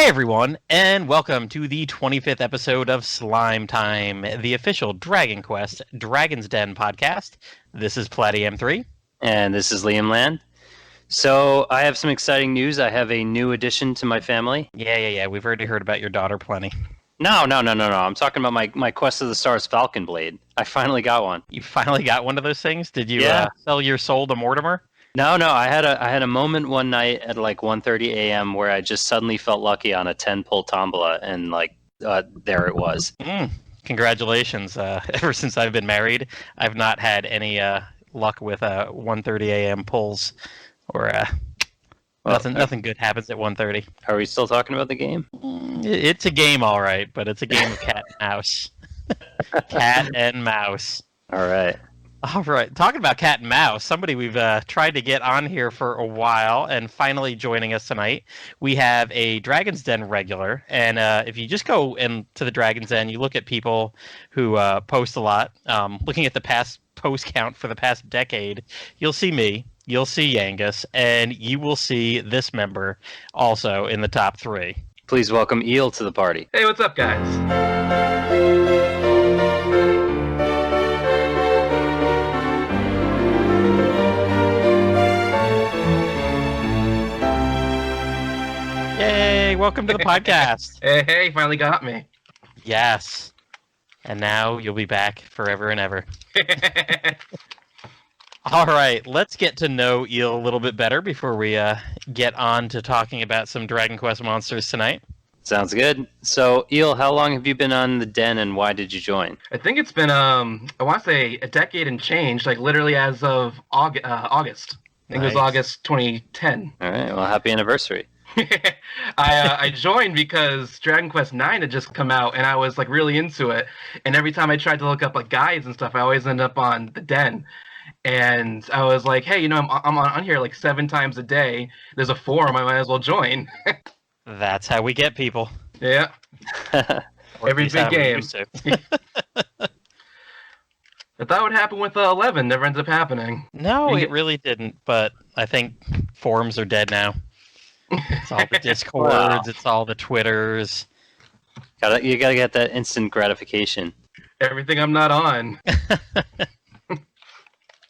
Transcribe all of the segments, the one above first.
Hi, everyone, and welcome to the 25th episode of Slime Time, the official Dragon Quest Dragon's Den podcast. This is Plattym3. And this is Liamland. So I have some exciting news. I have a new addition to my family. Yeah. We've already heard about your daughter plenty. No. I'm talking about my Quest of the Stars Falcon Blade. I finally got one. You finally got one of those things? Did you sell your soul to Mortimer? No. I had a moment one night at like 1:30 a.m. where I just suddenly felt lucky on a 10-pull tombola, and there it was. Congratulations. Ever since I've been married, I've not had any luck with 1:30 a.m. pulls, or nothing good happens at 1:30. Are we still talking about the game? It's a game, all right, but it's a game of cat and mouse. Cat and mouse. All right. All right, talking about cat and mouse, somebody we've tried to get on here for a while, and finally joining us tonight, we have a Dragon's Den regular. And if you just go into the Dragon's Den, you look at people who post a lot. Looking at the past post count for the past decade, you'll see me, you'll see Yangus, and you will see this member also in the top three. Please welcome Eel to the party. Hey, what's up, guys? Yay, welcome to the podcast. Hey, finally got me. Yes. And now you'll be back forever and ever. All right, let's get to know Eel a little bit better before we get on to talking about some Dragon Quest monsters tonight. Sounds good. So, Eel, how long have you been on the Den, and why did you join? I think it's been, I want to say a decade and change, like literally as of August. I think it was August 2010. All right, well, happy anniversary. I joined because Dragon Quest IX had just come out, and I was like really into it. And every time I tried to look up like guides and stuff, I always end up on the Den. And I was like, hey, I'm on here like 7 times a day. There's a forum, I might as well join. That's how we get people. Yeah. Every big game. I thought it would happen with 11. Never ends up happening. No, it really didn't. But I think forums are dead now. It's all the Discords. Wow. It's all the Twitters. You gotta get that instant gratification. Everything I'm not on.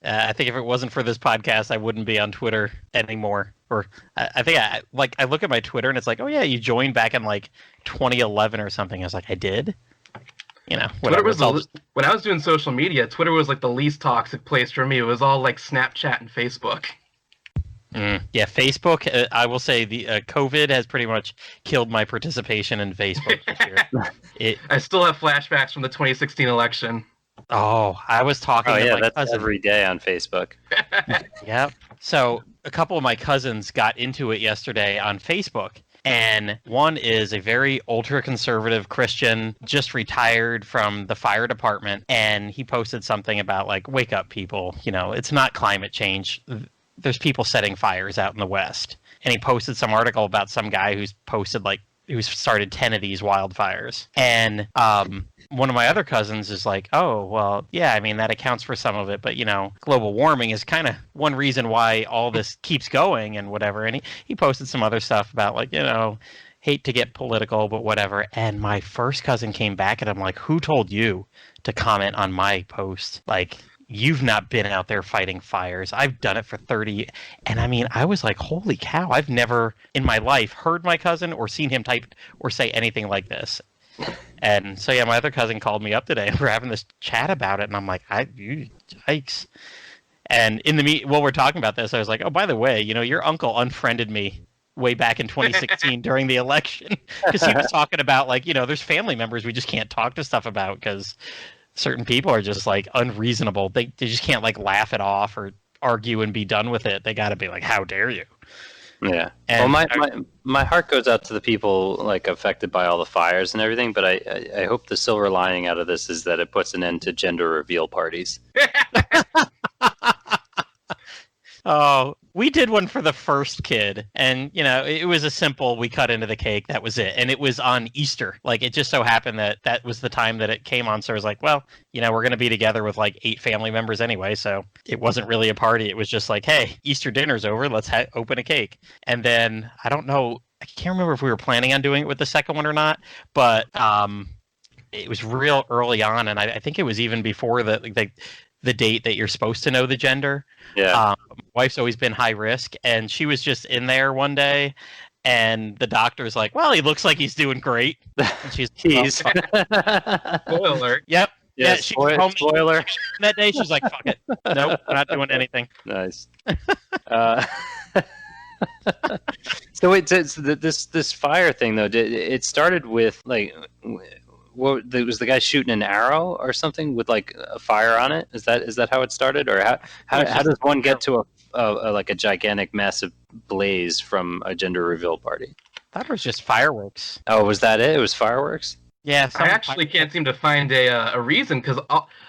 I think if it wasn't for this podcast, I wouldn't be on Twitter anymore. Or I think I look at my Twitter and it's like, oh yeah, you joined back in like 2011 or something. I was like, I did. Twitter was when I was doing social media, Twitter was like the least toxic place for me. It was all like Snapchat and Facebook. Yeah, Facebook. I will say the COVID has pretty much killed my participation in Facebook this year. I still have flashbacks from the 2016 election. Oh, I was talking to my that's cousin every day on Facebook. Yep. So a couple of my cousins got into it yesterday on Facebook. And one is a very ultra-conservative Christian, just retired from the fire department. And he posted something about, like, wake up, people. It's not climate change. There's people setting fires out in the West. And he posted some article about some guy who's started 10 of these wildfires. And one of my other cousins is like, oh, well, yeah, I mean, that accounts for some of it. But, global warming is kind of one reason why all this keeps going and whatever. And he posted some other stuff about, like, hate to get political, but whatever. And my first cousin came back and I'm like, who told you to comment on my post? Like, you've not been out there fighting fires. I've done it for 30. And I mean, I was like, holy cow, I've never in my life heard my cousin or seen him type or say anything like this. And so, yeah, my other cousin called me up today and we're having this chat about it. And I'm like, yikes. And while we're talking about this, I was like, oh, by the way, your uncle unfriended me way back in 2016 during the election. Because he was talking about, like, there's family members we just can't talk to stuff about because certain people are just like unreasonable. They just can't like laugh it off or argue and be done with it. They got to be like, how dare you? Yeah. And well, my heart goes out to the people like affected by all the fires and everything. But I hope the silver lining out of this is that it puts an end to gender reveal parties. Oh, we did one for the first kid, and it was a simple, we cut into the cake, that was it. And it was on Easter. Like, it just so happened that was the time that it came on. So I was like, well, we're going to be together with like 8 family members anyway. So it wasn't really a party. It was just like, hey, Easter dinner's over. Let's open a cake. And then I don't know I can't remember if we were planning on doing it with the second one or not, but it was real early on, and I think it was even before the date that you're supposed to know the gender. Yeah. My wife's always been high risk, and she was just in there one day, and the doctor's like, "Well, he looks like he's doing great." And she's Spoiler. Yep. Yeah, She was home spoiler. that day. She's like, "Fuck it, nope, not doing anything." Nice. So wait, this fire thing though, it started with like, what was the guy shooting an arrow or something with like a fire on it? Is that how it started, or how does one get to a gigantic massive blaze from a gender reveal party? I thought it was just fireworks. Oh, was that it? It was fireworks? Yeah, I actually can't seem to find a reason, because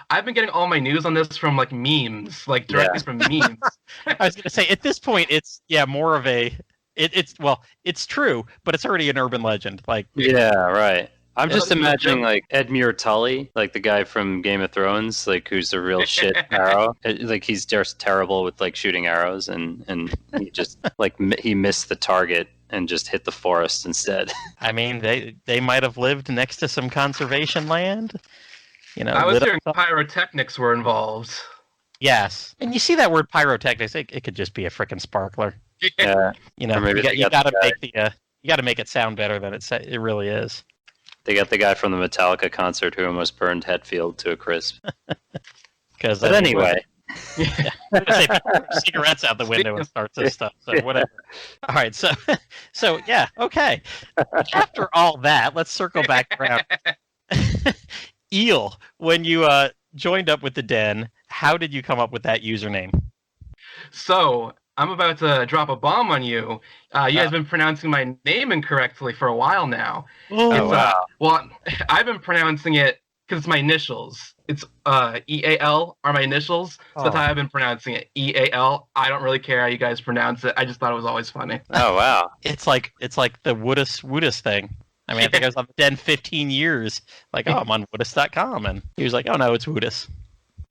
I've been getting all my news on this from like memes, like directly from memes. I was gonna say at this point it's more of a it's true, but it's already an urban legend. Like Right. I'm just imagining like Edmure Tully, like the guy from Game of Thrones, like who's a real shit arrow. Like he's just terrible with like shooting arrows, and he just like he missed the target and just hit the forest instead. I mean, they might have lived next to some conservation land. I was hearing pyrotechnics were involved. Yes, and you see that word pyrotechnics, it could just be a frickin' sparkler. Yeah. You gotta make it sound better than it really is. They got the guy from the Metallica concert who almost burned Hetfield to a crisp. But anyway. Yeah. Say cigarettes out the window and starts this stuff. So whatever. All right. So yeah. Okay. After all that, let's circle back around. Eel, when you joined up with the Den, how did you come up with that username? So I'm about to drop a bomb on you. You guys have been pronouncing my name incorrectly for a while now. Oh, wow. Well, I've been pronouncing it because it's my initials. It's EAL are my initials, so that's how I've been pronouncing it. EAL. I don't really care how you guys pronounce it. I just thought it was always funny. Oh wow! It's like the Woodus thing. I mean, I think I was on the Den 15 years. Like, I'm on Woodus.com, and he was like, "Oh no, it's Woodus."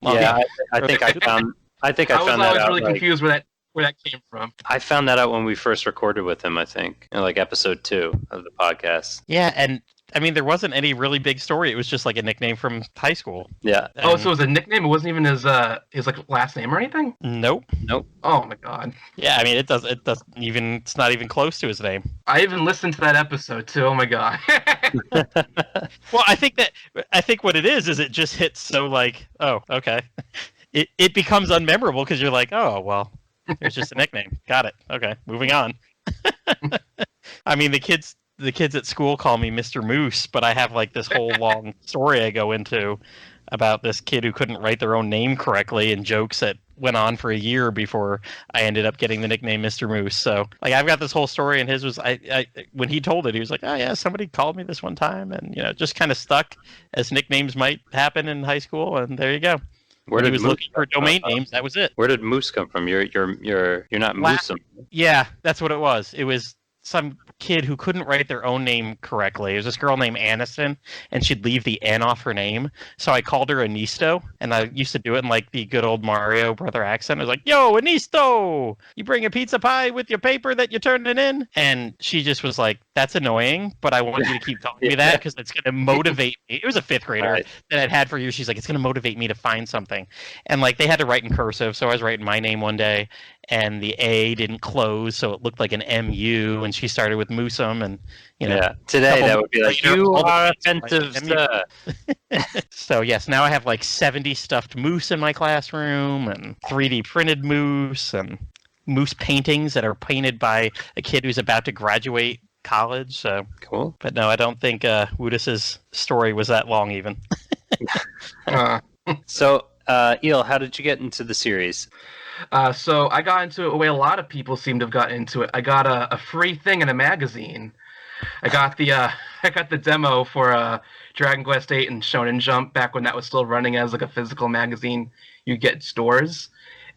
Well, yeah, I think I found that out. I was always really confused where that came from. I found that out when we first recorded with him, I think, in like episode 2 of the podcast. Yeah, and I mean, there wasn't any really big story. It was just like a nickname from high school. Yeah. So it was a nickname? It wasn't even his like last name or anything? Nope. Oh my god. Yeah, I mean, it's not even close to his name. I even listened to that episode too. Oh my god. Well, I think what it is it just hits so like, oh, okay. It becomes unmemorable because you're like, oh, well, it's just a nickname. Got it. Okay, moving on. I mean, the kids at school call me Mr. Moose, but I have like this whole long story I go into about this kid who couldn't write their own name correctly, and jokes that went on for a year before I ended up getting the nickname Mr. Moose. So like I've got this whole story, and his was I when he told it, he was like, oh yeah, somebody called me this one time, and just kind of stuck as nicknames might happen in high school, and there you go. When he was looking for domain names, that was it. Where did Moose come from? You're not Moose. Yeah, that's what it was. It was some kid who couldn't write their own name correctly. It was this girl named Aniston, and she'd leave the N off her name. So I called her Anisto, and I used to do it in like the good old Mario brother accent. I was like, yo, Anisto, you bring a pizza pie with your paper that you turned it in? And she just was like, that's annoying, but I want you to keep calling me that because it's going to motivate me. It was a fifth grader that I'd had for years. She's like, it's going to motivate me to find something. And like they had to write in cursive, so I was writing my name one day, and the A didn't close, so it looked like an MU, and she started with Moosum, and today that would be like, you are offensive, sir. So yes, now I have like 70 stuffed moose in my classroom, and 3D printed moose, and moose paintings that are painted by a kid who's about to graduate college. So cool. But no, I don't think Woodus's story was that long even. So Eel, how did you get into the series? So I got into it the way a lot of people seem to have gotten into it. I got a free thing in a magazine. I got the demo for Dragon Quest VIII and Shonen Jump back when that was still running as like a physical magazine you get in stores.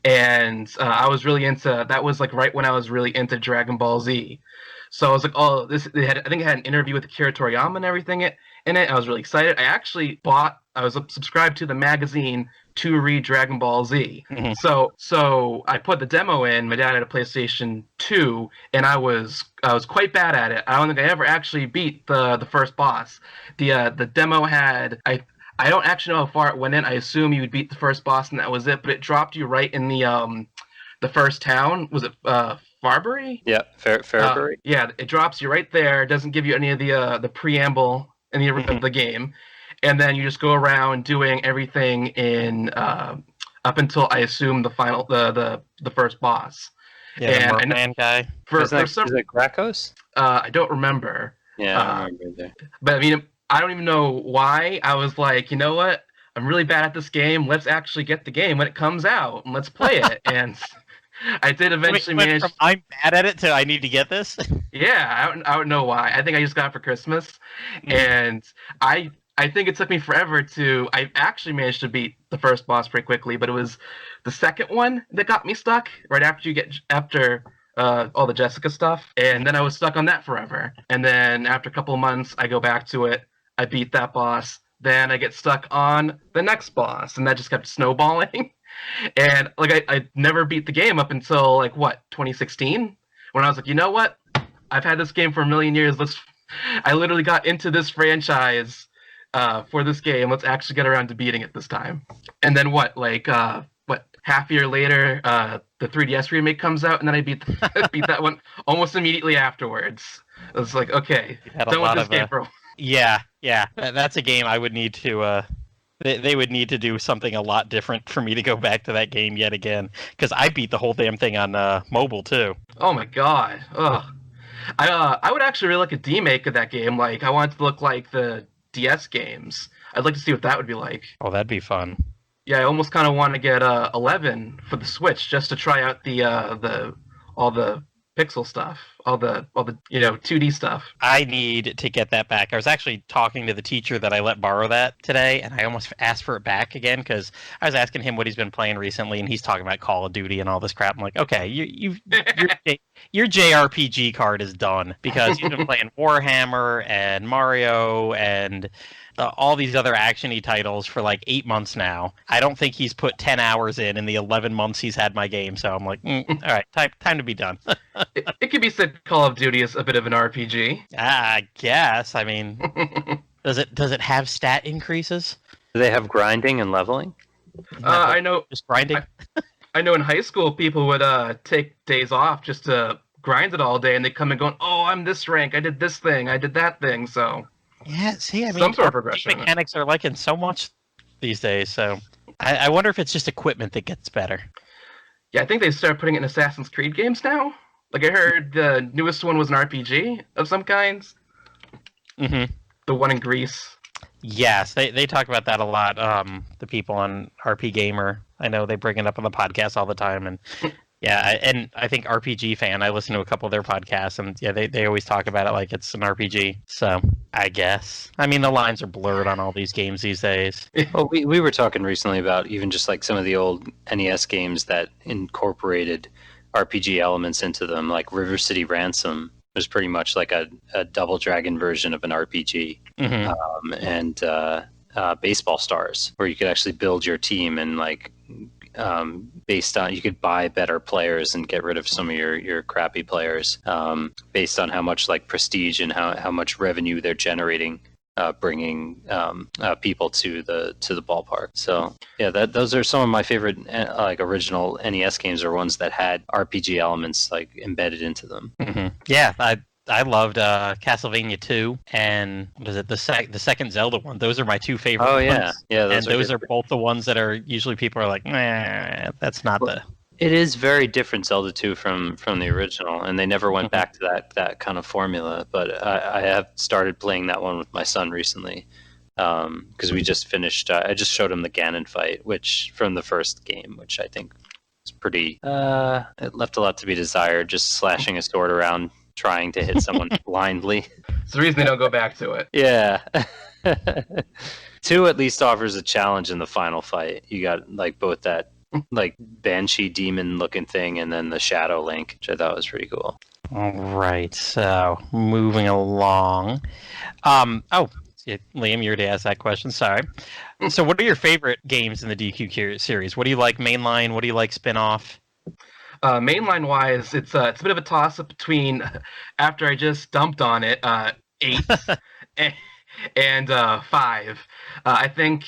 And I was really into that. Was like right when I was really into Dragon Ball Z. So I was like, oh, I think it had an interview with Akira Toriyama and everything in it. I was really excited. I actually bought subscribed to the magazine to read Dragon Ball Z. Mhm. So I put the demo in. My dad had a PlayStation 2, and I was quite bad at it. I don't think I ever actually beat the first boss. The demo had I don't actually know how far it went in. I assume you would beat the first boss and that was it, but it dropped you right in the first town. Was it Farbury? Yeah, Fairbury. Yeah, it drops you right there. It doesn't give you any of the preamble in of the game, and then you just go around doing everything in up until I assume the final the first boss. Yeah, the And Merman guy. Is it Gracchus? I don't remember. Yeah, I remember there. But I mean, I don't even know why. I was like, you know what? I'm really bad at this game. Let's actually get the game when it comes out and let's play it. And I did eventually manage. From I'm bad at it to I need to get this. Yeah, I don't know why. I think I just got it for Christmas, and I think it took me forever to. I actually managed to beat the first boss pretty quickly, but it was the second one that got me stuck. Right after you get all the Jessica stuff, and then I was stuck on that forever. And then after a couple of months, I go back to it. I beat that boss. Then I get stuck on the next boss, and that just kept snowballing. And like I never beat the game up until 2016, when I was like, you know what? I've had this game for a million years. I literally got into this franchise for this game. Let's actually get around to beating it this time. And then half a year later, the 3DS remake comes out, and then I beat that one almost immediately afterwards. I was like, okay, done with this game for a while. Yeah, that's a game I would need to. They would need to do something a lot different for me to go back to that game yet again, because I beat the whole damn thing on mobile too. Oh my god! Ugh. I would actually really like a remake of that game. Like, I want it to look like the DS games. I'd like to see what that would be like. Oh, that'd be fun. Yeah, I almost kind of want to get 11 for the Switch just to try out all the pixel stuff, all the 2D stuff. I need to get that back. I was actually talking to the teacher that I let borrow that today, and I almost asked for it back again because I was asking him what he's been playing recently, and he's talking about Call of Duty and all this crap. I'm like, okay, your JRPG card is done because you've been playing Warhammer and Mario and all these other action-y titles for 8 months now. I don't think he's put 10 hours in the 11 months he's had my game, so I'm like, all right, time to be done. It could be said Call of Duty is a bit of an RPG. I guess. I mean, does it have stat increases? Do they have grinding and leveling? I know. Just grinding? I know in high school people would take days off just to grind it all day, and they come and go, oh, I'm this rank, I did this thing, I did that thing, so... Yeah, see, I mean, some sort of progression. Mechanics are in so much these days, so I wonder if it's just equipment that gets better. Yeah, I think they started putting it in Assassin's Creed games now. I heard the newest one was an RPG of some kinds. Mm-hmm. The one in Greece. Yes, they talk about that a lot. The people on RP Gamer, I know they bring it up on the podcast all the time, and yeah, and I think RPG Fan, I listen to a couple of their podcasts, and yeah, they always talk about it like it's an RPG. So I guess, I mean, the lines are blurred on all these games these days. Well, we were talking recently about even just some of the old NES games that incorporated RPG elements into them, like River City Ransom was pretty much like a Double Dragon version of an RPG, and Baseball Stars, where you could actually build your team and based on, you could buy better players and get rid of some of your crappy players, based on how much prestige and how much revenue they're generating, bringing people to the ballpark. So yeah, those are some of my favorite original NES games, are ones that had RPG elements embedded into them. Mm-hmm. Yeah, I loved Castlevania 2 and was it the second Zelda one? Those are my two favorite ones. Yeah, those are both the ones that are usually people are like, nah, that's not the. It is very different, Zelda 2 from the original, and they never went back to that kind of formula. But I have started playing that one with my son recently, because we just finished. I just showed him the Ganon fight, which from the first game, which I think was pretty. It left a lot to be desired, just slashing a sword around, trying to hit someone blindly. It's the reason they don't go back to it. Yeah. 2 at least offers a challenge in the final fight. You got both that banshee demon looking thing and then the shadow link, which I thought was pretty cool. All right, so moving along. Liam, you already asked that question. Sorry. So what are your favorite games in the DQ series? What do you like mainline? What do you like spin-off? Mainline wise, it's a bit of a toss up between after I just dumped on it, 8 and 5. I think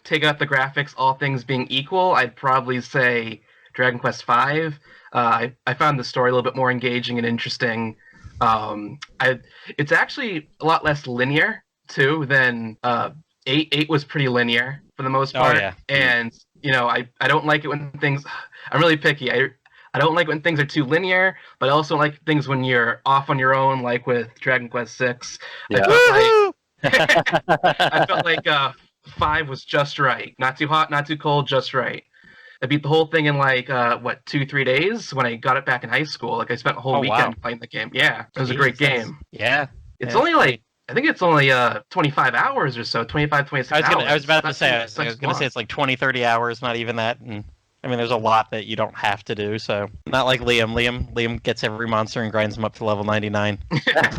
take out the graphics, all things being equal, I'd probably say Dragon Quest 5. I found the story a little bit more engaging and interesting. It's actually a lot less linear too than 8. 8 was pretty linear for the most part, and I don't like it when things. I'm really picky. I don't like when things are too linear, but I also like things when you're off on your own, like with Dragon Quest 6. Yeah. I felt like 5 was just right. Not too hot, not too cold, just right. I beat the whole thing in 2-3 days when I got it back in high school. Like I spent a whole weekend playing the game. Yeah, it was a great game. Yeah. It's only I think it's only 25 hours or so, 25, 26 hours. I was about to say, I was going to say it's like 20, 30 hours, not even that. And I mean, there's a lot that you don't have to do, so not like Liam. Liam gets every monster and grinds them up to level 99. Yeah,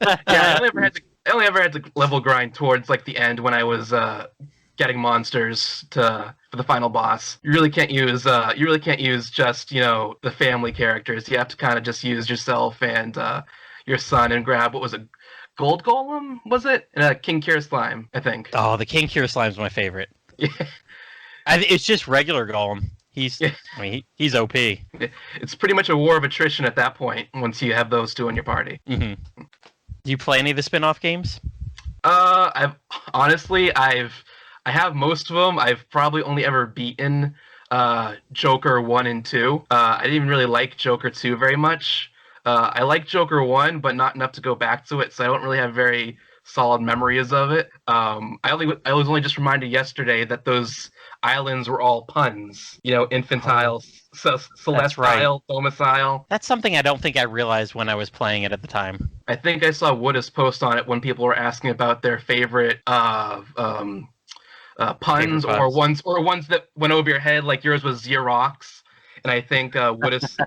I only ever had to level grind towards like the end when I was getting monsters for the final boss. You really can't use just the family characters. You have to kind of just use yourself and your son and grab what was a gold golem, was it? And a King Cure slime, I think. Oh, the King Cure slime's my favorite. Yeah. It's just regular golem. He's OP. It's pretty much a war of attrition at that point once you have those two in your party. Mm-hmm. Do you play any of the spin-off games? I have most of them. I've probably only ever beaten Joker 1 and 2. I didn't even really like Joker 2 very much. I like Joker 1, but not enough to go back to it, so I don't really have very solid memories of it. I was only just reminded yesterday that those islands were all puns. Infantile, celestial, domicile. That's something I don't think I realized when I was playing it at the time. I think I saw Woodis post on it when people were asking about their favorite puns or ones that went over your head, like yours was Xerox. And I think Woodis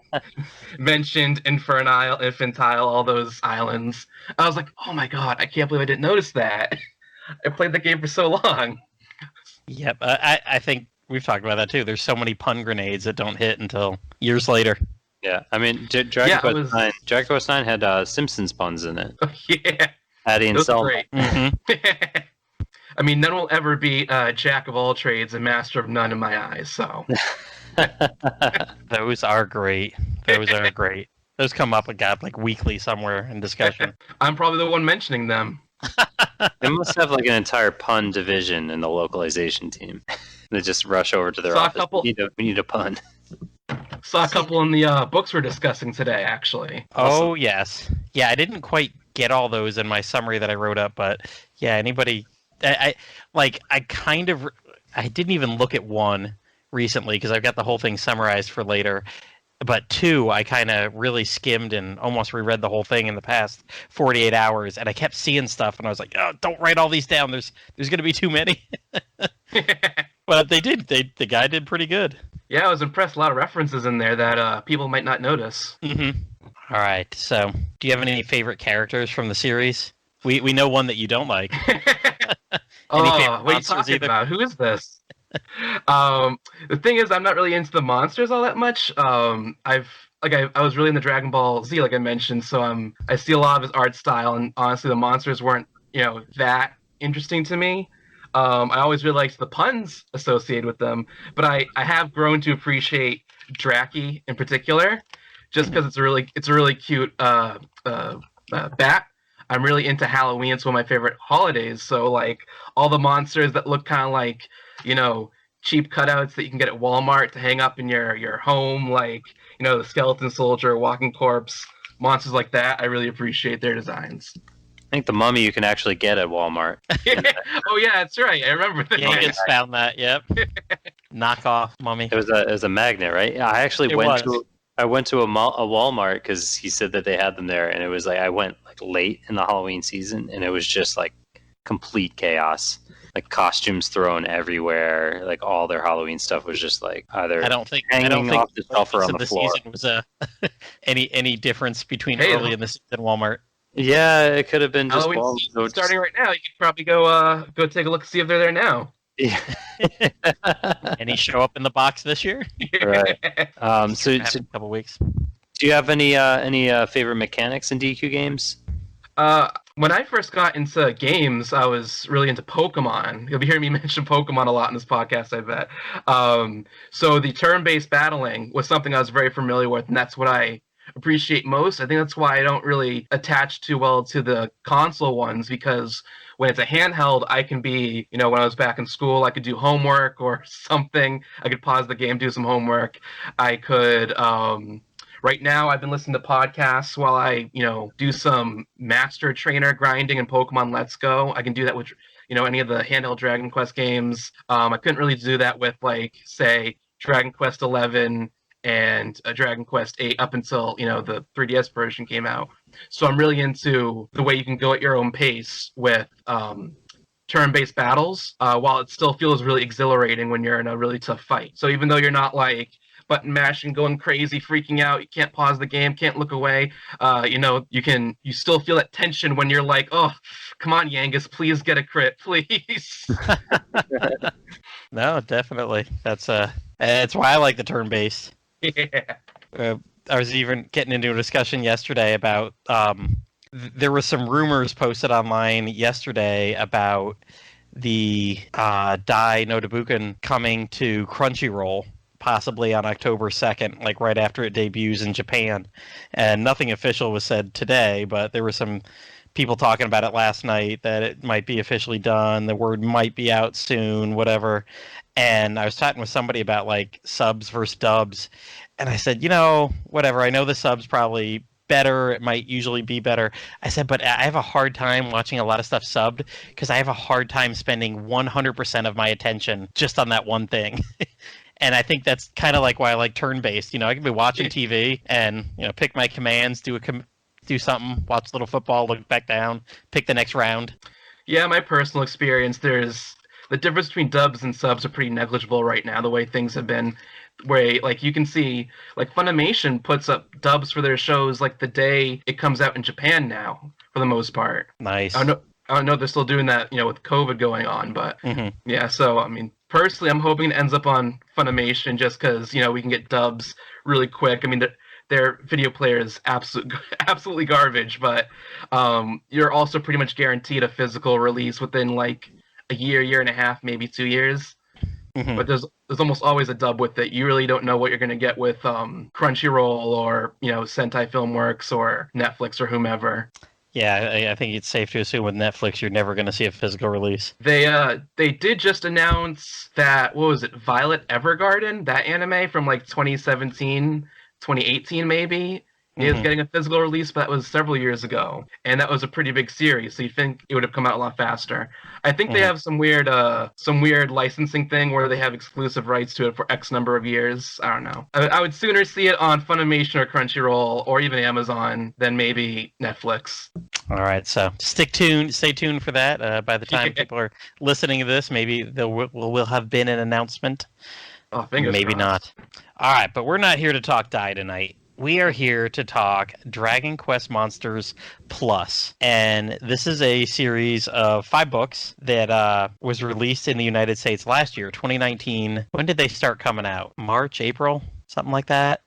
mentioned infantile, all those islands. I was like, oh my god, I can't believe I didn't notice that. I played the game for so long. Yep, I think we've talked about that too. There's so many pun grenades that don't hit until years later. Yeah, I mean, Dragon Quest 9 had Simpsons puns in it. Yeah. Addie and Selma. Great. Mm-hmm. I mean, none will ever beat Jack of all trades and master of none in my eyes, so... Those are great. Those come up like weekly somewhere in discussion. I'm probably the one mentioning them. They must have like an entire pun division in the localization team. They just rush over to their office. We need a pun. Saw a couple in the books we're discussing today, actually. Oh, yes. Yeah, I didn't quite get all those in my summary that I wrote up, but yeah, anybody... I didn't even look at 1 recently because I've got the whole thing summarized for later. But 2, I kind of really skimmed and almost reread the whole thing in the past 48 hours, and I kept seeing stuff, and I was like, "Oh, don't write all these down. There's going to be too many." But they did. The guy did pretty good. Yeah, I was impressed. A lot of references in there that people might not notice. Mm-hmm. All right. So, do you have any favorite characters from the series? We know one that you don't like. What are you talking about? Who is this? The thing is, I'm not really into the monsters all that much. I was really into Dragon Ball Z, like I mentioned, so I see a lot of his art style, and honestly, the monsters weren't, that interesting to me. I always really liked the puns associated with them, but I have grown to appreciate Draki in particular, just because it's a really cute bat. I'm really into Halloween. It's one of my favorite holidays. So like all the monsters that look kind of like, cheap cutouts that you can get at Walmart to hang up in your home, like, the skeleton soldier, walking corpse, monsters like that. I really appreciate their designs. I think the mummy you can actually get at Walmart. Oh yeah, that's right. I remember that. Yeah, you found that. Yep. Knockoff mummy. It was a magnet, right? Yeah, I actually went to a Walmart because he said that they had them there, and it was like I went like late in the Halloween season, and it was just like complete chaos. Like costumes thrown everywhere. Like all their Halloween stuff was just like either hanging off the shelf or on the floor. Season was any difference between early in the season Walmart? Yeah, it could have been just Halloween starting right now. You could probably go take a look and see if they're there now. Any show up in the box this year? Right. So A couple weeks. do you have any favorite mechanics in DQ games? When I first got into games, I was really into Pokemon. You'll be hearing me mention Pokemon a lot in this podcast, I bet. So the turn-based battling was something I was very familiar with, and that's what I appreciate most. I think that's why I don't really attach too well to the console ones, because when it's a handheld, I can be, when I was back in school, I could do homework or something. I could pause the game, do some homework. I could... Right now, I've been listening to podcasts while I, do some master trainer grinding in Pokemon Let's Go. I can do that with, any of the handheld Dragon Quest games. I couldn't really do that with, say, Dragon Quest 11 and Dragon Quest 8 up until, the 3DS version came out. So I'm really into the way you can go at your own pace with turn-based battles, while it still feels really exhilarating when you're in a really tough fight. So even though you're not, button mashing, going crazy, freaking out, you can't pause the game, can't look away, you still feel that tension when you're like, oh, come on, Yangus, please get a crit, please. No, definitely. That's why I like the turn-based. Yeah. I was even getting into a discussion yesterday about there were some rumors posted online yesterday about the Dai no Dabuken coming to Crunchyroll, possibly on October 2nd, right after it debuts in Japan. And nothing official was said today, but there were some people talking about it last night that it might be officially done, the word might be out soon, whatever. And I was chatting with somebody about subs versus dubs, and I said, whatever, I know the subs probably better, it might usually be better. I said, but I have a hard time watching a lot of stuff subbed because I have a hard time spending 100% of my attention just on that one thing. And I think that's kind of why I like turn-based. I can be watching TV and, pick my commands, do something, watch a little football, look back down, pick the next round. Yeah, my personal experience, there's the difference between dubs and subs are pretty negligible right now, the way things have been. Where, you can see, Funimation puts up dubs for their shows, the day it comes out in Japan now, for the most part. Nice. I know they're still doing that, with COVID going on, but, yeah, so, personally, I'm hoping it ends up on Funimation just because, we can get dubs really quick. Their video player is absolutely garbage, but you're also pretty much guaranteed a physical release within, a year and a half, maybe 2 years. Mm-hmm. But there's almost always a dub with it. You really don't know what you're going to get with Crunchyroll or, Sentai Filmworks or Netflix or whomever. Yeah, I think it's safe to assume with Netflix you're never going to see a physical release. They did just announce that, what was it, Violet Evergarden, that anime from 2017, 2018 maybe, is getting a physical release, but that was several years ago. And that was a pretty big series, so you'd think it would have come out a lot faster. I think they have some weird licensing thing where they have exclusive rights to it for X number of years. I don't know. I would sooner see it on Funimation or Crunchyroll or even Amazon than maybe Netflix. All right, so stay tuned for that. By the time people are listening to this, maybe there will have been an announcement. Oh, fingers maybe crossed. Not. All right, but we're not here to talk Dai tonight. We are here to talk Dragon Quest Monsters Plus, and this is a series of 5 books that was released in the United States last year, 2019. When did they start coming out? March, April, something like that?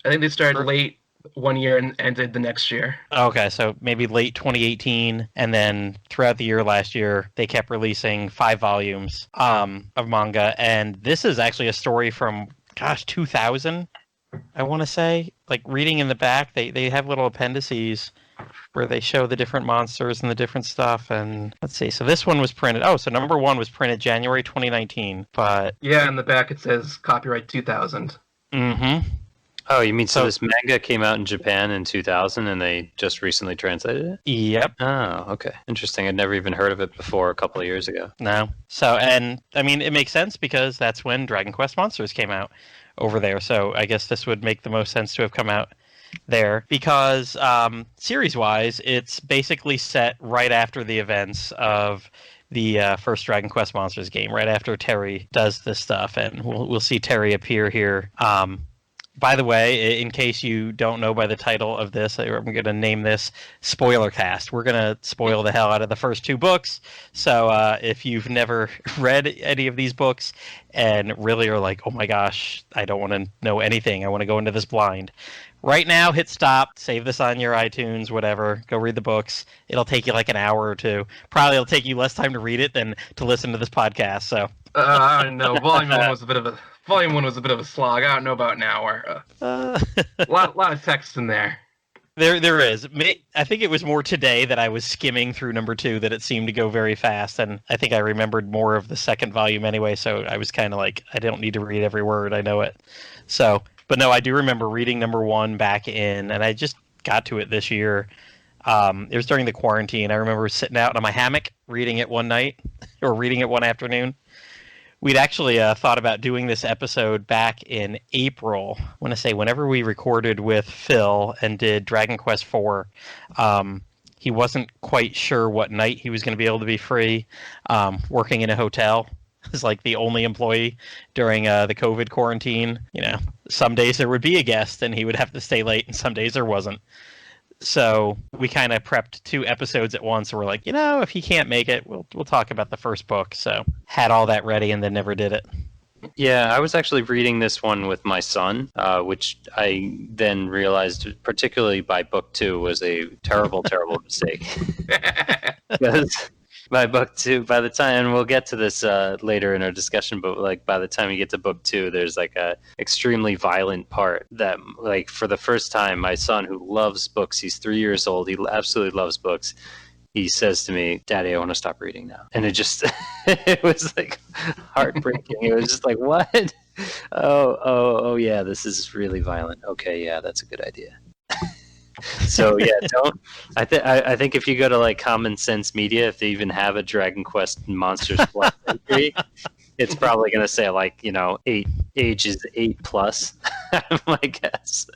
I think they started late one year and ended the next year. Okay, so maybe late 2018, and then throughout the year last year, they kept releasing 5 volumes of manga, and this is actually a story from, 2000, I want to say. Reading in the back, they have little appendices where they show the different monsters and the different stuff, and let's see, so this one was printed, so number 1 was printed January 2019, but... Yeah, in the back it says copyright 2000. Mm-hmm. Oh, you mean so this manga came out in Japan in 2000 and they just recently translated it? Yep. Oh, okay. Interesting. I'd never even heard of it before a couple of years ago. No. So, and, it makes sense because that's when Dragon Quest Monsters came out over there. So I guess this would make the most sense to have come out there because series-wise, it's basically set right after the events of the first Dragon Quest Monsters game, right after Terry does this stuff, and we'll see Terry appear here By the way, in case you don't know by the title of this, I'm going to name this Spoilercast. We're going to spoil the hell out of the first 2 books. So if you've never read any of these books and really are like, oh my gosh, I don't want to know anything, I want to go into this blind. Right now, hit stop, save this on your iTunes, whatever, go read the books. It'll take you like an hour or 2. Probably it'll take you less time to read it than to listen to this podcast. So I don't know. Volume 1 was a bit of a slog. I don't know about an hour. A lot of text in there. There is. I think it was more today that I was skimming through number 2 that it seemed to go very fast, and I think I remembered more of the second volume anyway, so I was kind of like, I don't need to read every word, I know it. So, but no, I do remember reading number 1 back in, and I just got to it this year. It was during the quarantine. I remember sitting out on my hammock, reading it one night, or reading it one afternoon. We'd actually thought about doing this episode back in April. I want to say whenever we recorded with Phil and did Dragon Quest IV. He wasn't quite sure what night he was going to be able to be free, working in a hotel. As like the only employee during the COVID quarantine. You know, some days there would be a guest and he would have to stay late, and some days there wasn't. So we kind of prepped 2 episodes at once. And we're like, if he can't make it, we'll talk about the first book. So had all that ready and then never did it. Yeah, I was actually reading this one with my son, which I then realized, particularly by book 2, was a terrible, terrible mistake. Because by book 2, by the time, and we'll get to this later in our discussion, but like by the time you get to book 2, there's like a extremely violent part that, like, for the first time, my son, who loves books, he's 3 years old, he absolutely loves books, he says to me, "Daddy, I want to stop reading now." And it just, it was like heartbreaking. It was just like, what? Oh, yeah, this is really violent. Okay, yeah, that's a good idea. So yeah, don't. I think if you go to like Common Sense Media, if they even have a Dragon Quest Monsters Plus entry, it's probably going to say like, 8 ages 8+. My guess.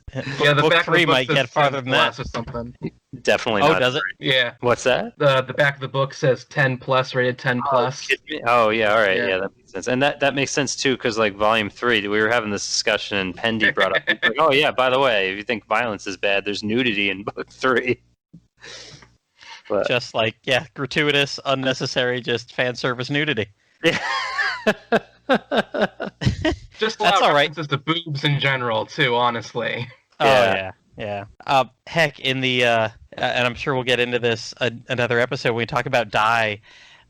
Yeah, the book back 3 of the book might says get farther than 10 that. plus or something. Definitely Oh, not. does it? Yeah. What's that? The back of the book says 10 plus, rated 10 plus. Oh yeah, all right, Yeah. yeah, that makes sense, and that makes sense too, because like Volume 3, we were having this discussion, and Pendy brought up, like, oh yeah, by the way, if you think violence is bad, there's nudity in book 3. But, Just like, gratuitous, unnecessary, just fan service nudity. Just a That's lot of all right. references to boobs in general, too, honestly. Yeah. Oh, yeah. Heck, in the, and I'm sure we'll get into this another episode when we talk about Dai.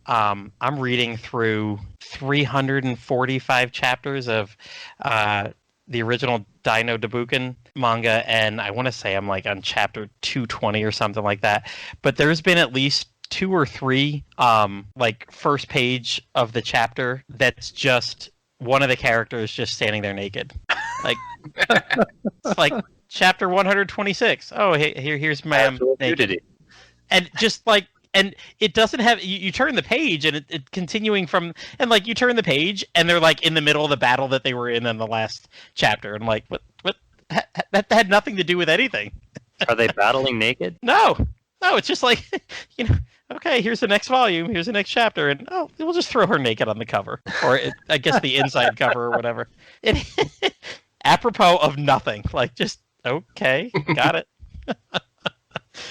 I'm reading through 345 chapters of the original Dino Dabuken manga, and I want to say I'm like on chapter 220 or something like that. But there's been at least 2 or 3 like first page of the chapter that's just one of the characters just standing there naked. Like it's like chapter 126. Oh, here's ma'am naked. nudity. And just like, and it doesn't have, you turn the page and it continuing from, and like you turn the page and they're like in the middle of the battle that they were in the last chapter. And like, what that had nothing to do with anything. Are they battling naked? No, it's just like, okay, here's the next volume, here's the next chapter, and we'll just throw her naked on the cover, or I guess the inside cover or whatever. Apropos of nothing, like just okay, got it.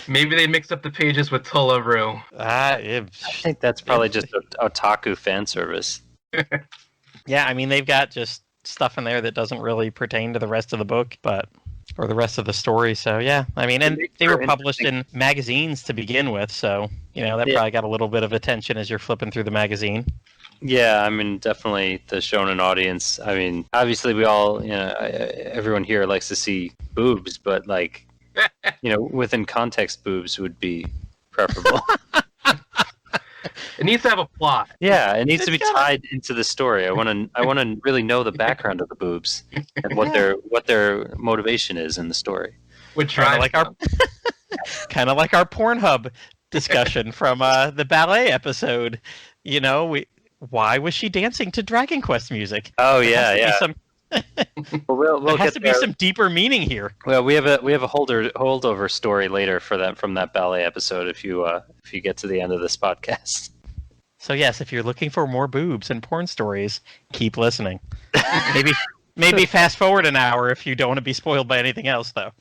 Maybe they mixed up the pages with Tularu. I think that's probably just otaku fan service. Yeah, I mean they've got just stuff in there that doesn't really pertain to the rest of the book, or the rest of the story. So yeah, I mean, and they were published in magazines to begin with, so that probably got a little bit of attention as you're flipping through the magazine. Yeah, I mean, definitely the shonen audience. I mean, obviously we all, everyone here likes to see boobs, but like, within context, boobs would be preferable. It needs to have a plot. Yeah, it needs to be tied into the story. I want to really know the background of the boobs and what their motivation is in the story. Kind of like our Pornhub discussion from the ballet episode. Why was she dancing to Dragon Quest music? Oh yeah. There has to be some deeper meaning here. Well, we have a holdover story later from that ballet episode. If you get to the end of this podcast. So yes, if you're looking for more boobs and porn stories, keep listening. Maybe fast forward an hour if you don't want to be spoiled by anything else, though.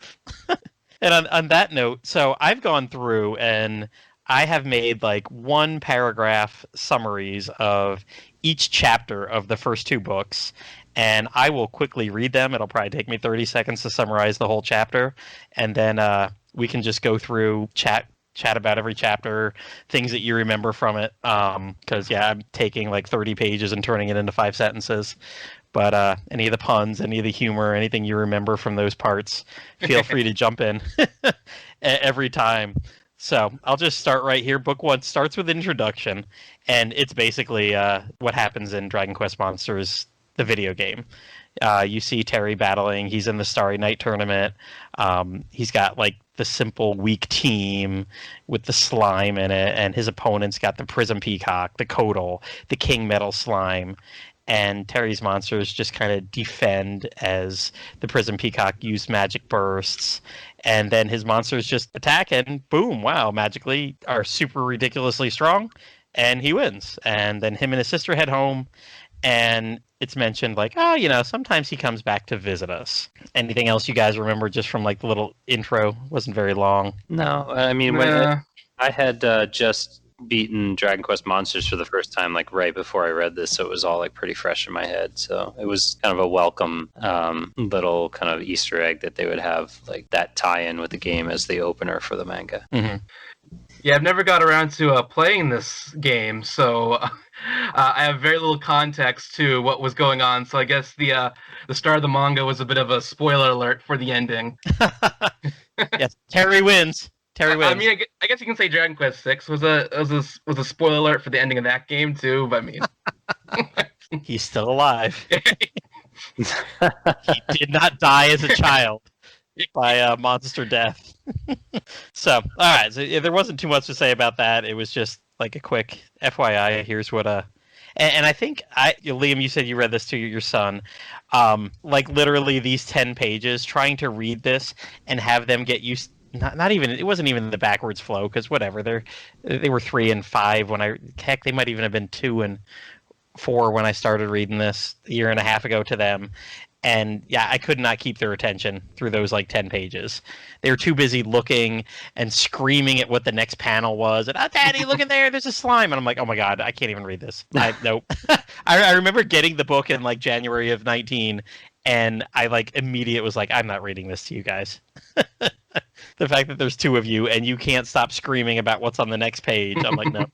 And on that note, so I've gone through and I have made like 1 paragraph summaries of each chapter of the first 2 books, and I will quickly read them. It'll probably take me 30 seconds to summarize the whole chapter, and then we can just go through chat about every chapter, things that you remember from it. Because I'm taking like 30 pages and turning it into 5 sentences. But any of the puns, any of the humor, anything you remember from those parts, feel free to jump in every time. So I'll just start right here. Book 1 starts with introduction, and it's basically what happens in Dragon Quest Monsters, the video game. You see Terry battling. He's in the Starry Night tournament. He's got like the simple weak team with the slime in it, and his opponent's got the Prism Peacock, the Codal, the King Metal Slime. And Terry's monsters just kind of defend as the Prism Peacock use magic bursts. And then his monsters just attack and boom, wow, magically are super ridiculously strong. And he wins. And then him and his sister head home. And it's mentioned like, sometimes he comes back to visit us. Anything else you guys remember just from like the little intro? Wasn't very long. No, I mean, when I had just beaten Dragon Quest Monsters for the first time, like right before I read this, so it was all like pretty fresh in my head. So it was kind of a welcome little kind of Easter egg that they would have like that tie-in with the game as the opener for the manga. Mm-hmm. Yeah, I've never got around to playing this game, so I have very little context to what was going on. So I guess the start of the manga was a bit of a spoiler alert for the ending. Yes, Terry wins. Terry wins. I mean, I guess you can say Dragon Quest 6 was a spoiler alert for the ending of that game too. But I mean, he's still alive. He did not die as a child by monster death. So, all right. So there wasn't too much to say about that. It was just like a quick FYI. Here's what and I think Liam, you said you read this to your son. Like literally these 10 pages, trying to read this and have them get used. Not even, it wasn't even the backwards flow, because whatever, they were 3 and 5 when they might even have been 2 and 4 when I started reading this a year and a half ago to them. And yeah, I could not keep their attention through those like 10 pages. They were too busy looking and screaming at what the next panel was. And, Daddy, look in there, there's a slime. And I'm like, oh my God, I can't even read this. Nope. I remember getting the book in like January of 19, and I like immediately was like, I'm not reading this to you guys. The fact that there's 2 of you and you can't stop screaming about what's on the next page. I'm like, no.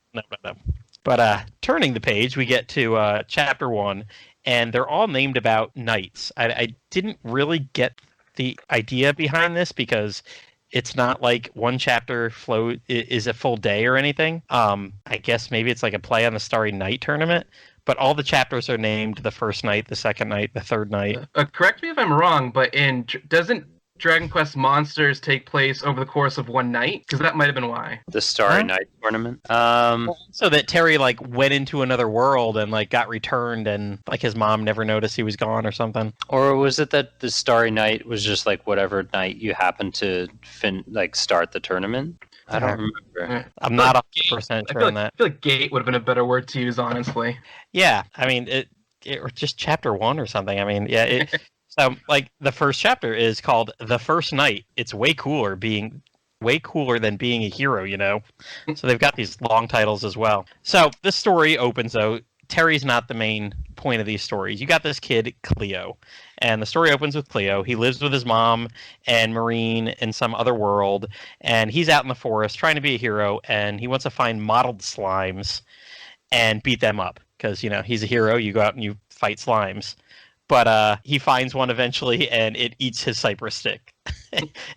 But turning the page, we get to chapter 1, and they're all named about nights. I didn't really get the idea behind this because it's not like one chapter flow is a full day or anything. I guess maybe it's like a play on the Starry Night tournament. But all the chapters are named the first night, the second night, the third night. Correct me if I'm wrong, but doesn't Dragon Quest Monsters take place over the course of one night? Because that might have been why. The Starry Night tournament. So that Terry like went into another world and like got returned, and like his mom never noticed he was gone or something. Or was it that the Starry Night was just like whatever night you happened to start the tournament? I don't remember. I'm not 100% sure on that. I feel like gate would have been a better word to use, honestly. Yeah, I mean, it or just chapter 1 or something. I mean, yeah. So, like, the first chapter is called The First Night. It's way cooler than being a hero, you know? So they've got these long titles as well. So this story opens, though. Terry's not the main point of these stories. You got this kid, Cleo. And the story opens with Cleo. He lives with his mom and Marine in some other world. And he's out in the forest trying to be a hero. And he wants to find mottled slimes and beat them up. Because, you know, he's a hero. You go out and you fight slimes. But he finds one eventually, and it eats his cypress stick.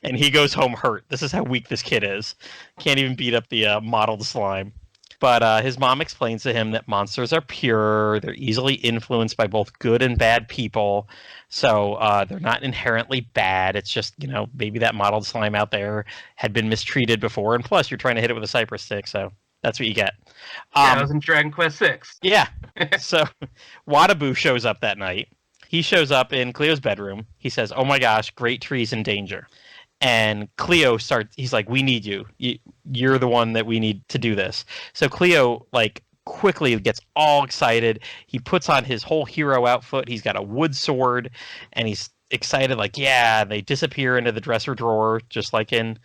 And he goes home hurt. This is how weak this kid is. Can't even beat up the mottled slime. But his mom explains to him that monsters are pure. They're easily influenced by both good and bad people. So they're not inherently bad. It's just, you know, maybe that mottled slime out there had been mistreated before. And plus, you're trying to hit it with a cypress stick, so that's what you get. Yeah, I was in Dragon Quest 6. Yeah. So Wadabu shows up that night. He shows up in Cleo's bedroom. He says, oh my gosh, great tree's in danger. And Cleo he's like, we need you. You're the one that we need to do this. So Cleo, like, quickly gets all excited. He puts on his whole hero outfit. He's got a wood sword, and he's excited, like, yeah, they disappear into the dresser drawer, just like in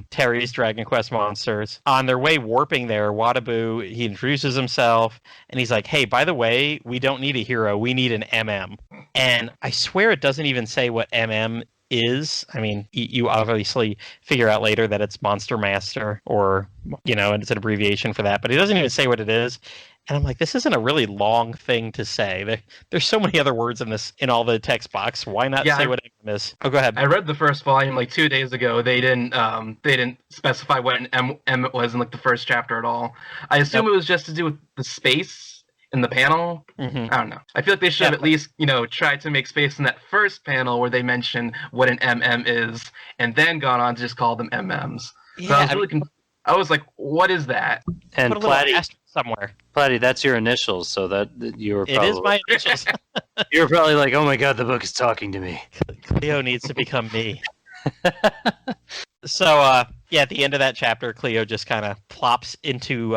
Terry's Dragon Quest Monsters. On their way warping there, Wadabu, he introduces himself, and he's like, hey, by the way, we don't need a hero, we need an MM. And I swear it doesn't even say what MM is. I mean, you obviously figure out later that it's Monster Master, or, and it's an abbreviation for that, but he doesn't even say what it is. And I'm like, this isn't a really long thing to say. There's so many other words in all the text box. Why not say what it is? Oh, go ahead. I read the first volume like 2 days ago. They didn't specify what an M was in like the first chapter at all. I assume it was just to do with the space in the panel. Mm-hmm. I don't know. I feel like they should have at least tried to make space in that first panel where they mention what an MM is, and then gone on to just call them MMs. Yeah, so I was really I was like, what is that? And Plattym, somewhere. Plattym, that's your initials, so that you were probably... It is my initials. You're probably like, oh my god, the book is talking to me. Cleo needs to become me. So, at the end of that chapter, Cleo just kind of plops into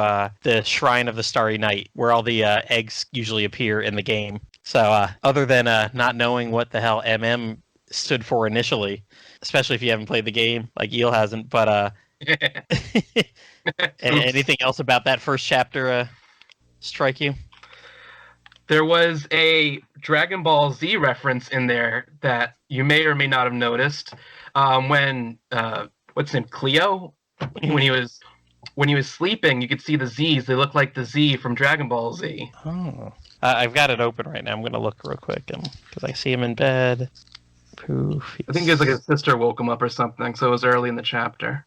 the Shrine of the Starry Night, where all the eggs usually appear in the game. So, other than not knowing what the hell MM stood for initially, especially if you haven't played the game, like Eel hasn't, but... anything else about that first chapter strike you? There was a Dragon Ball Z reference in there that you may or may not have noticed. When what's his name, Cleo, when he was sleeping, you could see the Z's. They look like the Z from Dragon Ball Z. Oh, I've got it open right now. I'm gonna look real quick because I see him in bed. Poof. I think it was like his sister woke him up or something. So it was early in the chapter.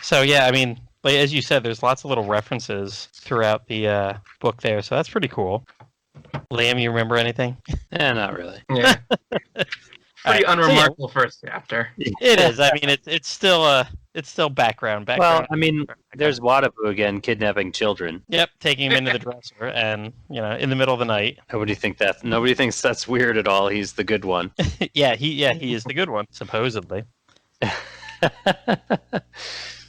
So yeah, I mean, like, as you said, there's lots of little references throughout the book there, so that's pretty cool. Liam, you remember anything? Not really. Yeah. Pretty right. unremarkable first chapter. It is. I mean, it's still background. Well, I mean, there's Wadabu again kidnapping children. Yep, taking him into the dresser, and in the middle of the night. Nobody thinks that's weird at all. He's the good one. he is the good one, supposedly.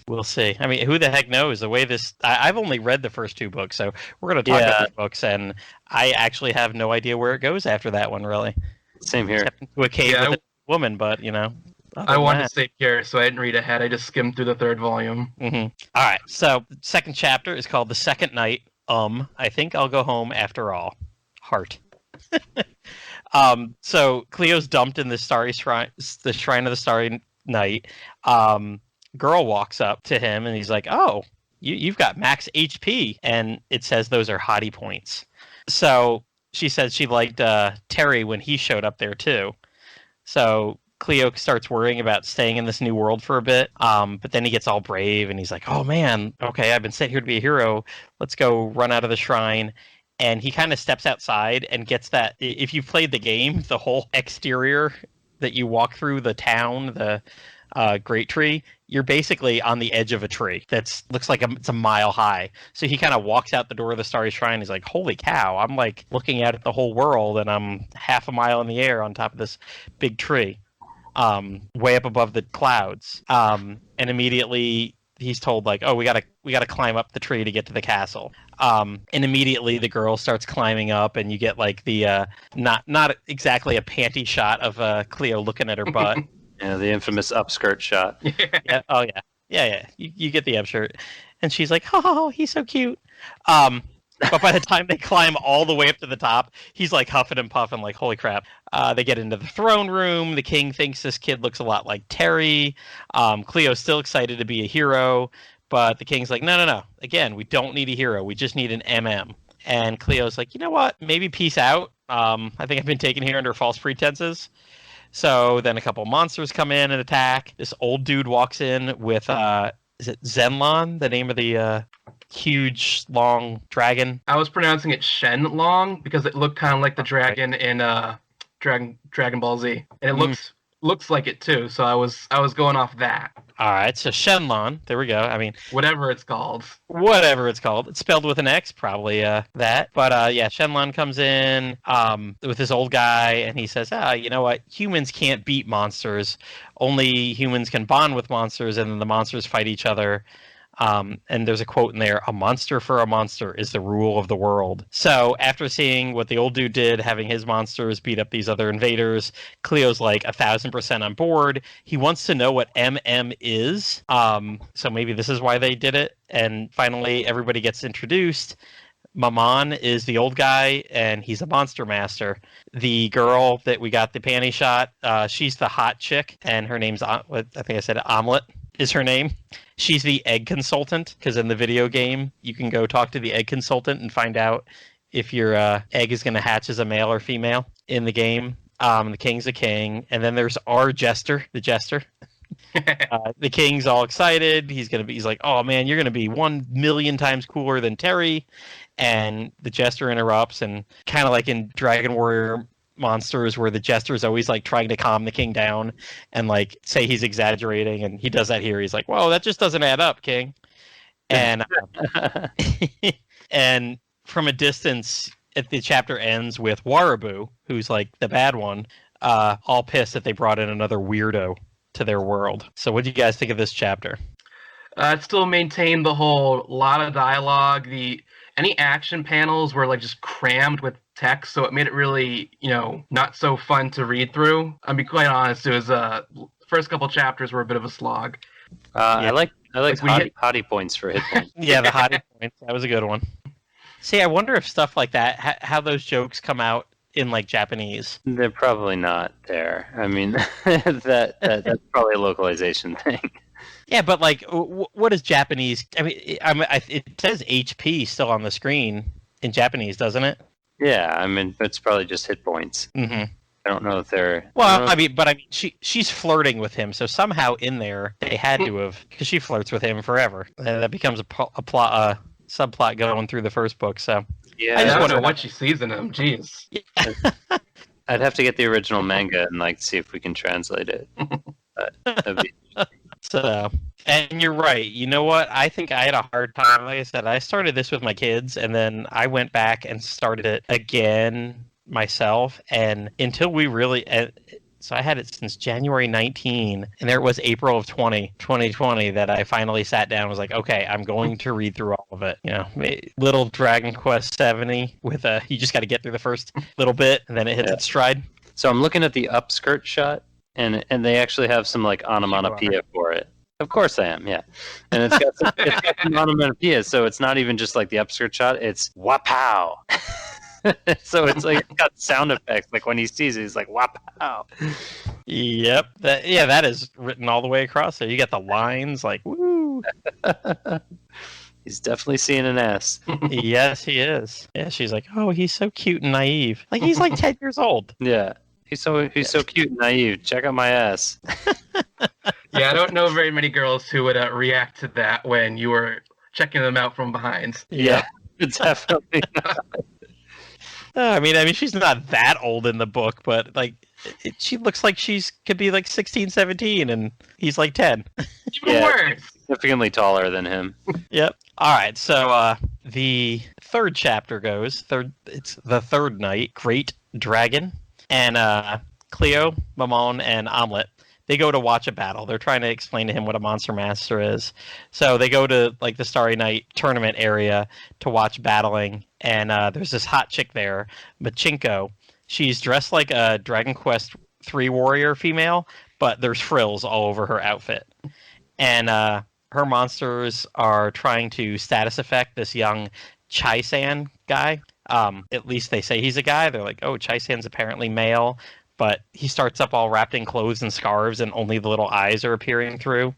We'll see. I mean, who the heck knows? The way I've only read the first two books, so we're going to talk about the books, and I actually have no idea where it goes after that one, really. Same here. Step into a cave with a woman, but, I wanted to save care, so I didn't read ahead. I just skimmed through the third volume. Mm-hmm. All right, so the second chapter is called The Second Night. I think I'll go home after all. Heart. So Cleo's dumped in the Shrine of the Starry Night. Girl walks up to him and he's like, oh, you've got max HP, and it says those are hottie points. So she said she liked Terry when he showed up there too. So Cleo starts worrying about staying in this new world for a bit, but then he gets all brave and he's like, oh man, okay, I've been sent here to be a hero, let's go run out of the shrine. And he kind of steps outside and gets that, if you've played the game, the whole exterior that you walk through, the town, the great tree, you're basically on the edge of a tree that looks like it's a mile high. So he kind of walks out the door of the Starry Shrine. He's like, holy cow, I'm like looking out at the whole world, and I'm half a mile in the air on top of this big tree, way up above the clouds. And immediately he's told, like, oh, we gotta climb up the tree to get to the castle. And immediately the girl starts climbing up, and you get like the not exactly a panty shot of Cleo looking at her butt. Yeah, the infamous upskirt shot. Yeah. Oh, yeah. Yeah. You get the upskirt. And she's like, oh, he's so cute. But by the time they climb all the way up to the top, he's like huffing and puffing, like, holy crap. They get into the throne room. The king thinks this kid looks a lot like Terry. Cleo's still excited to be a hero. But the king's like, no. Again, we don't need a hero. We just need an MM. And Cleo's like, you know what? Maybe peace out. I think I've been taken here under false pretenses. So then a couple monsters come in and attack. This old dude walks in with, is it Zenlon, the name of the huge, long dragon? I was pronouncing it Shenlong because it looked kind of like the dragon in Dragon Ball Z. And it looks like it too, so I was going off that. All right, so Shenlon, there we go. I mean, whatever it's called. It's spelled with an X, probably that. But Shenlon comes in with this old guy, and he says, you know what? Humans can't beat monsters. Only humans can bond with monsters, and then the monsters fight each other. And there's a quote in there, "A monster for a monster is the rule of the world." So after seeing what the old dude did, having his monsters beat up these other invaders, Cleo's like 1,000% on board. He wants to know what MM is. So maybe this is why they did it. And finally, everybody gets introduced. Maman is the old guy, and he's a monster master. The girl that we got the panty shot, she's the hot chick, and her name's, I think I said Omelet is her name. She's the egg consultant, because in the video game, you can go talk to the egg consultant and find out if your egg is going to hatch as a male or female in the game. The king's a king, and then there's our jester, the jester. The king's all excited. He's like, "Oh man, you're gonna be 1,000,000 times cooler than Terry." And the jester interrupts, and kind of like in Dragon Warrior Monsters, where the jester is always like trying to calm the king down and like say he's exaggerating, and he does that here. He's like, "Whoa, that just doesn't add up, king." And and from a distance, the chapter ends with Warabu, who's like the bad one, all pissed that they brought in another weirdo to their world. So what do you guys think of this chapter? It still maintained the whole lot of dialogue. Any action panels were like just crammed with text, so it made it really, not so fun to read through. I'll be quite honest, it was first couple chapters were a bit of a slog. I like hottie points for hit points. Yeah, the hottie points. That was a good one. See, I wonder if stuff like that, how those jokes come out in like Japanese. They're probably not there. I mean, that's probably a localization thing. Yeah, but like, what is Japanese? I mean, it says HP still on the screen in Japanese, doesn't it? Yeah, I mean, it's probably just hit points. Mm-hmm. I don't know if they're. Well, she's flirting with him, so somehow in there they had to have, because she flirts with him forever. And that becomes a plot, subplot going through the first book. So yeah, I just wonder what she sees in him. Jeez. Yeah. I'd have to get the original manga and like see if we can translate it. That'd be... So, and you're right. You know what? I think I had a hard time. Like I said, I started this with my kids, and then I went back and started it again myself. And until we really, so I had it since January 19, and there it was April of 2020, that I finally sat down and was like, okay, I'm going to read through all of it. Little Dragon Quest 70 with you just got to get through the first little bit, and then it hits its stride. So I'm looking at the upskirt shot. And they actually have some like onomatopoeia for it. Of course I am, yeah. And it's got some onomatopoeia, so it's not even just like the upskirt shot. It's wapow. So it's like it's got sound effects. Like when he sees it, he's like wapow. Yep. That is written all the way across there. You got the lines like woo. He's definitely seeing an ass. Yes, he is. Yeah, she's like, oh, he's so cute and naive. Like he's like 10 years old. Yeah. He's so cute and naive. Check out my ass. Yeah, I don't know very many girls who would react to that when you were checking them out from behind. Yeah, definitely not. I mean, she's not that old in the book, but like, she looks like could be like 16, 17, and he's like 10. Even worse. Significantly taller than him. Yep. All right. So the third chapter goes. It's the third night. Great Dragon. And Cleo, Maman, and Omelet, they go to watch a battle. They're trying to explain to him what a monster master is. So they go to like the Starry Night tournament area to watch battling. And there's this hot chick there, Machinko. She's dressed like a Dragon Quest 3 warrior female, but there's frills all over her outfit. And her monsters are trying to status effect this young Chai-san guy. At least they say he's a guy. They're like, oh, Chai-san's apparently male, but he starts up all wrapped in clothes and scarves, and only the little eyes are appearing through.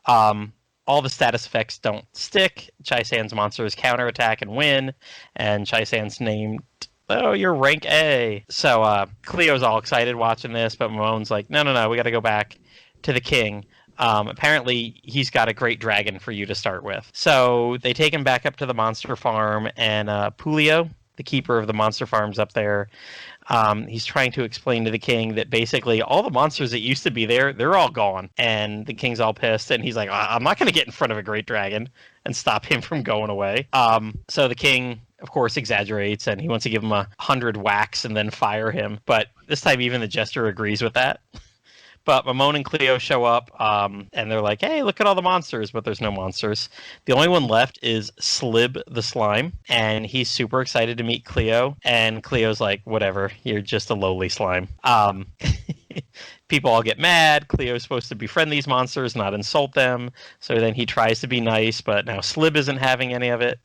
All the status effects don't stick. Chai-san's monsters counterattack and win, and Chai-san's named, oh, you're rank A. So Cleo's all excited watching this, but Mamon's like, no, we got to go back to the king. Apparently, he's got a great dragon for you to start with. So they take him back up to the monster farm, and Pulio, the keeper of the monster farms up there, he's trying to explain to the king that basically all the monsters that used to be there, they're all gone. And the king's all pissed, and he's like, I'm not going to get in front of a great dragon and stop him from going away. So the king, of course, exaggerates, and he wants to give him 100 whacks and then fire him. But this time even the jester agrees with that. But Mamone and Cleo show up, and they're like, hey, look at all the monsters, but there's no monsters. The only one left is Slib the slime, and he's super excited to meet Cleo, and Cleo's like, whatever, you're just a lowly slime. People all get mad. Cleo's supposed to befriend these monsters, not insult them. So then he tries to be nice, but now Slib isn't having any of it.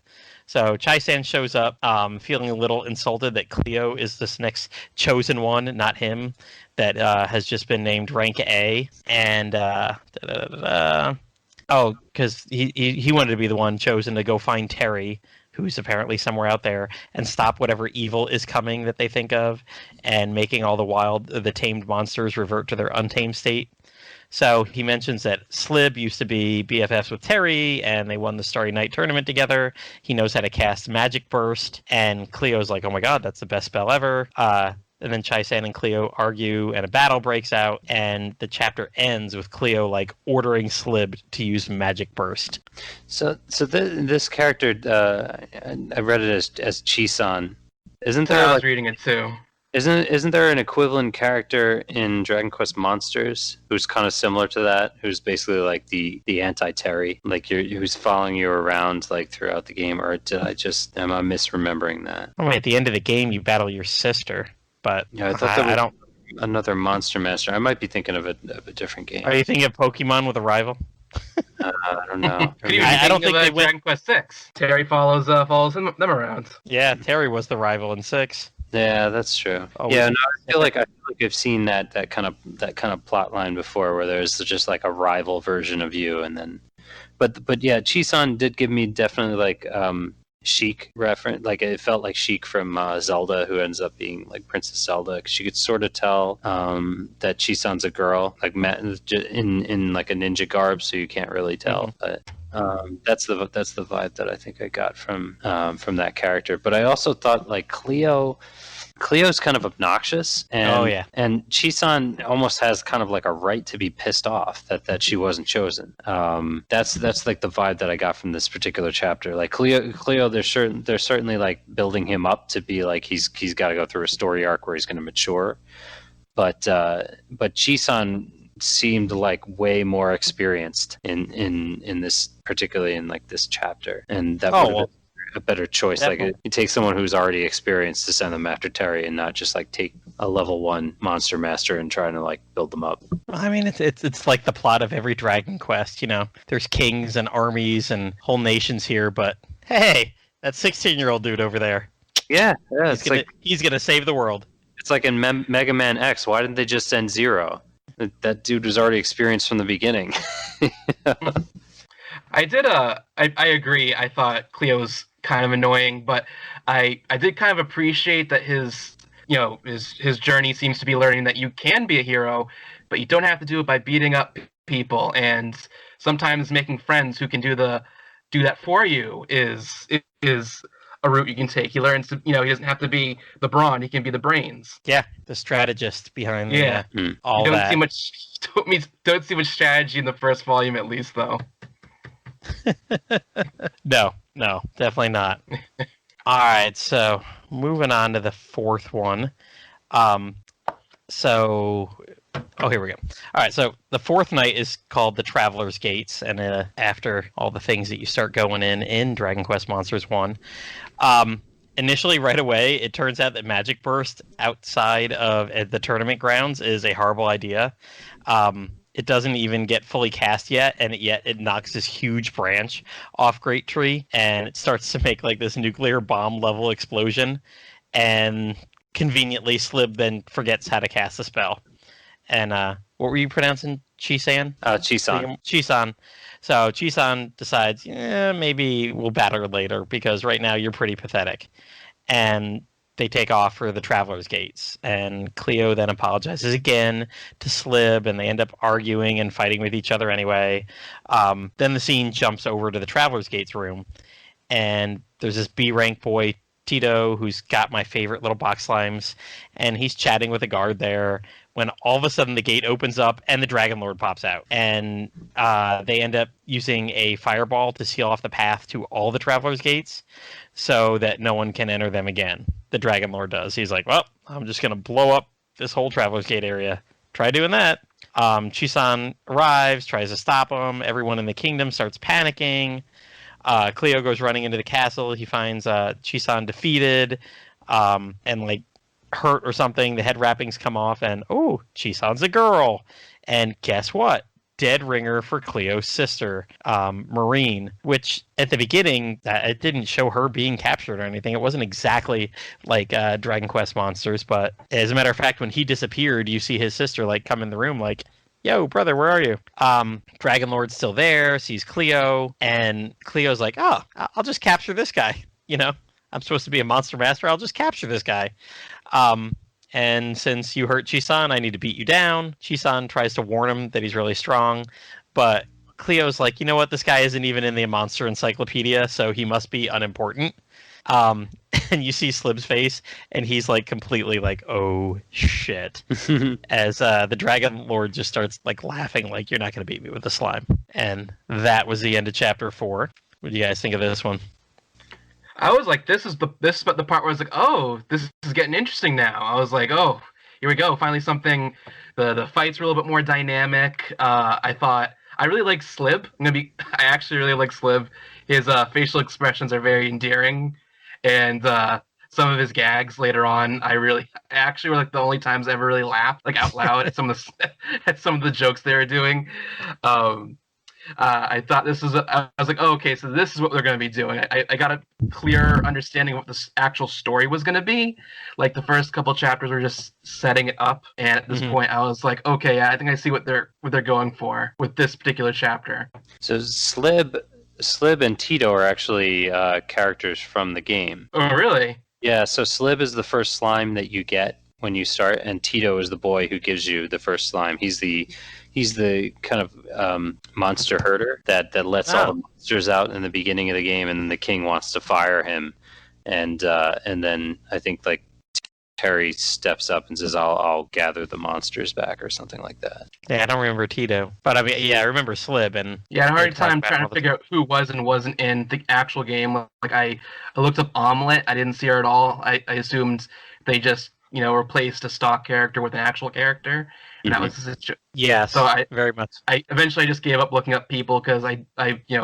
So Chai-san shows up, feeling a little insulted that Cleo is this next chosen one, not him, that has just been named Rank A. And, because he wanted to be the one chosen to go find Terry, who's apparently somewhere out there, and stop whatever evil is coming that they think of, and making all the tamed monsters revert to their untamed state. So he mentions that Slib used to be BFFs with Terry, and they won the Starry Night tournament together. He knows how to cast Magic Burst, and Cleo's like, oh my god, that's the best spell ever. And then Chai-san and Cleo argue, and a battle breaks out, and the chapter ends with Cleo like ordering Slib to use Magic Burst. So this character, I read it as Chisan. Isn't there? I was reading it too. Isn't there an equivalent character in Dragon Quest Monsters who's kind of similar to that? Who's basically like the anti-Terry, like who's following you around like throughout the game? Or am I misremembering that? I mean, at the end of the game, you battle your sister, but Yeah, I thought I don't. Another Monster Master. I might be thinking of a different game. Are you thinking of Pokemon with a rival? I don't know. I don't think they went. Dragon Quest 6. Terry follows them around. Yeah, Terry was the rival in 6. Yeah, that's true. Oh, yeah, no, I feel like I've seen that kind of plot line before, where there's just like a rival version of you, and then, but yeah, Chisan did give me definitely like Sheik reference. Like it felt like Sheik from Zelda, who ends up being like Princess Zelda, because you could sort of tell that Chisan's a girl, like in like a ninja garb, so you can't really tell, but. That's the vibe that I think I got from that character. But I also thought like Cleo's kind of obnoxious, and and Chisan almost has kind of like a right to be pissed off that she wasn't chosen. That's like the vibe that I got from this particular chapter. Like Cleo, they're certainly like building him up to be like he's got to go through a story arc where he's going to mature, but Chisan seemed like way more experienced in this, particularly in like this chapter, and that would have been a better choice. Definitely. Like you take someone who's already experienced to send them after Terry, and not just like take a level 1 Monster Master and trying to like build them up. I mean, it's like the plot of every Dragon Quest. You know, there's kings and armies and whole nations here, but hey, that 16-year-old dude over there. Yeah, he's gonna save the world. It's like in Mega Man X. Why didn't they just send Zero? That dude was already experienced from the beginning. I agree. I thought Cleo was kind of annoying, but I did kind of appreciate that his journey seems to be learning that you can be a hero, but you don't have to do it by beating up people, and sometimes making friends who can do that for you is a route you can take. He learns to, he doesn't have to be the brawn; he can be the brains. Yeah, the strategist behind all that. Don't see much strategy in the first volume, at least, though. No, definitely not. All right, so moving on to the fourth one. Here we go. All right, so the fourth night is called the Traveler's Gates, and after all the things that you start going in Dragon Quest Monsters 1. Initially, right away, it turns out that Magic Burst outside of the tournament grounds is a horrible idea. It doesn't even get fully cast yet, and yet it knocks this huge branch off Great Tree, and it starts to make like this nuclear bomb level explosion, and conveniently Slib then forgets how to cast the spell. And what were you pronouncing? Chisan? Chisan. So Chisan decides, maybe we'll battle her later, because right now you're pretty pathetic. And they take off for the Traveler's Gates. And Cleo then apologizes again to Slib, and they end up arguing and fighting with each other anyway. Then the scene jumps over to the Traveler's Gates room, and there's this B-rank boy, Tito, who's got my favorite little box slimes, and he's chatting with a guard there, when all of a sudden the gate opens up and the Dragon Lord pops out. And they end up using a fireball to seal off the path to all the Traveler's Gates so that no one can enter them again. The Dragon Lord does. He's like, well, I'm just going to blow up this whole Traveler's Gate area. Try doing that. Chisan arrives, tries to stop him. Everyone in the kingdom starts panicking. Cleo goes running into the castle. He finds Chisan defeated and like hurt or something. The head wrappings come off, and Chisan's a girl. And guess what? Dead ringer for Cleo's sister, Marine, which at the beginning, it didn't show her being captured or anything. It wasn't exactly like Dragon Quest monsters, but as a matter of fact, when he disappeared, you see his sister like come in the room like, yo, brother, where are you? Dragon Lord's still there, sees Cleo, and Cleo's like, oh, I'll just capture this guy. You know, I'm supposed to be a monster master. I'll just capture this guy. And since you hurt Chisan, I need to beat you down. Chisan tries to warn him that he's really strong, but Cleo's like, you know what? This guy isn't even in the monster encyclopedia, so he must be unimportant. And you see Slib's face, and he's like completely like, oh shit. As the Dragon Lord just starts like laughing, like, you're not going to beat me with the slime. And that was the end of chapter 4. What do you guys think of this one? I was like, this is the part where I was like, oh, this is getting interesting now. I was like, oh, here we go. Finally something. The fights were a little bit more dynamic. I really like Slib. I actually really like Slib. His facial expressions are very endearing, and some of his gags later on, I actually were like the only times I ever really laughed like out loud at some of the jokes they were doing. I thought I was like, oh, okay, so this is what they're going to be doing. I got a clear understanding of what the actual story was going to be. Like the first couple chapters were just setting it up, and at this point, I was like, okay, yeah, I think I see what they're going for with this particular chapter. So Slib and Tito are actually characters from the game. Oh, really? Yeah. So Slib is the first slime that you get when you start, and Tito is the boy who gives you the first slime. He's the kind of monster herder that lets all the monsters out in the beginning of the game, and then the king wants to fire him, and then I think like Terry steps up and says, "I'll gather the monsters back," or something like that. Yeah, I don't remember Tito, but I mean, yeah, I remember Slib. And yeah, I had a hard time trying to figure out who was and wasn't in the actual game. Like I looked up Omelette, I didn't see her at all. I assumed they just replaced a stock character with an actual character. And that was the situation. Yeah, so I very much. I eventually just gave up looking up people because I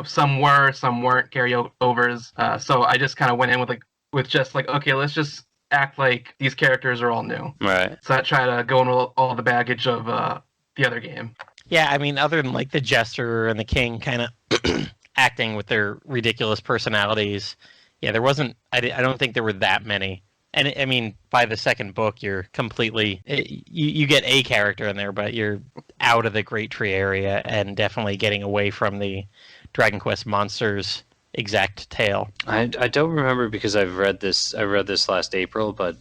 some were, some weren't carryovers. So I just kind of went in with just like, okay, let's just act like these characters are all new. Right. So I try to go in with all the baggage of the other game. Yeah, I mean, other than like the Jester and the King kind of acting with their ridiculous personalities, yeah, there wasn't. I don't think there were that many. And I mean, by the second book, you're completely you get a character in there, but you're out of the Great Tree area and definitely getting away from the Dragon Quest monsters exact tale. I don't remember because I read this last April, but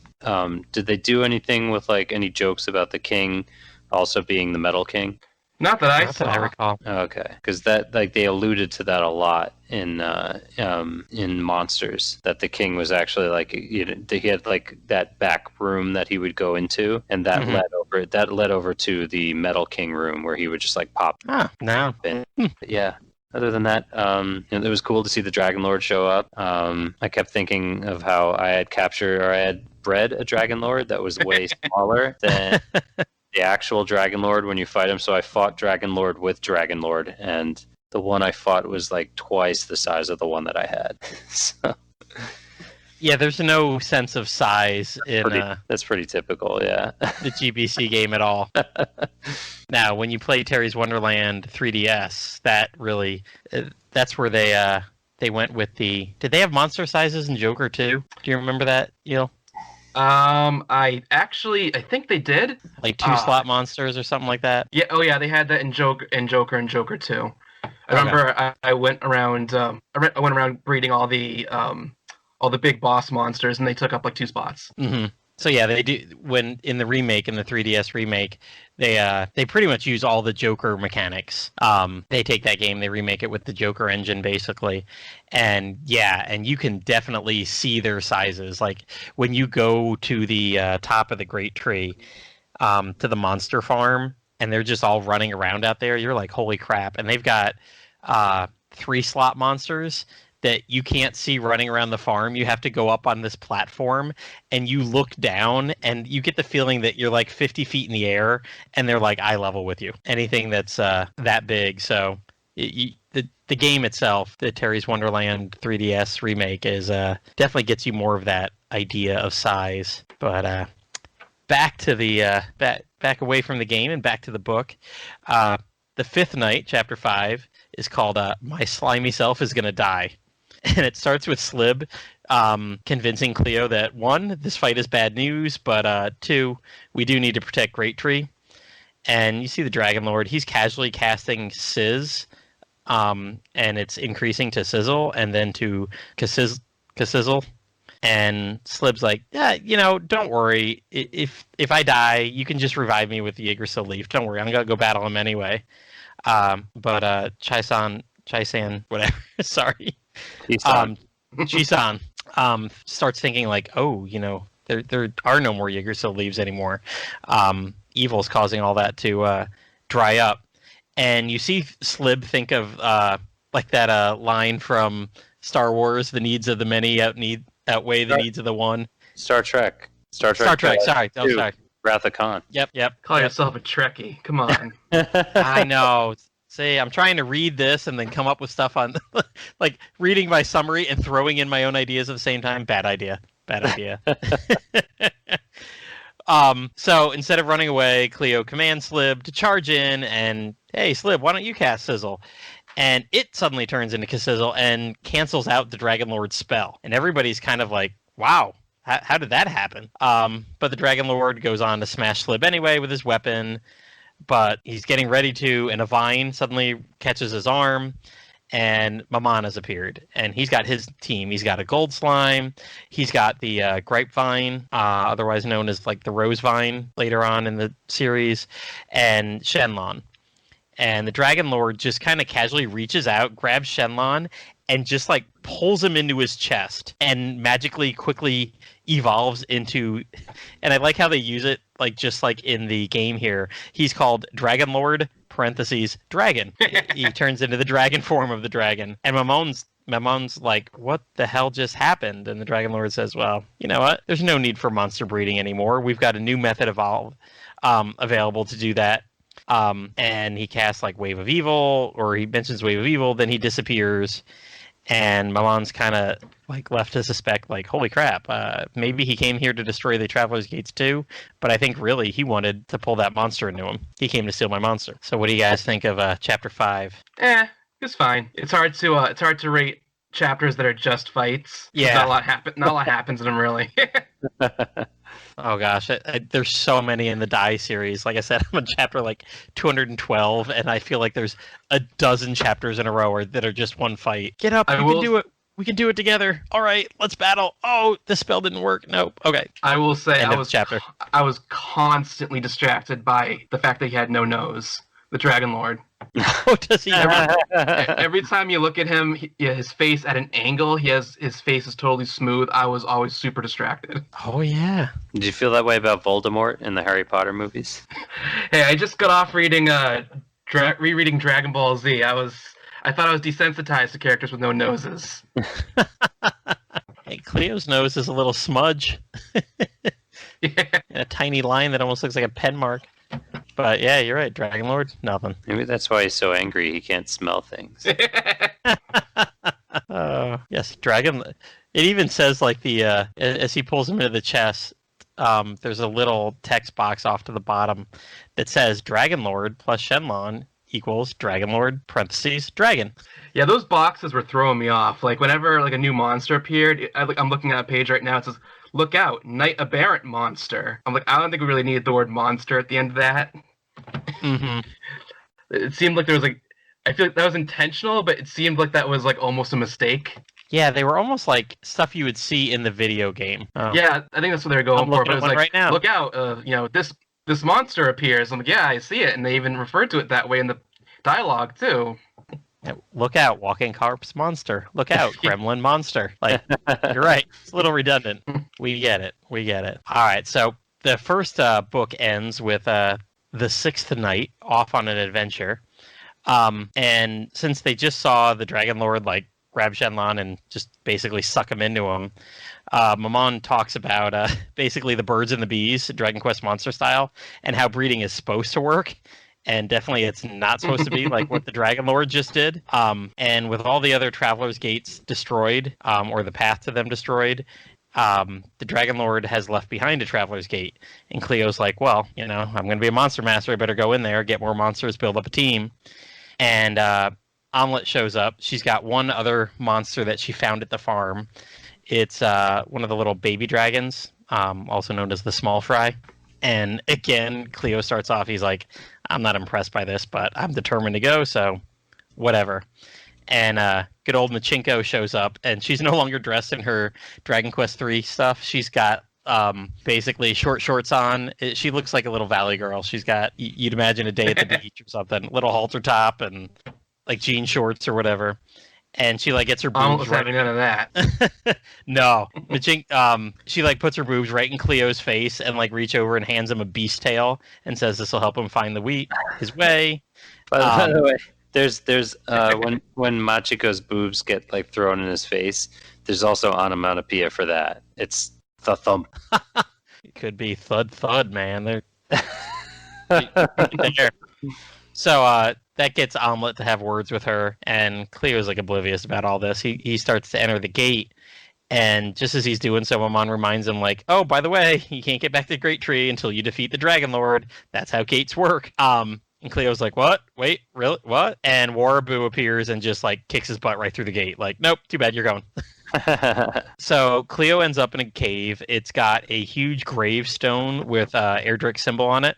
did they do anything with like any jokes about the king also being the Metal King? Not that I saw. That I recall. Okay, because that like they alluded to that a lot in Monsters, that the king was actually like he had like that back room that he would go into, and that led over to the Metal King room where he would just like pop. No. Yeah. Other than that, it was cool to see the Dragon Lord show up. I kept thinking of how I had bred a Dragon Lord that was way smaller than the actual Dragon Lord when you fight him. So I fought Dragon Lord with Dragon Lord, and the one I fought was like twice the size of the one that I had. So, yeah, there's no sense of size in that's pretty typical, yeah. The GBC game at all. Now, when you play Terry's Wonderland 3DS, that's where they went with the. Did they have monster sizes in Joker too? Do you remember that, Eel? I think they did. Like 2 slot monsters or something like that. Yeah. Oh, yeah. They had that in Joker and Joker 2. I remember I went around. I went around breeding all the big boss monsters, and they took up like 2 spots. Mm-hmm. So yeah, they do. When in the 3DS remake, they pretty much use all the Joker mechanics. They take that game, they remake it with the Joker engine basically, and you can definitely see their sizes. Like when you go to the top of the Great Tree, to the monster farm, and they're just all running around out there. You're like, holy crap! And they've got 3 slot monsters that you can't see running around the farm. You have to go up on this platform and you look down and you get the feeling that you're like 50 feet in the air and they're like eye level with you. Anything that's that big. So the game itself, the Terry's Wonderland 3DS remake, is definitely gets you more of that idea of size. But back to the back away from the game and back to the book. The fifth night, chapter 5, is called "My Slimy Self is Gonna Die," and it starts with Slib convincing Cleo that 1, this fight is bad news, but 2, we do need to protect Great Tree. And you see the Dragon Lord; he's casually casting Sizz, and it's increasing to Sizzle and then to Kasizzle. And Slib's like, yeah, don't worry. If I die, you can just revive me with the Yggdrasil leaf. Don't worry, I'm gonna go battle him anyway. But Chai-san, whatever. Sorry. Chi-san starts thinking like, oh, there are no more Yggdrasil leaves anymore. Evil's causing all that to dry up. And you see Slib think of like that line from Star Wars: "The needs of the many outweigh the needs of the one." Star Trek. Sorry. Sorry. Wrath of Khan. Yep. Call yourself a Trekkie. Come on. I know. See, I'm trying to read this and then come up with stuff on, like reading my summary and throwing in my own ideas at the same time. Bad idea. So instead of running away, Cleo commands Slib to charge in and, hey, Slib, why don't you cast Sizzle? And it suddenly turns into Kasizzle and cancels out the Dragon Lord's spell. And everybody's kind of like, wow, how did that happen? But the Dragon Lord goes on to smash Slib anyway with his weapon. But he's getting ready to, and a vine suddenly catches his arm. And Maman has appeared. And he's got his team. He's got a gold slime. He's got the grapevine, otherwise known as like the rose vine later on in the series. And Shenlong. And the Dragon Lord just kind of casually reaches out, grabs Shenlong, and just like pulls him into his chest and magically quickly evolves into, and I like how they use it, like just like in the game here, he's called Dragon Lord parentheses dragon. He turns into the dragon form of the dragon. And Mamon's like, what the hell just happened? And the Dragon Lord says, well, you know what? There's no need for monster breeding anymore. We've got a new method available to do that. And he casts like Wave of Evil, or he mentions Wave of Evil, then he disappears. And Mamon's kind of like left to suspect, like, holy crap, maybe he came here to destroy the Traveler's Gates too. But I think really he wanted to pull that monster into him. He came to steal my monster. So what do you guys think of chapter 5? It's fine. It's hard to rate chapters that are just fights. Yeah, not a lot happens in them really. Oh gosh, there's so many in the Die series. Like I said, I'm on chapter like 212, and I feel like there's a dozen chapters in a row that are just one fight. Get up, can do it. We can do it together. All right, let's battle. Oh, the spell didn't work. Nope. Okay. I will say End I of chapter. I was constantly distracted by the fact that he had no nose. The Dragon Lord. Oh, does he ever? Every time you look at him, his face at an angle, his face is totally smooth. I was always super distracted. Oh yeah. Did you feel that way about Voldemort in the Harry Potter movies? Hey, I just got off reading rereading Dragon Ball Z. I thought I was desensitized to characters with no noses. Hey, Cleo's nose is a little smudge. Yeah. And a tiny line that almost looks like a pen mark. But yeah, you're right. Dragon Lord, nothing. Maybe that's why he's so angry. He can't smell things. Yes, Dragon. It even says like the as he pulls him into the chest, there's a little text box off to the bottom that says Dragon Lord plus Shenlong equals Dragon Lord parentheses dragon. Yeah, those boxes were throwing me off. Like whenever like a new monster appeared, I'm looking at a page right now. It says, "Look out, Night Aberrant monster." I'm like, I don't think we really needed the word monster at the end of that. Mm-hmm. It seemed like there was like, I feel like that was intentional, but it seemed like that was like almost a mistake. Yeah, they were almost like stuff you would see in the video game. Oh. Yeah, I think that's what they were going for. But it was like, right now. Look out, this monster appears. I'm like, yeah, I see it, and they even referred to it that way in the dialogue too. Yeah, look out, walking corpse monster. Look out, gremlin monster. Like, you're right. It's a little redundant. We get it. All right, so the first book ends with the sixth knight off on an adventure. And since they just saw the Dragon Lord like grab Shenlong and just basically suck him into him. Mammon talks about basically the birds and the bees, Dragon Quest monster style, and how breeding is supposed to work. And definitely it's not supposed to be like what the Dragon Lord just did. And with all the other Traveler's Gates destroyed, or the path to them destroyed, the Dragon Lord has left behind a Traveler's Gate. And Cleo's like, well, I'm going to be a monster master. I better go in there, get more monsters, build up a team. And Omelette shows up. She's got one other monster that she found at the farm. It's one of the little baby dragons, also known as the small fry. And again, Cleo starts off, he's like, I'm not impressed by this, but I'm determined to go, so whatever. And good old Machinko shows up, and she's no longer dressed in her Dragon Quest III stuff. She's got basically short shorts on. She looks like a little valley girl. She's got, you'd imagine a day at the beach or something, little halter top and like jean shorts or whatever. And she like gets her boobs right. Having none of that. No, she like puts her boobs right in Cleo's face and like reach over and hands him a beast tail and says this will help him find his way. By the way, there's when Machiko's boobs get like thrown in his face, there's also onomatopoeia for that. It's the thump. It could be thud, man. They're there. So that gets Omelette to have words with her, and Cleo's like oblivious about all this. He starts to enter the gate, and just as he's doing so, Mammon reminds him like, oh, by the way, you can't get back to the Great Tree until you defeat the Dragon Lord. That's how gates work. And Cleo's like, what? Wait, really? What? And Warabu appears and just like kicks his butt right through the gate. Like, nope, too bad, you're going. So Cleo ends up in a cave. It's got a huge gravestone with Erdrick's symbol on it.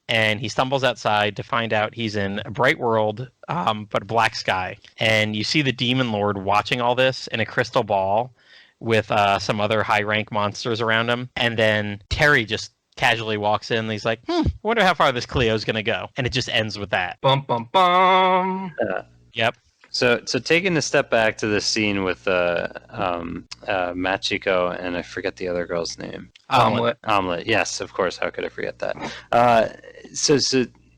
And he stumbles outside to find out he's in a bright world, but a black sky. And you see the Demon Lord watching all this in a crystal ball with some other high-rank monsters around him. And then Terry just casually walks in and he's like, I wonder how far this Cleo's going to go. And it just ends with that. Bum, bum, bum. Yep. So taking a step back to the scene with Machiko and I forget the other girl's name. Omelette. Yes, of course. How could I forget that? So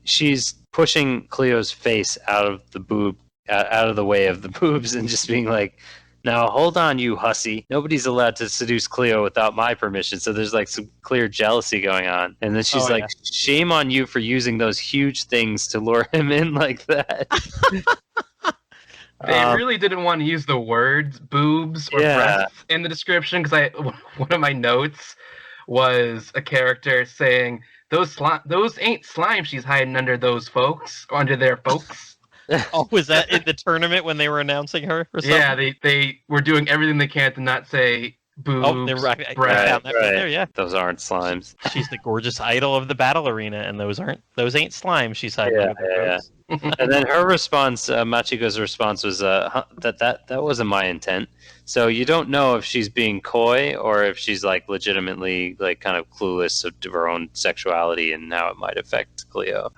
she's pushing Cleo's face out of the way of the boobs and just being like, now hold on, you hussy. Nobody's allowed to seduce Cleo without my permission. So there's like some clear jealousy going on. And then she's like, shame on you for using those huge things to lure him in like that. They really didn't want to use the words boobs or breasts in the description because one of my notes was a character saying those ain't slime she's hiding under those folks or under their folks. Oh, was that in the tournament when they were announcing her? Or something? Yeah, they were doing everything they can to not say boobs. Oh, they were right. There, yeah. Those aren't slimes. She's the gorgeous idol of the battle arena, and those ain't slimes. She's hiding under the folks. And then her response, Machiko's response was that wasn't my intent. So you don't know if she's being coy or if she's like legitimately like kind of clueless of her own sexuality and how it might affect Cleo.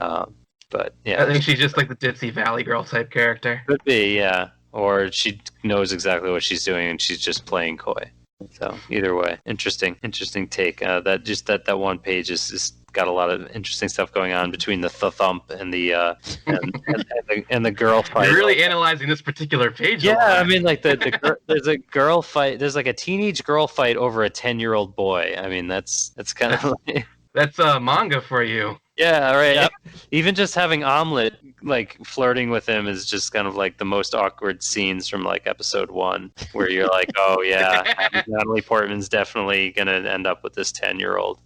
But yeah, I think she's just like the ditzy Valley Girl type character. Could be, yeah. Or she knows exactly what she's doing and she's just playing coy. So either way, interesting take. That one page is got a lot of interesting stuff going on between the thump and the and the girl fight. You're really analyzing this particular page. Yeah, I mean, like there's a girl fight. There's like a teenage girl fight over a 10-year-old boy. I mean, that's kind of like... That's manga for you. Yeah, right. Yep. Even just having Omelette like flirting with him is just kind of like the most awkward scenes from like episode 1, where you're like, oh yeah, Natalie Portman's definitely gonna end up with this 10-year-old.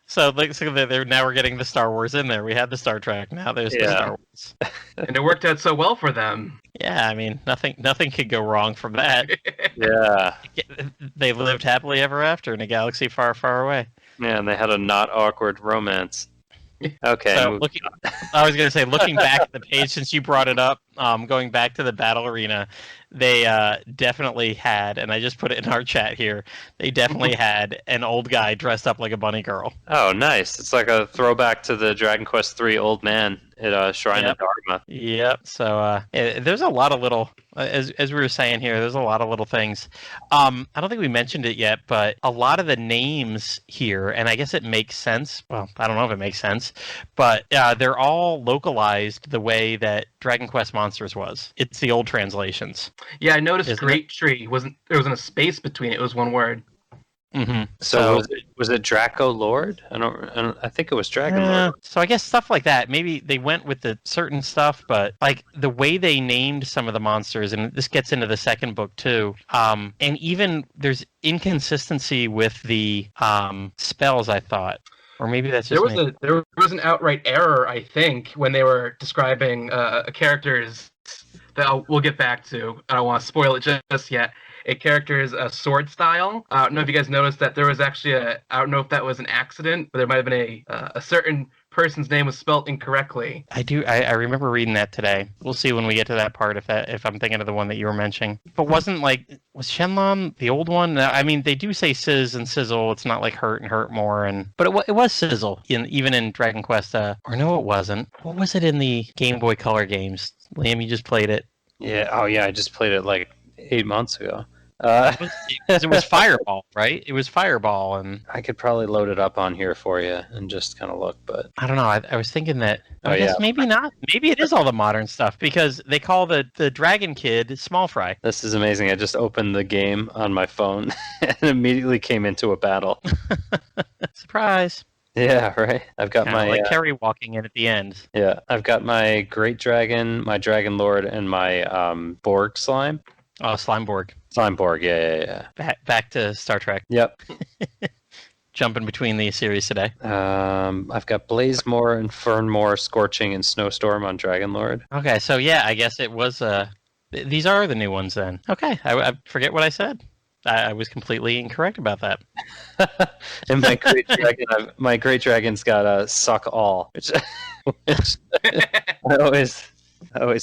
So now we're getting the Star Wars in there. We had the Star Trek. Now there's the Star Wars. And it worked out so well for them. Yeah, I mean, nothing could go wrong from that. Yeah. They lived happily ever after in a galaxy far, far away. Yeah, and they had a not awkward romance. Okay. So I was going to say, looking back at the page, since you brought it up, going back to the battle arena, they definitely had, and I just put it in our chat here, they definitely had an old guy dressed up like a bunny girl. Oh, nice. It's like a throwback to the Dragon Quest III old man at Shrine of Dharma. Yep. So there's a lot of little, as we were saying here, there's a lot of little things. I don't think we mentioned it yet, but a lot of the names here, and I guess it makes sense. Well, I don't know if it makes sense, but they're all localized the way that Dragon Quest monsters monsters was. It's the old translations. Yeah, I noticed Isn't Great Tree wasn't a space between it. It was one word. Mm-hmm. So was it Draco Lord? I think it was Dragon Lord. So I guess stuff like that. Maybe they went with the certain stuff, but like the way they named some of the monsters, and this gets into the second book too. And even there's inconsistency with the spells, I thought. Or maybe that's just there was an outright error, I think, when they were describing characters that we'll get back to. I don't want to spoil it just yet. A character's sword style. I don't know if you guys noticed that there was actually I don't know if that was an accident, but there might have been a certain person's name was spelt incorrectly. I do. I remember reading that today. We'll see when we get to that part if I'm thinking of the one that you were mentioning. But was Shenlong the old one? I mean, they do say Sizz and Sizzle. It's not like Hurt and Hurt More, but it was Sizzle even in Dragon Quest. Or no, it wasn't. What was it in the Game Boy Color games? Liam, you just played it. Yeah. Oh yeah, I just played it like 8 months ago. It was Fireball, right? It was Fireball, and I could probably load it up on here for you and just kind of look, but I don't know. I was thinking that I guess maybe not. Maybe it is all the modern stuff because they call the Dragon Kid Small Fry. This is amazing. I just opened the game on my phone and immediately came into a battle. Surprise. Yeah, right. I've got Kinda like Kerry walking in at the end. Yeah, I've got my Great Dragon, my Dragon Lord, and my Borg Slime. Oh, Slimeborg. Slimeborg, yeah. Back to Star Trek. Yep. Jumping between these series today. I've got Blazemore and Fernmore, Scorching, and Snowstorm on Dragon Lord. Okay, so yeah, I guess it was. These are the new ones then. Okay, I forget what I said. I was completely incorrect about that. And my Great Dragon's got Suck All, which I always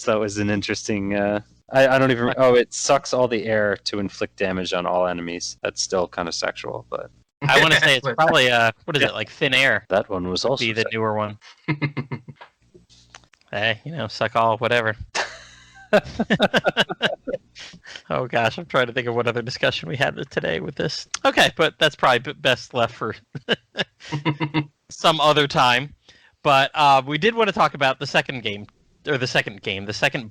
thought was an interesting. I don't even. Oh, it sucks all the air to inflict damage on all enemies. That's still kind of sexual, but I want to say it's probably what is it, like Thin Air? That one was also be the newer one. Hey, suck all, whatever. Oh gosh, I'm trying to think of what other discussion we had today with this. Okay, but that's probably best left for some other time. But we did want to talk about the second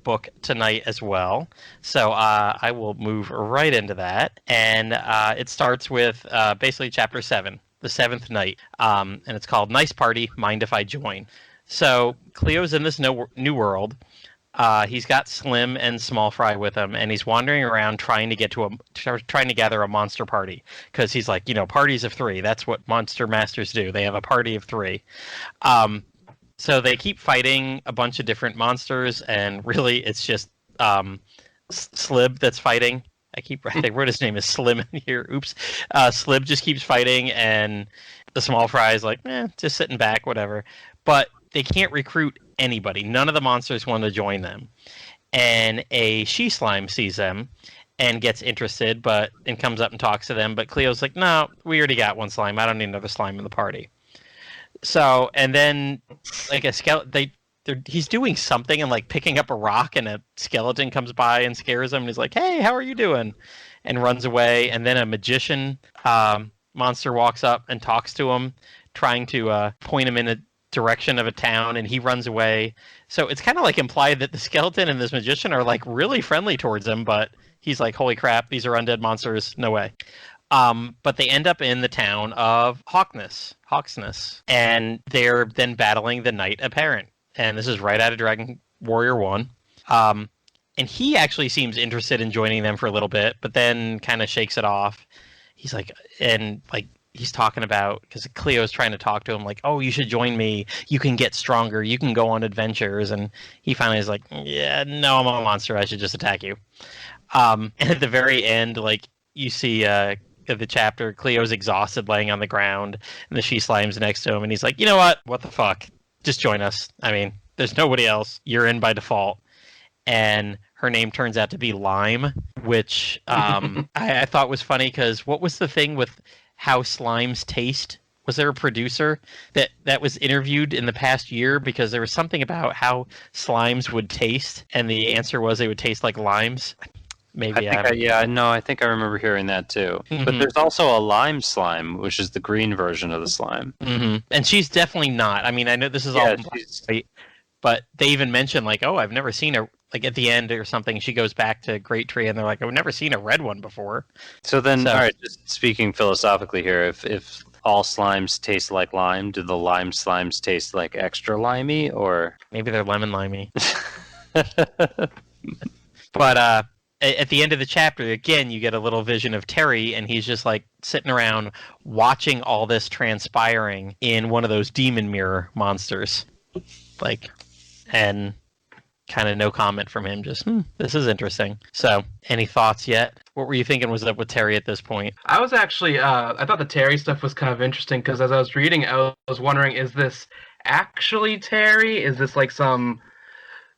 book tonight as well. So I will move right into that. And it starts with basically Chapter 7, The Seventh Night. And it's called Nice Party, Mind If I Join? So Cleo's in this new world. He's got Slim and Small Fry with him, and he's wandering around trying to gather a monster party. Because he's like, parties of 3. That's what monster masters do. They have a party of 3. So they keep fighting a bunch of different monsters, and really it's just Slib that's fighting. I wrote his name is Slim in here. Oops. Slib just keeps fighting, and the Small Fry is like, just sitting back, whatever. But they can't recruit anybody. None of the monsters want to join them. And a she-slime sees them and gets interested, and comes up and talks to them. But Cleo's like, no, we already got one slime. I don't need another slime in the party. So, and then, like a skeleton, he's doing something and like picking up a rock, and a skeleton comes by and scares him. And he's like, hey, how are you doing? And runs away. And then a magician monster walks up and talks to him, trying to point him in a direction of a town, and he runs away. So it's kind of like implied that the skeleton and this magician are like really friendly towards him, but he's like, holy crap, these are undead monsters, no way. But they end up in the town of Hawksness, and they're then battling the Knight Apparent. And this is right out of Dragon Warrior 1. And he actually seems interested in joining them for a little bit, but then kind of shakes it off. He's like, he's talking about, because Cleo's trying to talk to him, like, oh, you should join me. You can get stronger. You can go on adventures. And he finally is like, yeah, no, I'm a monster. I should just attack you. And at the very end, like, you see the chapter, Cleo's exhausted laying on the ground, and the she-slime's next to him. And he's like, you know what? What the fuck? Just join us. I mean, there's nobody else. You're in by default. And her name turns out to be Lime, which I thought was funny, because what was the thing with how slimes taste? Was there a producer that was interviewed in the past year, because there was something about how slimes would taste, and the answer was they would taste like limes? Maybe I think I remember hearing that too. Mm-hmm. But there's also a lime slime, which is the green version of the slime. Mm-hmm. And she's definitely not. I mean, I know this is all, but they even mention like, oh, I've never seen like at the end or something, she goes back to Great Tree, and they're like, "I've never seen a red one before." So then, all right, just speaking philosophically here, if all slimes taste like lime, do the lime slimes taste like extra limey, or maybe they're lemon limey? But at the end of the chapter, again, you get a little vision of Terry, and he's just like sitting around watching all this transpiring in one of those demon mirror monsters, like, and kind of no comment from him. Just this is interesting. So, any thoughts yet? What were you thinking was up with Terry at this point? I was actually, I thought the Terry stuff was kind of interesting because as I was reading, I was wondering, is this actually Terry? Is this like some?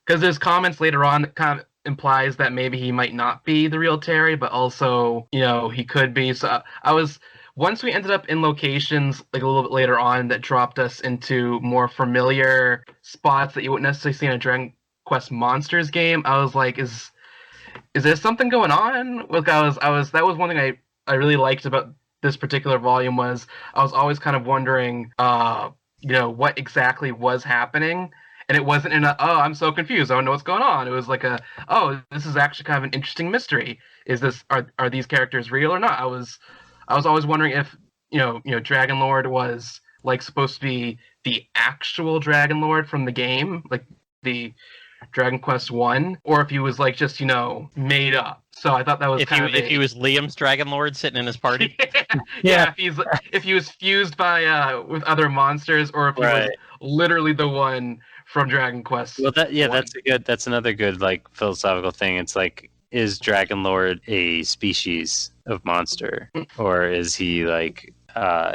Because there's comments later on that kind of implies that maybe he might not be the real Terry, but also, he could be. So once we ended up in locations like a little bit later on that dropped us into more familiar spots that you wouldn't necessarily see in a Dragon Quest Monsters game, I was like, is there something going on? Like that was one thing I really liked about this particular volume was I was always kind of wondering, what exactly was happening. And it wasn't I'm so confused, I don't know what's going on. It was like this is actually kind of an interesting mystery. Is this are these characters real or not? I was always wondering if Dragon Lord was like supposed to be the actual Dragon Lord from the game, like the Dragon Quest 1, or if he was like just made up. So I thought that was if he was Liam's Dragon Lord sitting in his party. Yeah. If he was fused by with other monsters, or if he was literally the one from Dragon Quest. Well, that's another good like philosophical thing. It's like, is Dragon Lord a species of monster, or is he like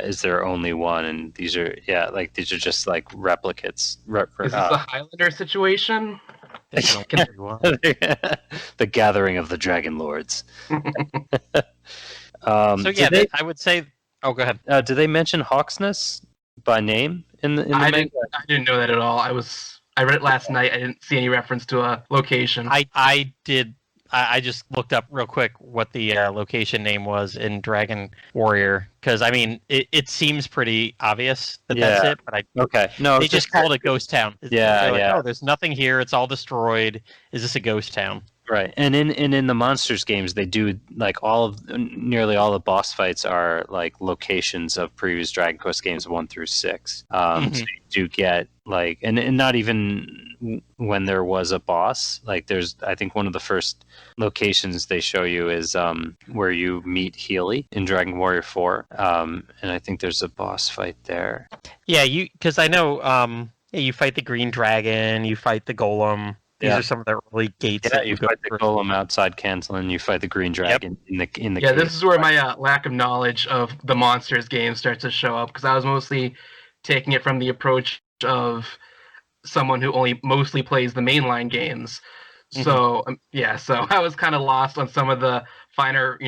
is there only one? And these are just like replicates. Is this a Highlander situation? The gathering of the Dragon Lords. I would say. Oh, go ahead. Do they mention Hawksness by name in the manga? I didn't know that at all. I read it last night. I didn't see any reference to a location. I did. I just looked up real quick what the location name was in Dragon Warrior, because I mean it seems pretty obvious that that's it. But they just called it Ghost Town. Oh, there's nothing here. It's all destroyed. Is this a ghost town? Right, and in the Monsters games, they do like nearly all the boss fights are like locations of previous Dragon Quest games 1 through 6. So you do get like, and not even when there was a boss. Like there's, I think one of the first locations they show you is where you meet Healy in Dragon Warrior 4, and I think there's a boss fight there. Yeah, because I know you fight the Green Dragon, you fight the Golem. These are some of the early gates. Yeah, you fight the Golem outside Cancelin, you fight the Green Dragon in the Yeah, this is where my lack of knowledge of the Monsters game starts to show up, because I was mostly taking it from the approach of someone who only mostly plays the mainline games. So so I was kind of lost on some of the finer,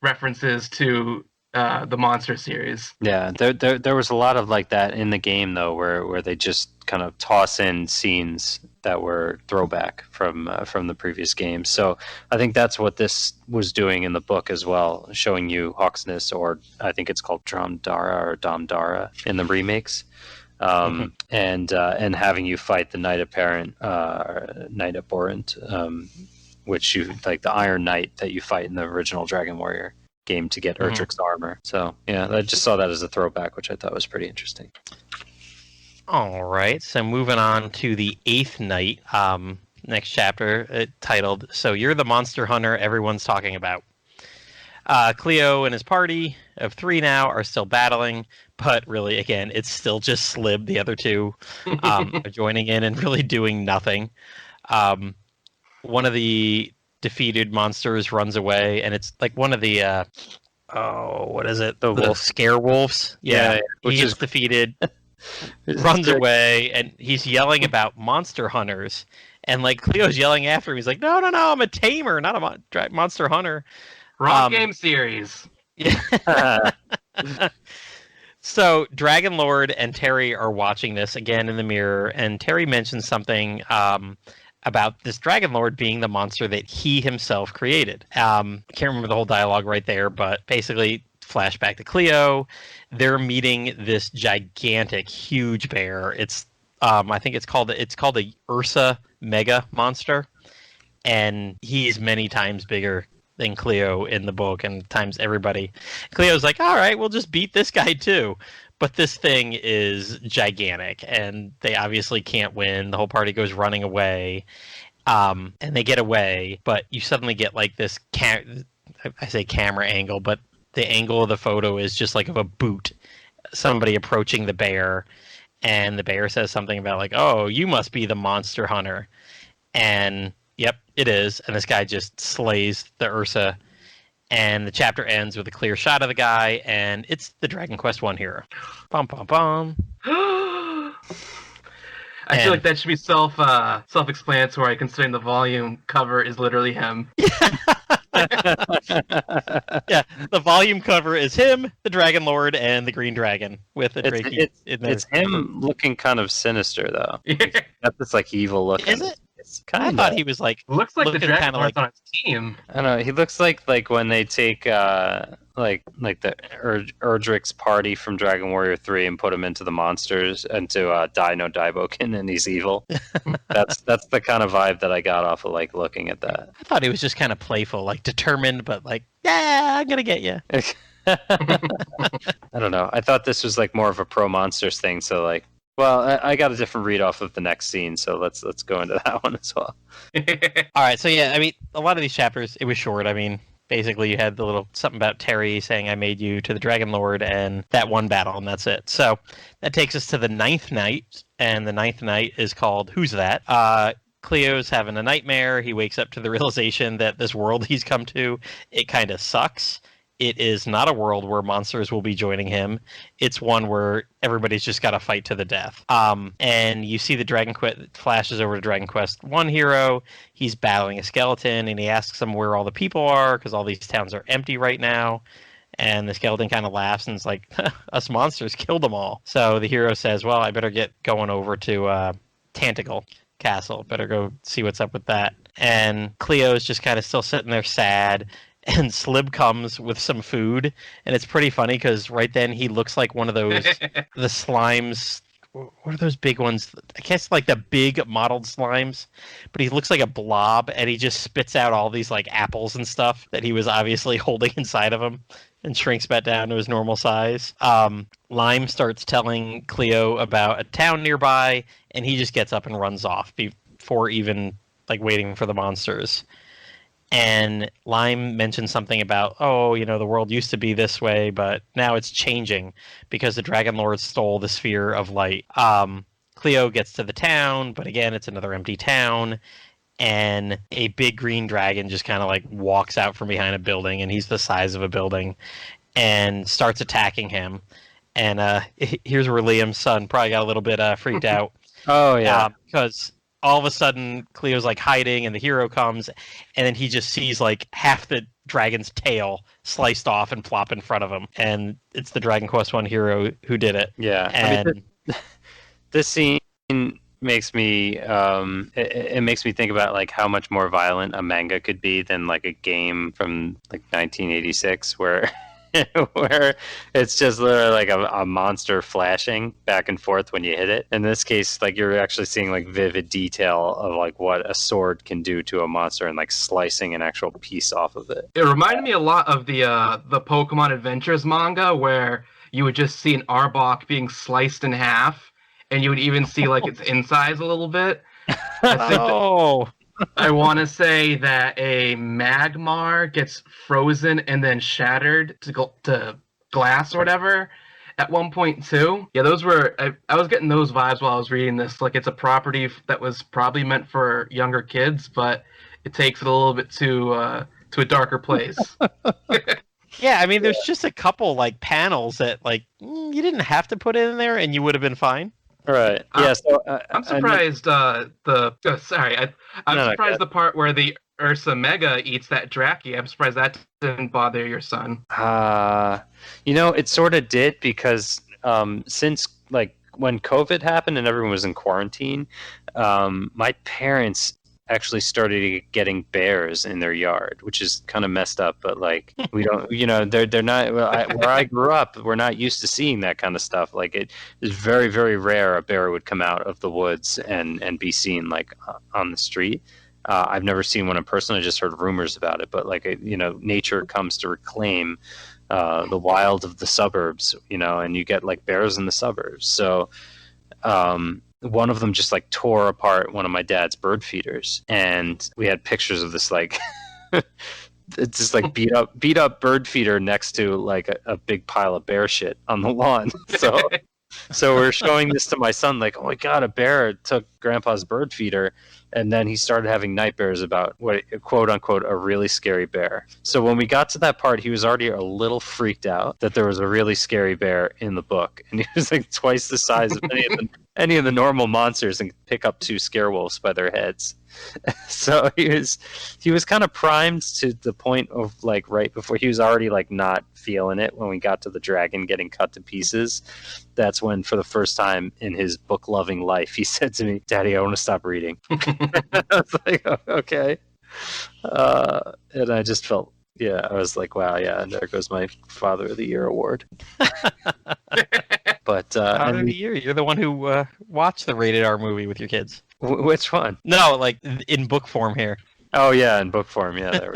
references to the Monster series. Yeah, there was a lot of like that in the game though, where they just kind of toss in scenes that were throwback from the previous games. So I think that's what this was doing in the book as well, showing you Hawksness, or I think it's called Dromdara or Domdara in the remakes, and having you fight the Knight Apparent, Knight Abhorrent, which you like the Iron Knight that you fight in the original Dragon Warrior game to get Erdrick's armor. So yeah, I just saw that as a throwback, which I thought was pretty interesting. All right, so moving on to the 8th night, next chapter, titled "So You're the Monster Hunter Everyone's Talking About." Cleo and his party of 3 now are still battling, but really, again, it's still just Slib. The other 2 are joining in and really doing nothing. One of the defeated monsters runs away, and it's like one of the what is it? The scare wolves. Yeah, which is defeated. Runs away, and he's yelling about monster hunters, and like Cleo's yelling after him. He's like, no, I'm a tamer, not a monster hunter. Wrong game series. Yeah. So Dragon Lord and Terry are watching this again in the mirror, and Terry mentions something about this Dragon Lord being the monster that he himself created. Can't remember the whole dialogue right there, but basically flashback to Cleo. They're meeting this gigantic, huge bear. It's I think it's called the Ursa Mega Monster, and he's many times bigger than Cleo in the book and times everybody. Cleo's like, all right, we'll just beat this guy too. But this thing is gigantic, and they obviously can't win. The whole party goes running away, and they get away. But you suddenly get like this I say camera angle, but the angle of the photo is just like of a boot, somebody approaching the bear, and the bear says something about like, "Oh, you must be the monster hunter," and yep, it is. And this guy just slays the Ursa. And the chapter ends with a clear shot of the guy, and it's the Dragon Quest I hero. Bum, bum, bum. I feel like that should be self-explanatory, considering the volume cover is literally him. Yeah, the volume cover is him, the Dragon Lord, and the Green Dragon with a Drakey in there. It's him looking kind of sinister, though. That's just like evil looking. Is it? Kind I of. thought he was like Looks like the looking Dragon kinda Lord's like- on his team. I don't know. He looks like when they take like the Erdrick's party from Dragon Warrior 3 and put him into the monsters into Dino Daiboken, and he's evil. That's the kind of vibe that I got off of like looking at that. I thought he was just kind of playful, like determined, but like, yeah, I'm gonna get you. I don't know. I thought this was like more of a pro monsters thing. So like, well, I got a different read off of the next scene. So let's go into that one as well. All right, so yeah, I mean, a lot of these chapters, it was short. I mean, basically, you had the little something about Terry saying, "I made you" to the Dragon Lord, and that one battle, and that's it. So that takes us to the 9th night, and the 9th night is called "Who's That?" Cleo's having a nightmare. He wakes up to the realization that this world he's come to, it kind of sucks. It is not a world where monsters will be joining him. It's one where everybody's just got to fight to the death. And you see the Dragon Quest flashes over to Dragon Quest I hero. He's battling a skeleton, and he asks him where all the people are because all these towns are empty right now. And the skeleton kind of laughs and is like, "Us monsters killed them all." So the hero says, "Well, I better get going over to Tanticle Castle. Better go see what's up with that." And Cleo's just kind of still sitting there sad. And Slib comes with some food, and it's pretty funny because right then he looks like one of those the slimes. What are those big ones? I guess like the big mottled slimes, but he looks like a blob, and he just spits out all these like apples and stuff that he was obviously holding inside of him, and shrinks back down to his normal size. Lime starts telling Cleo about a town nearby, and he just gets up and runs off before even like waiting for the monsters. And Lime mentions something about, oh, you know, the world used to be this way, but now it's changing because the Dragon Lord stole the sphere of light. Cleo gets to the town, but again, it's another empty town. And a big green dragon just kind of like walks out from behind a building, and he's the size of a building, and starts attacking him. And here's where Liam's son probably got a little bit freaked out. Oh, yeah. Because all of a sudden, Cleo's like hiding, and the hero comes, and then he just sees like half the dragon's tail sliced off and plop in front of him. And it's the Dragon Quest I hero who did it. Yeah. And I mean, this scene makes me it makes me think about like how much more violent a manga could be than like a game from like 1986 where where it's just literally like a monster flashing back and forth when you hit it. In this case, like you're actually seeing like vivid detail of like what a sword can do to a monster and like slicing an actual piece off of it. It reminded me a lot of the Pokemon Adventures manga, where you would just see an Arbok being sliced in half, and you would even see like its insides a little bit. I want to say that a Magmar gets frozen and then shattered to glass or whatever at one point too. Yeah, those were I was getting those vibes while I was reading this. Like it's a property that was probably meant for younger kids, but it takes it a little bit to a darker place. yeah, I mean, there's just a couple like panels that like you didn't have to put it in there, and you would have been fine. Right. Yeah. So I'm surprised. I'm surprised the part where the Ursa Mega eats that Draki. I'm surprised that didn't bother your son. You know, it sort of did because since like when COVID happened and everyone was in quarantine, my parents actually started getting bears in their yard, which is kind of messed up, but like we don't, you know, they're not where I grew up, we're not used to seeing that kind of stuff. Like it is very, very rare a bear would come out of the woods and be seen like on the street. I've never seen one in person. I just heard rumors about it. But like, nature comes to reclaim the wild of the suburbs, and you get like bears in the suburbs. So one of them just like tore apart one of my dad's bird feeders, and we had pictures of this like it's just like beat up bird feeder next to like a big pile of bear shit on the lawn. So we're showing this to my son, like, oh my god, a bear took grandpa's bird feeder. And then he started having nightmares about what, quote unquote, a really scary bear. So when we got to that part, he was already a little freaked out that there was a really scary bear in the book. And he was like twice the size of any of the normal monsters and could pick up 2 scarewolves by their heads. So he was kind of primed to the point of like right before he was already like not feeling it when we got to the dragon getting cut to pieces. That's when, for the first time in his book loving life, he said to me, "Daddy, I want to stop reading." I was like, oh, okay. And I just felt, I was like, wow, yeah, and there goes my Father of the Year award. But Father of the Year, you're the one who watched the rated R movie with your kids. Which one? No, like in book form here. Oh yeah, in book form. Yeah, there.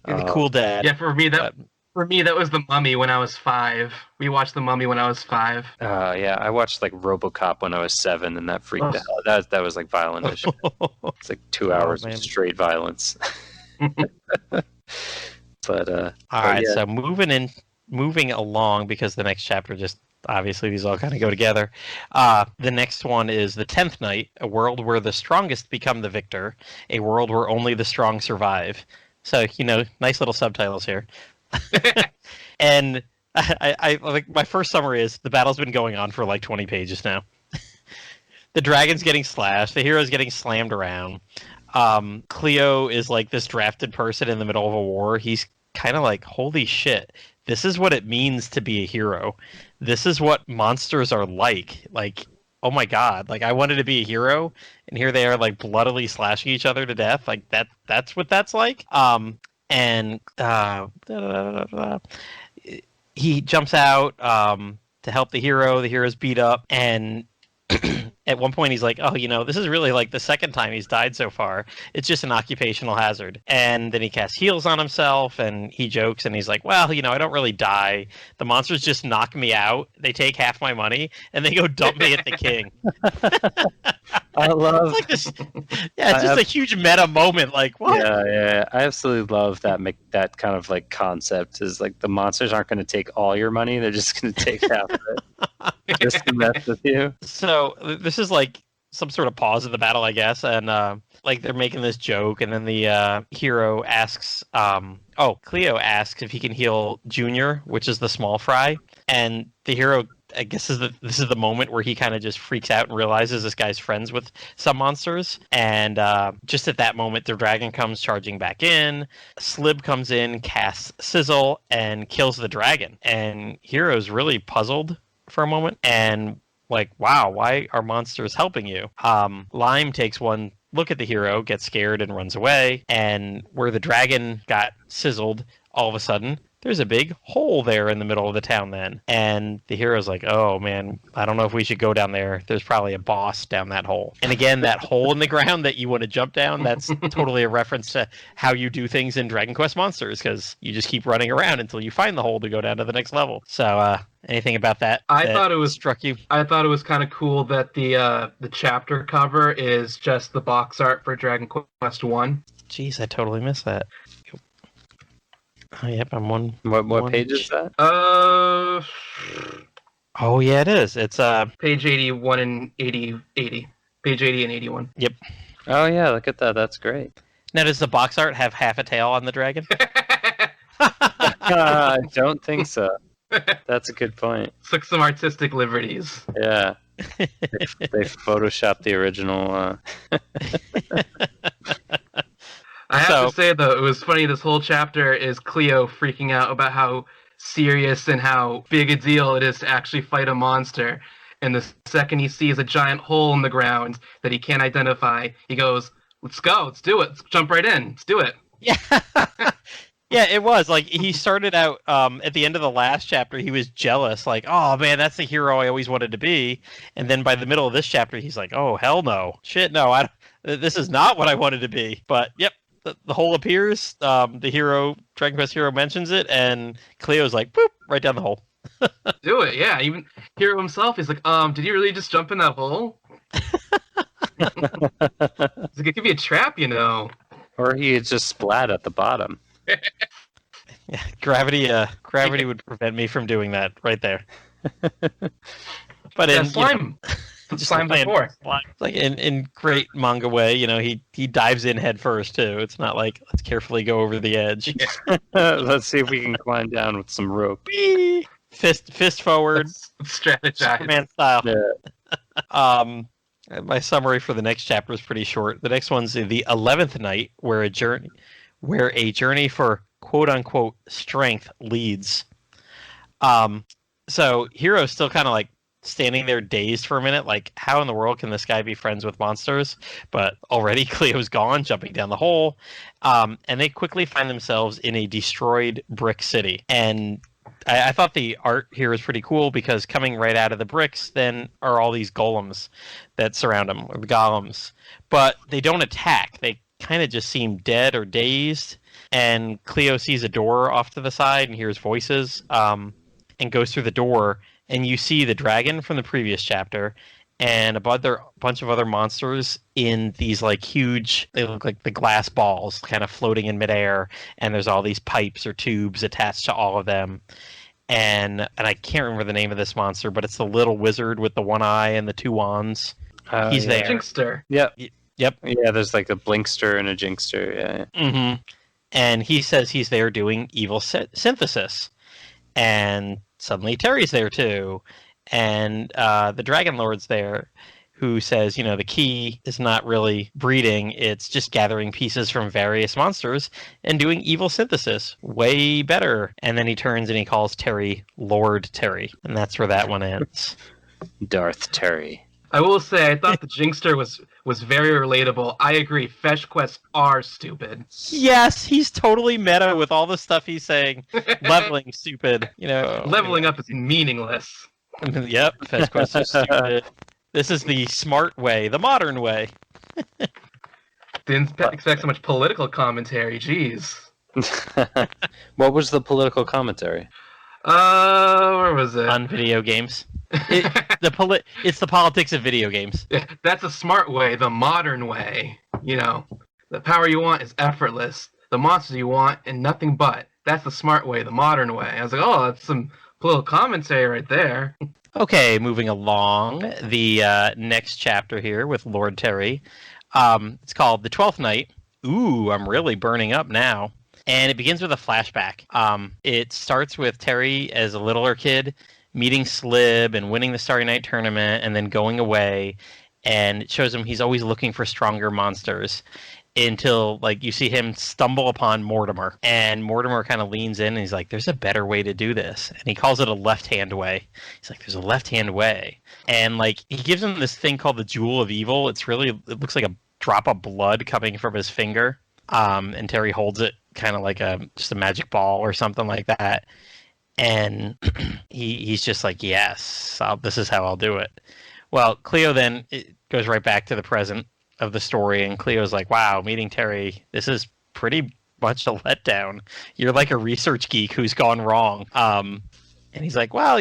You're the cool dad. Yeah, for me that was The Mummy when I was 5. We watched The Mummy when I was 5. Yeah, I watched like RoboCop when I was 7, and that freaked out. That was like violent as shit. It's like 2 hours of straight violence. But all right, so moving along, because the next chapter just obviously these all kind of go together. The next one is The 10th Night, a world where the strongest become the victor, a world where only the strong survive. So, nice little subtitles here. And I like, my first summary is the battle's been going on for like 20 pages now. The dragon's getting slashed, the hero's getting slammed around. Cleo is like this drafted person in the middle of a war. He's kind of like, holy shit, this is what it means to be a hero. This is what monsters are like. Like, oh my god, like I wanted to be a hero, and here they are like bloodily slashing each other to death. Like that's what that's like. He jumps out to help the hero. The hero's beat up, and at one point he's like, oh, this is really like the second time he's died so far. It's just an occupational hazard. And then he casts heals on himself, and he jokes, and he's like, well, I don't really die. The monsters just knock me out. They take half my money, and they go dump me at the king. I love... It's like this, it's just a huge meta moment. Like, what? Yeah. I absolutely love that kind of like concept. Is like the monsters aren't going to take all your money. They're just going to take half of it. Just to mess with you. So this is like some sort of pause in the battle, I guess, and like they're making this joke, and then the hero asks, Cleo asks if he can heal Junior, which is the small fry, and the hero, I guess, this is the moment where he kind of just freaks out and realizes this guy's friends with some monsters, and just at that moment, the dragon comes charging back in. Slib comes in, casts Sizzle, and kills the dragon, and hero's really puzzled for a moment, and like, wow, why are monsters helping you? Lime takes one look at the hero, gets scared, and runs away. And where the dragon got sizzled, all of a sudden, there's a big hole there in the middle of the town then. And the hero's like, oh man, I don't know if we should go down there. There's probably a boss down that hole. And again, that hole in the ground that you want to jump down, that's totally a reference to how you do things in Dragon Quest Monsters, because you just keep running around until you find the hole to go down to the next level. So, anything about that? I thought it was struck you. I thought it was kind of cool that the chapter cover is just the box art for Dragon Quest 1. Jeez, I totally missed that. Oh, yep, I'm one. What page is that? Oh yeah, it is. It's page 81 and 80. Page 80 and 81. Yep. Oh yeah, look at that. That's great. Now, does the box art have half a tail on the dragon? I don't think so. That's a good point. Took some artistic liberties. Yeah. They photoshopped the original. I have to say, though, it was funny. This whole chapter is Cleo freaking out about how serious and how big a deal it is to actually fight a monster. And the second he sees a giant hole in the ground that he can't identify, he goes, let's go, let's do it, let's jump right in, let's do it. Yeah. Yeah, it was like he started out at the end of the last chapter. He was jealous, like, "Oh man, that's the hero I always wanted to be." And then by the middle of this chapter, he's like, "Oh hell no, shit no, this is not what I wanted to be." But yep, the hole appears. The hero, Dragon Quest hero, mentions it, and Cleo's like, "Boop!" right down the hole. Do it, yeah. Even Hero himself, he's like, did you really just jump in that hole? It's like, it could be a trap, you know. Or he had just splat at the bottom. Yeah, gravity would prevent me from doing that right there. But Yeah, in slime. Slime before. Like in great manga way, he dives in head first too. It's not like let's carefully go over the edge. Yeah. Let's see if we can climb down with some rope. Whee! Fist forward, Strategize. Superman style. Yeah. My summary for the next chapter is pretty short. The next one's the 11th night, where a journey for quote unquote strength leads. So Hero's still kind of like standing there dazed for a minute, like how in the world can this guy be friends with monsters? But already Cleo's gone, jumping down the hole, and they quickly find themselves in a destroyed brick city. And I thought the art here was pretty cool because coming right out of the bricks then are all these golems that surround them, or the golems. But they don't attack. They kind of just seem dead or dazed. And Cleo sees a door off to the side and hears voices, and goes through the door. And you see the dragon from the previous chapter and a bunch of other monsters in these like huge, they look like the glass balls kind of floating in midair. And there's all these pipes or tubes attached to all of them. And I can't remember the name of this monster, but it's the little wizard with the one eye and the two wands. He's there. Jinxter. Yep. Yep. Yeah, there's like a blinkster and a jinxter. Yeah. Mm-hmm. And he says he's there doing evil synthesis. And suddenly Terry's there too. And the Dragon Lord's there, who says, the key is not really breeding, it's just gathering pieces from various monsters and doing evil synthesis. Way better. And then he turns and he calls Terry Lord Terry. And that's where that one ends. Darth Terry. I will say, I thought the Jinxter was very relatable. I agree. Fetch quests are stupid. Yes, he's totally meta with all the stuff he's saying. Leveling stupid. Leveling up is meaningless. Yep, fetch quests are stupid. This is the smart way, the modern way. Didn't expect so much political commentary. Jeez. What was the political commentary? Where was it? On video games. It's the politics of video games. Yeah, that's a smart way, the modern way. The power you want is effortless. The monsters you want, and nothing but. That's the smart way, the modern way. I was like, oh, that's some political commentary right there. Okay, moving along. The next chapter here with Lord Terry. It's called The 12th Night. Ooh, I'm really burning up now. And it begins with a flashback. It starts with Terry as a littler kid meeting Slib and winning the Starry Night tournament and then going away. And it shows him he's always looking for stronger monsters until you see him stumble upon Mortimer. And Mortimer kind of leans in and he's like, there's a better way to do this. And he calls it a left-hand way. He's like, there's a left-hand way. And he gives him this thing called the Jewel of Evil. It looks like a drop of blood coming from his finger. And Terry holds it kind of like just a magic ball or something like that. And he's just like, yes, this is how I'll do it. Well, Cleo then goes right back to the present of the story, and Cleo's like, wow, meeting Terry, this is pretty much a letdown. You're like a research geek who's gone wrong. And he's like, well,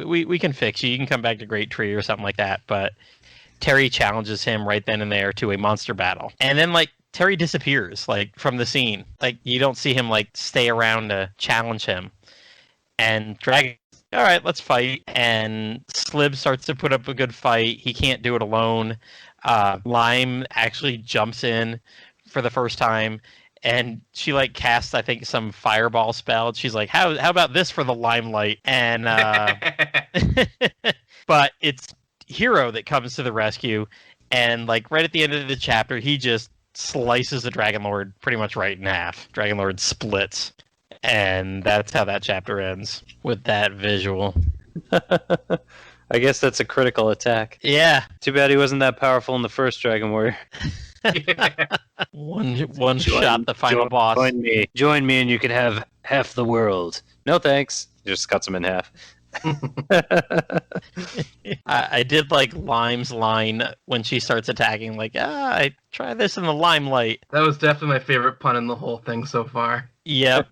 we can fix you. You can come back to Great Tree or something like that. But Terry challenges him right then and there to a monster battle. And then Terry disappears from the scene. You don't see him stay around to challenge him. And Dragon, all right, let's fight. And Slib starts to put up a good fight. He can't do it alone. Lime actually jumps in for the first time, and she casts, I think, some fireball spell. She's like, how about this for the limelight? And but it's Hero that comes to the rescue, and right at the end of the chapter, he just slices the Dragon Lord pretty much right in half. Dragon Lord splits. And that's how that chapter ends, with that visual. I guess that's a critical attack. Yeah. Too bad he wasn't that powerful in the first Dragon Warrior. Yeah. One shot, the final boss. Join me, and you can have half the world. No thanks. Just cuts him in half. I did like Lime's line when she starts attacking, like, I try this in the limelight. That was definitely my favorite pun in the whole thing so far. Yep.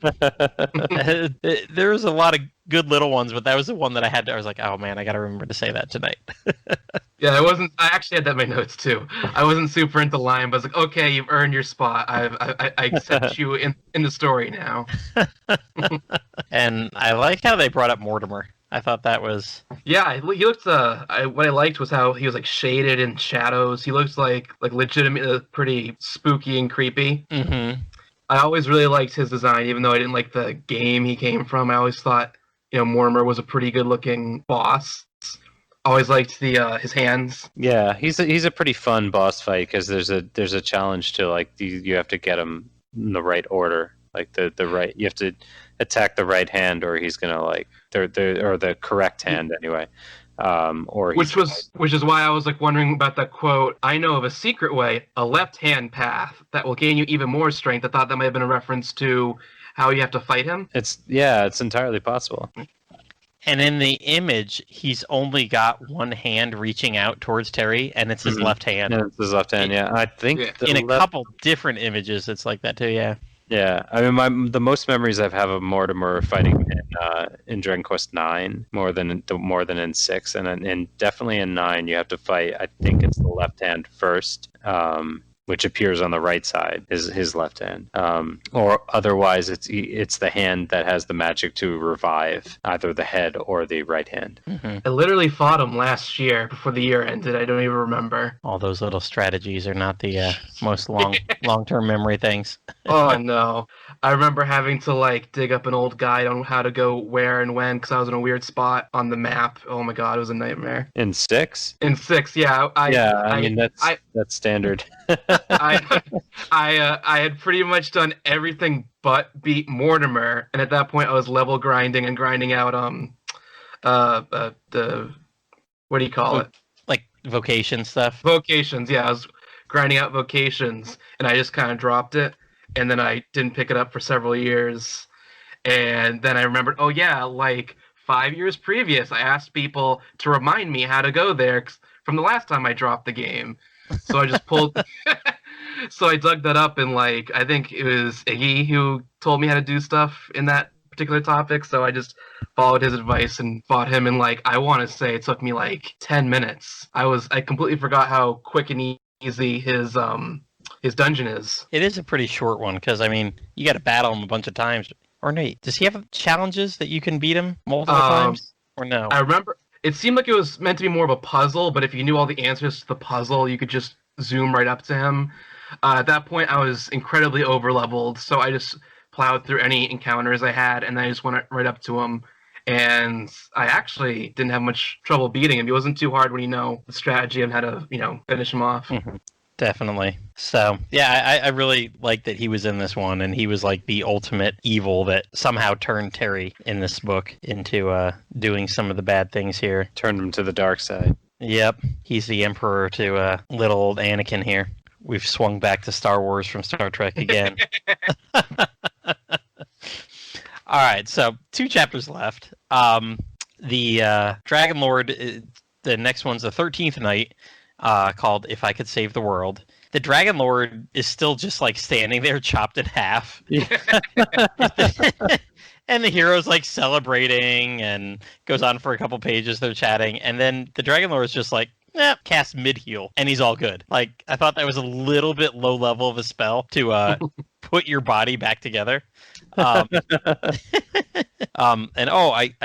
There was a lot of good little ones, but that was the one that I was like, oh man, I gotta remember to say that tonight. Yeah, I actually had that in my notes too. I wasn't super into Lion, but I was like, okay, you've earned your spot. I accept you in the story now. And I like how they brought up Mortimer. I thought that was... Yeah, he looked. What I liked was how he was like shaded in shadows. He looks like legitimately pretty spooky and creepy. Mm-hmm. I always really liked his design, even though I didn't like the game he came from. I always thought, Mortimer was a pretty good looking boss. Always liked his hands. Yeah, he's a pretty fun boss fight because there's a challenge to like you have to get him in the right order, like the right. You have to attack the right hand, or he's gonna like or the correct hand anyway. Which is why I was like wondering about that quote. I know of a secret way, a left-hand path that will gain you even more strength. I thought that might have been a reference to how you have to fight him. It's entirely possible. And in the image, he's only got one hand reaching out towards Terry, and it's his left hand. Yeah, it's his left hand. Yeah, I think in a couple different images, it's like that too. Yeah. Yeah, I mean, the most memories I have of Mortimer fighting in Dragon Quest IX more than in 6, and definitely in 9 you have to fight. I think it's the left hand first, which appears on the right side is his left hand, or otherwise it's the hand that has the magic to revive either the head or the right hand. Mm-hmm. I literally fought him last year before the year ended. I don't even remember. All those little strategies are not the most long-term memory things. Oh no, I remember having to like dig up an old guide on how to go where and when because I was in a weird spot on the map. Oh my god, it was a nightmare. In 6? In 6, yeah. I mean that's standard. I had pretty much done everything but beat Mortimer, and at that point I was level grinding and grinding out the what do you call it? Like vocation stuff. Vocations, yeah. I was grinding out vocations, and I just kind of dropped it, and then I didn't pick it up for several years, and then I remembered, oh yeah, like 5 years previous, I asked people to remind me how to go there from the last time I dropped the game. So I just pulled. So I dug that up, and like I think it was Iggy who told me how to do stuff in that particular topic. So I just followed his advice and fought him. And like I want to say it took me like 10 minutes. I completely forgot how quick and easy his dungeon is. It is a pretty short one because I mean you got to battle him a bunch of times. Or no, does he have challenges that you can beat him multiple times? Or no? I remember. It seemed like it was meant to be more of a puzzle, but if you knew all the answers to the puzzle, you could just zoom right up to him. At that point, I was incredibly over-leveled, so I just plowed through any encounters I had, and then I just went right up to him. And I actually didn't have much trouble beating him. He wasn't too hard when you know the strategy and how to, finish him off. Mm-hmm. Definitely. So, yeah, I really liked that he was in this one, and he was like the ultimate evil that somehow turned Terry in this book into doing some of the bad things here. Turned him to the dark side. Yep. He's the emperor to little old Anakin here. We've swung back to Star Wars from Star Trek again. All right, so 2 chapters left. The Dragon Lord, the next one's the 13th night. Called If I Could Save the World. The Dragon Lord is still just like standing there chopped in half. Yeah. And the hero's like celebrating and goes on for a couple pages. They're chatting. And then the Dragon Lord is just like, cast mid-heal. And he's all good. Like, I thought that was a little bit low level of a spell to put your body back together. I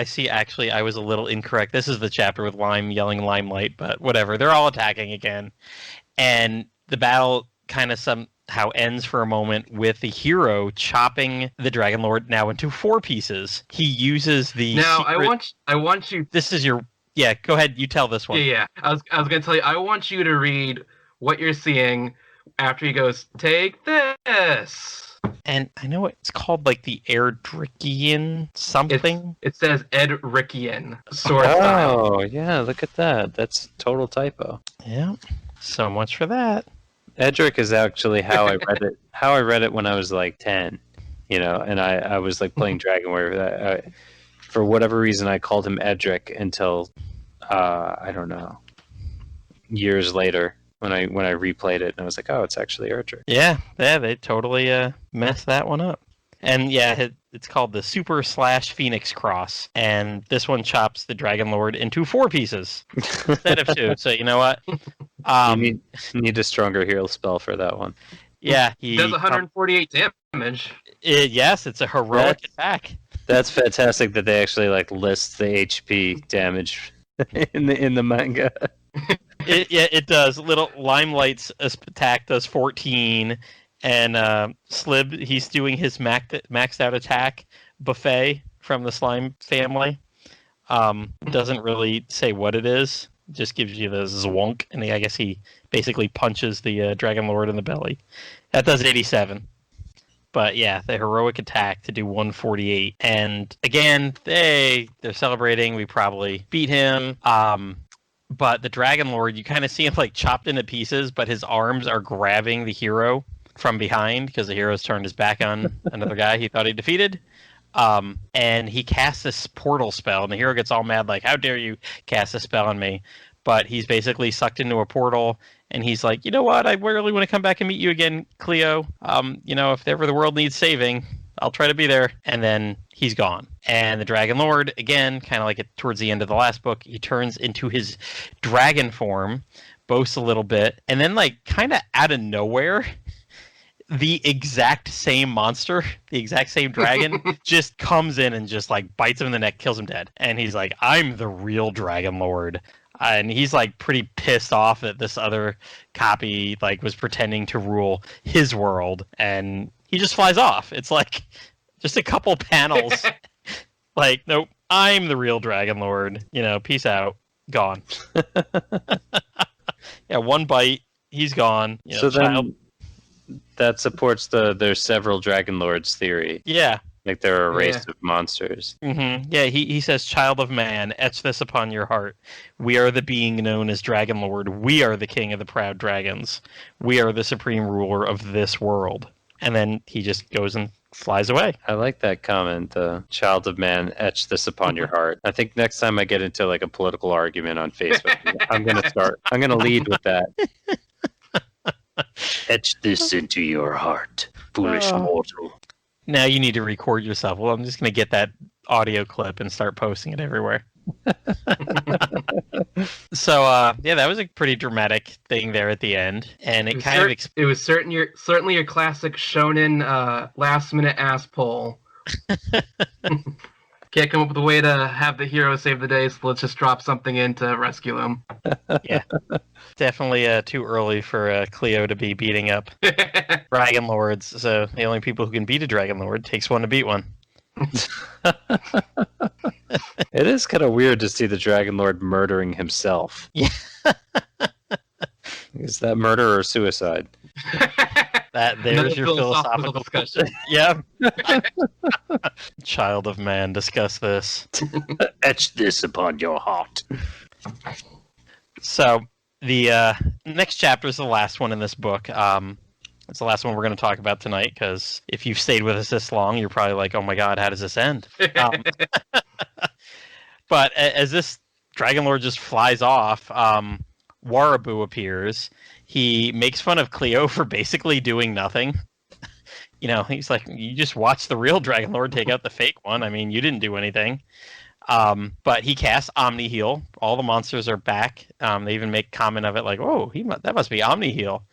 see, actually, I was a little incorrect. This is the chapter with Lime yelling limelight, but whatever. They're all attacking again. And the battle kind of somehow ends for a moment with the hero chopping the Dragon Lord now into 4 pieces. He uses the secret... I want you... This is your... Yeah, go ahead. You tell this one. Yeah. I was going to tell you, I want you to read what you're seeing after he goes, take this. And I know it's called like the Erdrickian something. It says Edrickian sword style. Oh, yeah, look at that. That's total typo. Yeah. So much for that. Edric is actually how I read it. How I read it when I was like 10, and I was like playing Dragon Warrior. For whatever reason, I called him Edric until I don't know, years later when I replayed it, and I was like, oh, it's actually Edric. Yeah, they totally messed that one up. And yeah, it's called the Super / Phoenix Cross, and this one chops the Dragon Lord into 4 pieces instead of 2. So you know what? You need a stronger heal spell for that one. Yeah, he does 148 damage. Yes, it's a heroic attack. That's fantastic that they actually like list the HP damage in the manga. It does. Little Limelight's attack does 14. And Slib, he's doing his maxed out attack buffet from the slime family. Doesn't really say what it is. Just gives you the zwonk, and I guess he basically punches the Dragon Lord in the belly. That does 87. But yeah, the heroic attack to do 148. And again, they're celebrating. We probably beat him. But the Dragon Lord, you kind of see him like chopped into pieces, but his arms are grabbing the hero from behind because the hero's turned his back on another guy he thought he defeated. And he casts this portal spell, and the hero gets all mad, like, how dare you cast a spell on me? But he's basically sucked into a portal, and he's like, you know what? I really want to come back and meet you again, Cleo. If ever the world needs saving, I'll try to be there. And then he's gone. And the Dragon Lord, again, kind of like towards the end of the last book, he turns into his dragon form, boasts a little bit, and then, like, kind of out of nowhere, the exact same monster, the exact same dragon, just comes in and just like bites him in the neck, kills him dead. And he's like, I'm the real Dragon Lord. And he's like pretty pissed off that this other copy like was pretending to rule his world, and he just flies off. It's like just a couple panels. Like, nope, I'm the real Dragon Lord. Peace out. Gone. Yeah, one bite, he's gone. So then that supports there's several Dragon Lords theory. Yeah. Like they're a race of monsters. Mm-hmm. Yeah, he says, child of man, etch this upon your heart. We are the being known as Dragon Lord. We are the king of the proud dragons. We are the supreme ruler of this world. And then he just goes and flies away. I like that comment, child of man, etch this upon your heart. I think next time I get into like a political argument on Facebook, I'm going to lead with that. Etch this into your heart, foolish mortal. Now you need to record yourself. Well, I'm just going to get that audio clip and start posting it everywhere. So, that was a pretty dramatic thing there at the end. And it was certainly your classic shonen last-minute ass pull. Can't come up with a way to have the hero save the day, so let's just drop something in to rescue him. Yeah. Definitely too early for Cleo to be beating up Dragon Lords. So the only people who can beat a Dragon Lord takes one to beat one. It is kind of weird to see the Dragon Lord murdering himself. Yeah. Is that murder or suicide? There's your philosophical discussion. Yeah. Child of man, discuss this. Etch this upon your heart. So the next chapter is the last one in this book. It's the last one we're going to talk about tonight, because if you've stayed with us this long, you're probably like, oh my god, how does this end? But as this Dragon Lord just flies off, Warabu appears. He makes fun of Cleo for basically doing nothing. He's like, you just watched the real Dragon Lord take out the fake one. I mean, you didn't do anything. But he casts Omni Heal. All the monsters are back. They even make comment of it like, oh, that must be Omni Heal.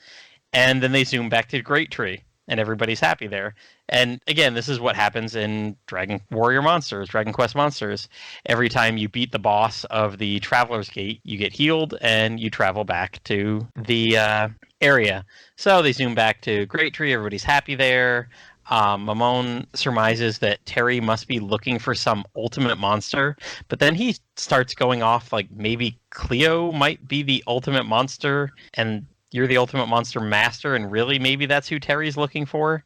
And then they zoom back to Great Tree, and everybody's happy there. And again, this is what happens in Dragon Quest monsters. Every time you beat the boss of the Traveler's Gate, you get healed, and you travel back to the area. So they zoom back to Great Tree, everybody's happy there. Mamon surmises that Terry must be looking for some ultimate monster, but then he starts going off like maybe Cleo might be the ultimate monster, and you're the ultimate monster master, and really maybe that's who Terry's looking for.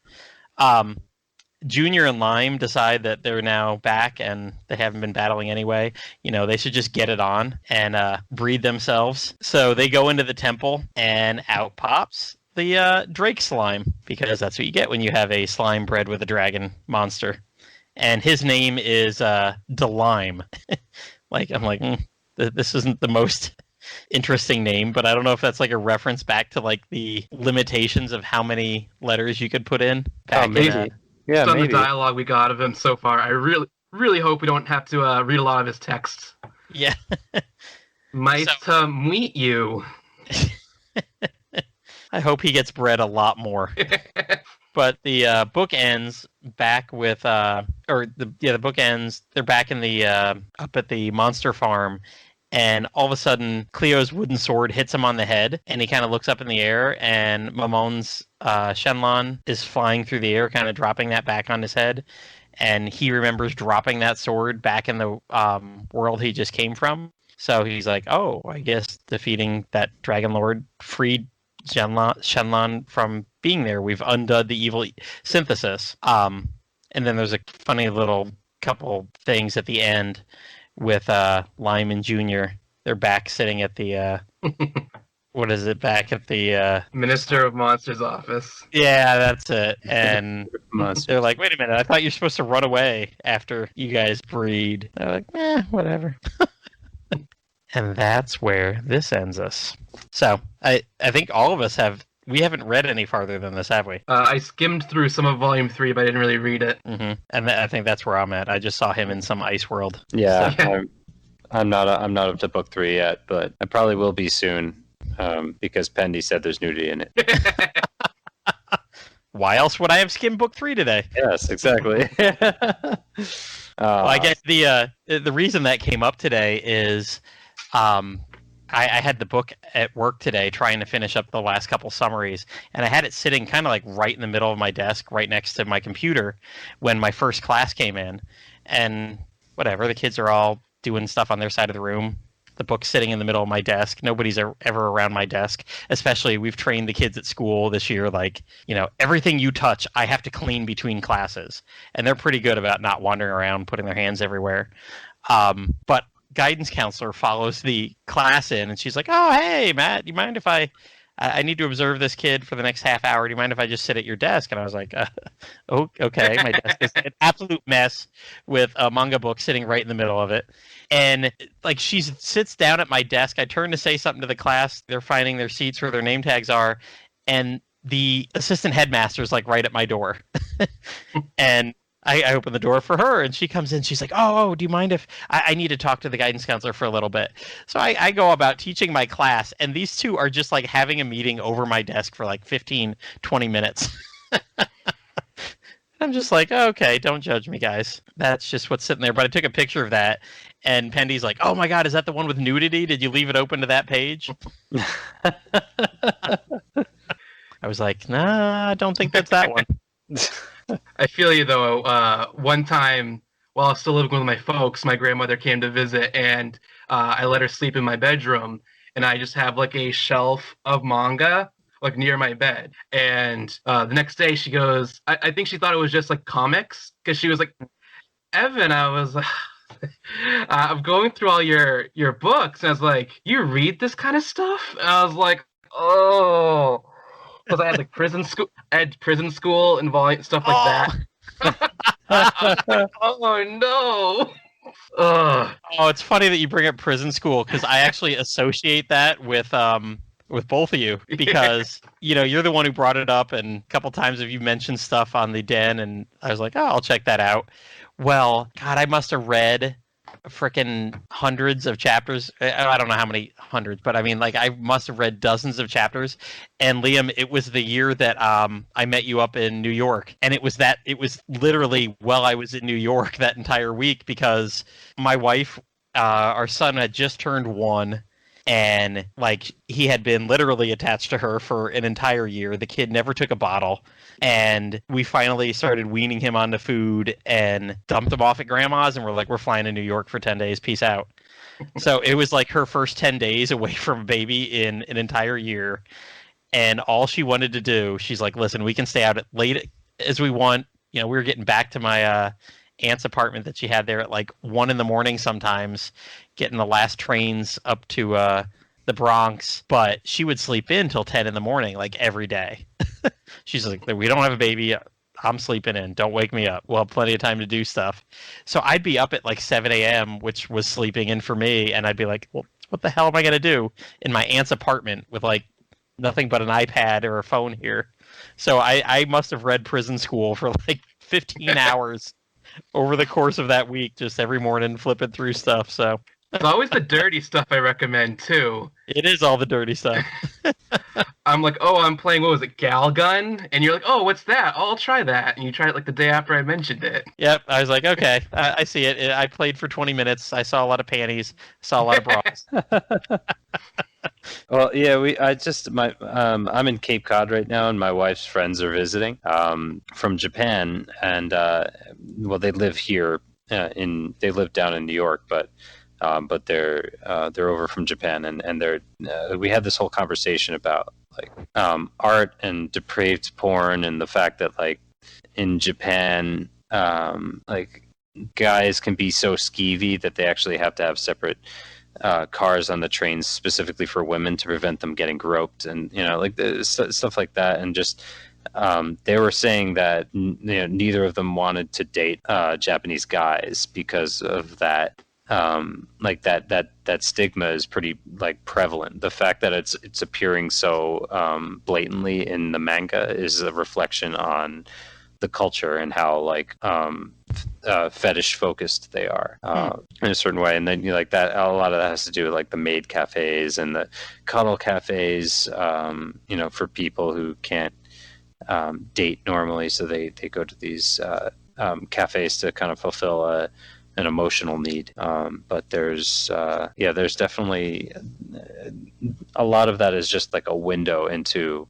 Junior and Lime decide that they're now back and they haven't been battling anyway. They should just get it on and breed themselves. So they go into the temple, and out pops the Drake slime, because that's what you get when you have a slime bred with a dragon monster. And his name is Delime. I'm like, this isn't the most interesting name, but I don't know if that's like a reference back to like the limitations of how many letters you could put in. Maybe. Yeah, Based on maybe. the dialogue we got of him so far, I really hope we don't have to read a lot of his texts. Yeah. Nice to meet you. I hope he gets bred a lot more. But the book ends back with, the book ends. They're back in the up at the monster farm, and all of a sudden, Cleo's wooden sword hits him on the head, and he kind of looks up in the air, and Mamon's Shenlong is flying through the air, kind of dropping that back on his head, and he remembers dropping that sword back in the world he just came from. So he's like, oh, I guess defeating that Dragon Lord freed Shenlong from being there. We've undone the evil synthesis. And then there's a funny little couple things at the end with Lyman Jr. They're back sitting at the what is it? Back at the Minister of Monsters office. Yeah, that's it. And they're like, wait a minute, I thought you're supposed to run away after you guys breed. They're like, whatever. And that's where this ends us. So I think all of us we haven't read any farther than this, have we? I skimmed through some of Volume 3, but I didn't really read it. Mm-hmm. And I think that's where I'm at. I just saw him in some ice world. Yeah, So. I'm not up to book 3 yet, but I probably will be soon because Pendy said there's nudity in it. Why else would I have skimmed book 3 today? Yes, exactly. Well, I guess the reason that came up today is I had the book at work today trying to finish up the last couple summaries, and I had it sitting kind of like right in the middle of my desk, right next to my computer when my first class came in. And whatever, the kids are all doing stuff on their side of the room. The book's sitting in the middle of my desk. Nobody's ever around my desk. Especially, we've trained the kids at school this year, like, everything you touch, I have to clean between classes. And they're pretty good about not wandering around, putting their hands everywhere. But guidance counselor follows the class in, and she's like, oh, hey, Matt, do you mind if I need to observe this kid for the next half hour. Do you mind if I just sit at your desk? And I was like, oh, okay. My desk is an absolute mess with a manga book sitting right in the middle of it. And like she sits down at my desk. I turn to say something to the class. They're finding their seats where their name tags are. And the assistant headmaster is like right at my door. And I open the door for her, and she comes in. She's like, oh, do you mind if I need to talk to the guidance counselor for a little bit? So I go about teaching my class, and these two are just like having a meeting over my desk for like 15, 20 minutes. I'm just like, okay, don't judge me, guys. That's just what's sitting there. But I took a picture of that, and Pendy's like, oh my God, is that the one with nudity? Did you leave it open to that page? I was like, nah, I don't think that's that one. I feel you, though. One time, while I was still living with my folks, my grandmother came to visit, and I let her sleep in my bedroom, and I just have like a shelf of manga like near my bed. And the next day she goes, I think she thought it was just like comics, because she was like, Evan, I was like, I'm going through all your books, and I was like, you read this kind of stuff? And I was like, oh. Because I had like prison school and stuff like that. Oh no! Ugh. Oh, it's funny that you bring up prison school, because I actually associate that with both of you, because you're the one who brought it up, and a couple times have you mentioned stuff on the Den, and I was like, oh, I'll check that out. Well, God, I must have read freaking hundreds of chapters. I don't know how many hundreds, but I mean, like, I must have read dozens of chapters. And Liam, it was the year that I met you up in New York, and it was literally while I was in New York that entire week, because my wife, our son had just turned 1. And like, he had been literally attached to her for an entire year. The kid never took a bottle. And we finally started weaning him onto food and dumped him off at grandma's. And we're like, we're flying to New York for 10 days. Peace out. So it was like her first 10 days away from a baby in an entire year. And all she wanted to do, she's like, listen, we can stay out late as we want. We were getting back to my aunt's apartment that she had there at like 1 a.m. sometimes, getting the last trains up to the Bronx, but she would sleep in till 10 in the morning, like every day. She's like, we don't have a baby. I'm sleeping in. Don't wake me up. We'll have plenty of time to do stuff. So I'd be up at like 7 a.m., which was sleeping in for me. And I'd be like, well, what the hell am I going to do in my aunt's apartment with like nothing but an iPad or a phone here? So I must have read Prison School for like 15 hours over the course of that week, just every morning flipping through stuff. So It's always the dirty stuff I recommend too. it is all the dirty stuff. I'm like, oh, I'm playing, what was it, Galgun? And you're like, oh, what's that? Oh, I'll try that. And you try it like the day after I mentioned it. Yep. I was like, okay, I see it. I played for 20 minutes. I saw a lot of panties. Saw a lot of bras. Well, yeah, I'm in Cape Cod right now, and my wife's friends are visiting from Japan, and well, they live here they live down in New York, but they're over from Japan, and we had this whole conversation about like art and depraved porn, and the fact that like in Japan, like guys can be so skeevy that they actually have to have separate cars on the trains specifically for women to prevent them getting groped, and like stuff like that. And just they were saying that neither of them wanted to date Japanese guys because of that. Like that stigma is pretty like prevalent. The fact that it's appearing so blatantly in the manga is a reflection on the culture and how like fetish focused they are in a certain way. And then like that, a lot of that has to do with like the maid cafes and the cuddle cafes, for people who can't date normally, so they go to these cafes to kind of fulfill an emotional need. But there's definitely a lot of that is just like a window into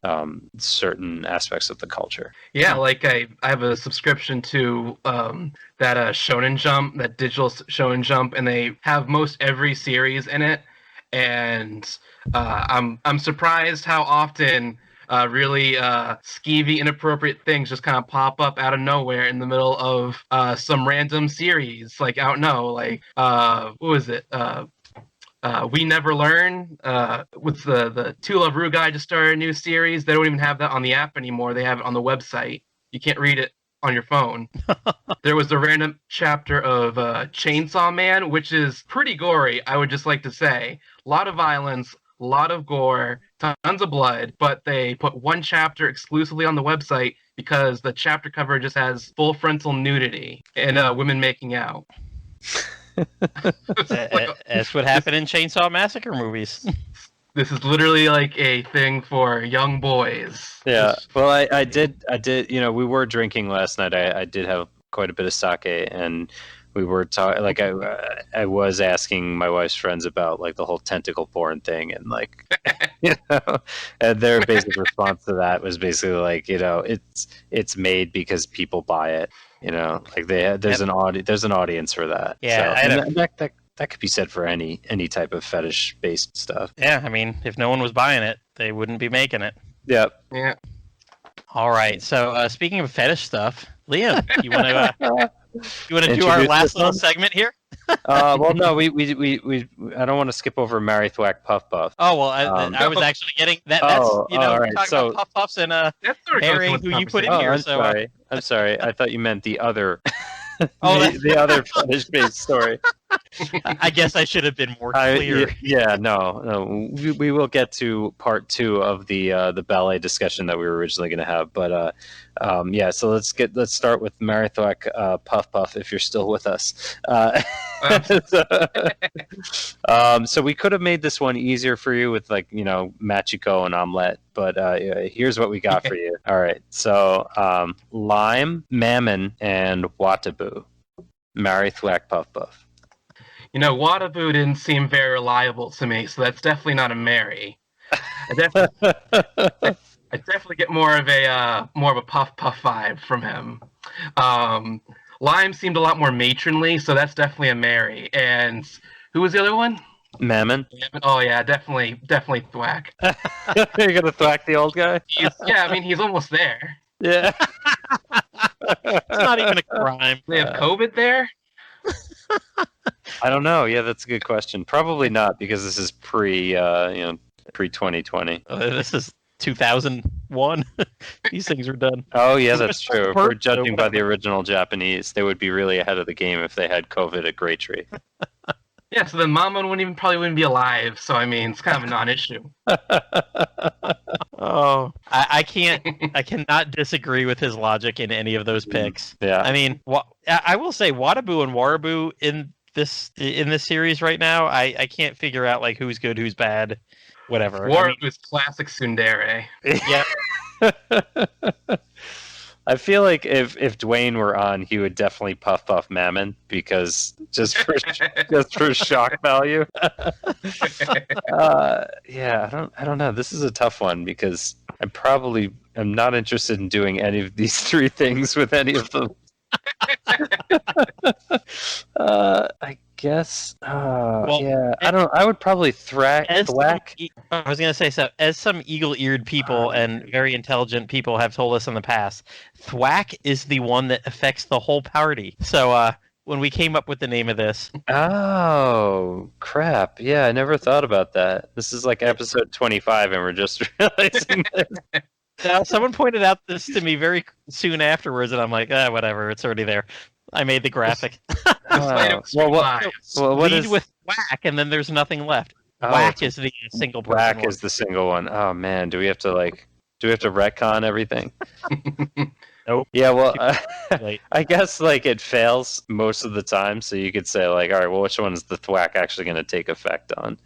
certain aspects of the culture. Yeah, like I have a subscription to that Shonen Jump, that digital Shonen Jump, and they have most every series in it. And I'm surprised how often really skeevy, inappropriate things just kind of pop up out of nowhere in the middle of some random series. Like, I don't know, like, what was it? We Never Learn. With the To Love Ru guy just started a new series. They don't even have that on the app anymore. They have it on the website. You can't read it on your phone. There was a random chapter of Chainsaw Man, which is pretty gory, I would just like to say. A lot of violence, a lot of gore, tons of blood, but they put one chapter exclusively on the website because the chapter cover just has full frontal nudity and women making out. That's what happened in Chainsaw Massacre movies. This is literally like a thing for young boys. Yeah. Well, I did. We were drinking last night. I did have quite a bit of sake, and we were talking. Like I was asking my wife's friends about like the whole tentacle porn thing, and like, and their basic response to that was basically like, it's made because people buy it. Like there's an audience for that. Yeah, so, that could be said for any type of fetish based stuff. Yeah, I mean, if no one was buying it, they wouldn't be making it. Yep. Yeah. All right. So speaking of fetish stuff, Liam, you want to do our last little segment here? Well, no, we I don't want to skip over Mary Thwack Puff Puff. Oh well, I was actually getting that. That's all right. Talking about Puff Puffs and marrying who you put in here. I'm sorry. I thought you meant the other. The other fetish-based story. I guess I should have been more clear. No. We will get to part 2 of the ballet discussion that we were originally going to have, but so let's start with Mary Thwack Puff Puff if you're still with us. So we could have made this one easier for you with like Machiko and Omelette, but here's what we got for you. All right, so Lime, Mammon, and Watabu. Mary Thwack Puff Puff. Watabu didn't seem very reliable to me, so that's definitely not a Mary. I definitely get more of a Puff Puff vibe from him. Lime seemed a lot more matronly, so that's definitely a Mary. And who was the other one? Mammon. Oh yeah, definitely Thwack. You're gonna thwack the old guy? He's almost there. Yeah. It's not even a crime. They have COVID there. I don't know. Yeah, that's a good question. Probably not, because this is pre 2020. This is 2001. These things were done. Oh yeah, that's true. If we're Birth, judging by the whatever. original Japanese, they would be really ahead of the game if they had COVID at Great Tree. Yeah, so then Mama probably wouldn't be alive. So I mean, it's kind of a non-issue. Oh, I cannot disagree with his logic in any of those picks. Yeah. I mean, I will say Watabu and Warabu in this series right now, I can't figure out like who's good, who's bad, whatever. War was classic tsundere. Yeah. I feel like if Dwayne were on, he would definitely puff Mammon, because just for shock value. Yeah, I don't know. This is a tough one, because I probably am not interested in doing any of these three things with any of them. I guess. Well, yeah, I would probably thwack. I was gonna say, so as some eagle-eared people and very intelligent people have told us in the past, thwack is the one that affects the whole party. So when we came up with the name of this, Oh crap! Yeah, I never thought about that. This is like episode 25, and we're just realizing this. someone pointed out this to me very soon afterwards, and I'm like, whatever, it's already there. I made the graphic. Well, what Lead is with whack, and then there's nothing left. Oh, Whack is the single person. whack one. is the single one. Oh man, do we have to retcon everything? Nope. Yeah, well, Late. I guess like it fails most of the time, so you could say like, all right, well, which one is the thwack actually going to take effect on?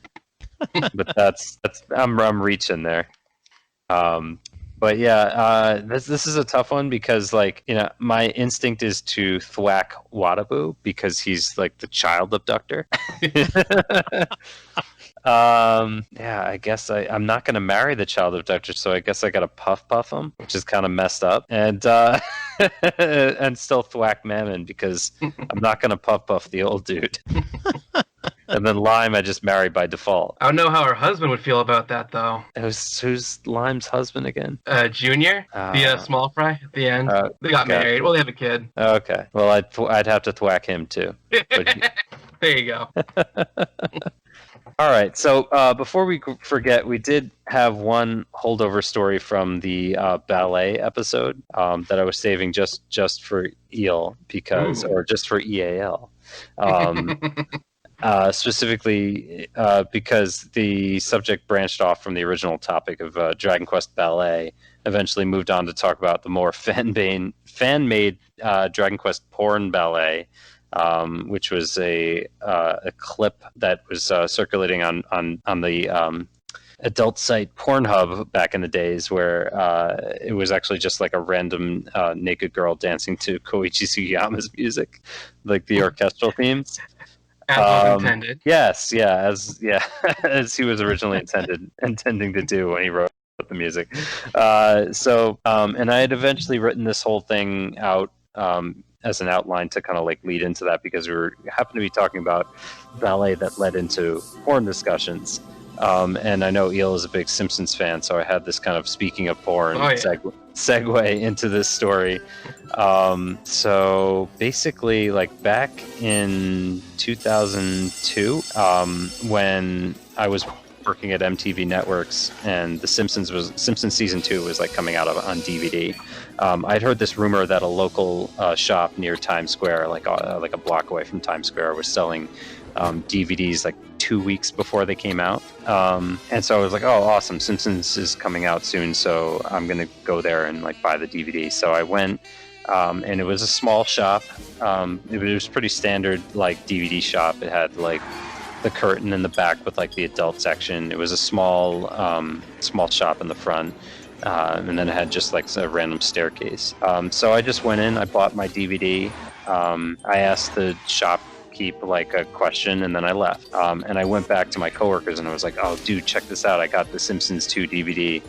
But that's I'm reaching there. But yeah, this is a tough one, because like, my instinct is to thwack Watabu, because he's like the child abductor. Yeah, I guess I'm not going to marry the child abductor, so I guess I got to puff him, which is kind of messed up, and and still thwack Mammon, because I'm not going to puff the old dude. And then Lime, I just married by default. I don't know how her husband would feel about that, though. Who's Lime's husband again? Junior, the small fry at the end. They got married. Well, they have a kid. Okay. Well, I'd have to thwack him too. There you go. All right. So before we forget, we did have one holdover story from the ballet episode that I was saving just for Eel, or just for EAL. Specifically because the subject branched off from the original topic of Dragon Quest Ballet, eventually moved on to talk about the more fan-made Dragon Quest porn ballet, which was a clip that was circulating on the adult site Pornhub back in the days, where it was actually just like a random naked girl dancing to Koichi Sugiyama's music, like the orchestral themes. As was intended. Yes, as as he was originally intending to do when he wrote the music. And I had eventually written this whole thing out as an outline to kind of like lead into that, because we happened to be talking about ballet that led into porn discussions. And I know Eel is a big Simpsons fan, so I had this kind of speaking of porn segue into this story. So basically, like back in 2002, when I was working at MTV Networks, and the Simpsons season 2 was like coming out on DVD. I'd heard this rumor that a local shop near Times Square, like a block away from Times Square, was selling DVDs like 2 weeks before they came out. And so I was like, oh, awesome, Simpsons is coming out soon, so I'm going to go there and like buy the DVD. So I went, and it was a small shop. It was pretty standard like DVD shop. It had like the curtain in the back with like the adult section. It was a small shop in the front. And then it had just like a random staircase. So I just went in, I bought my DVD. I asked the shopkeep like a question, and then I left. And I went back to my coworkers and I was like, oh dude, check this out. I got the Simpsons 2 DVD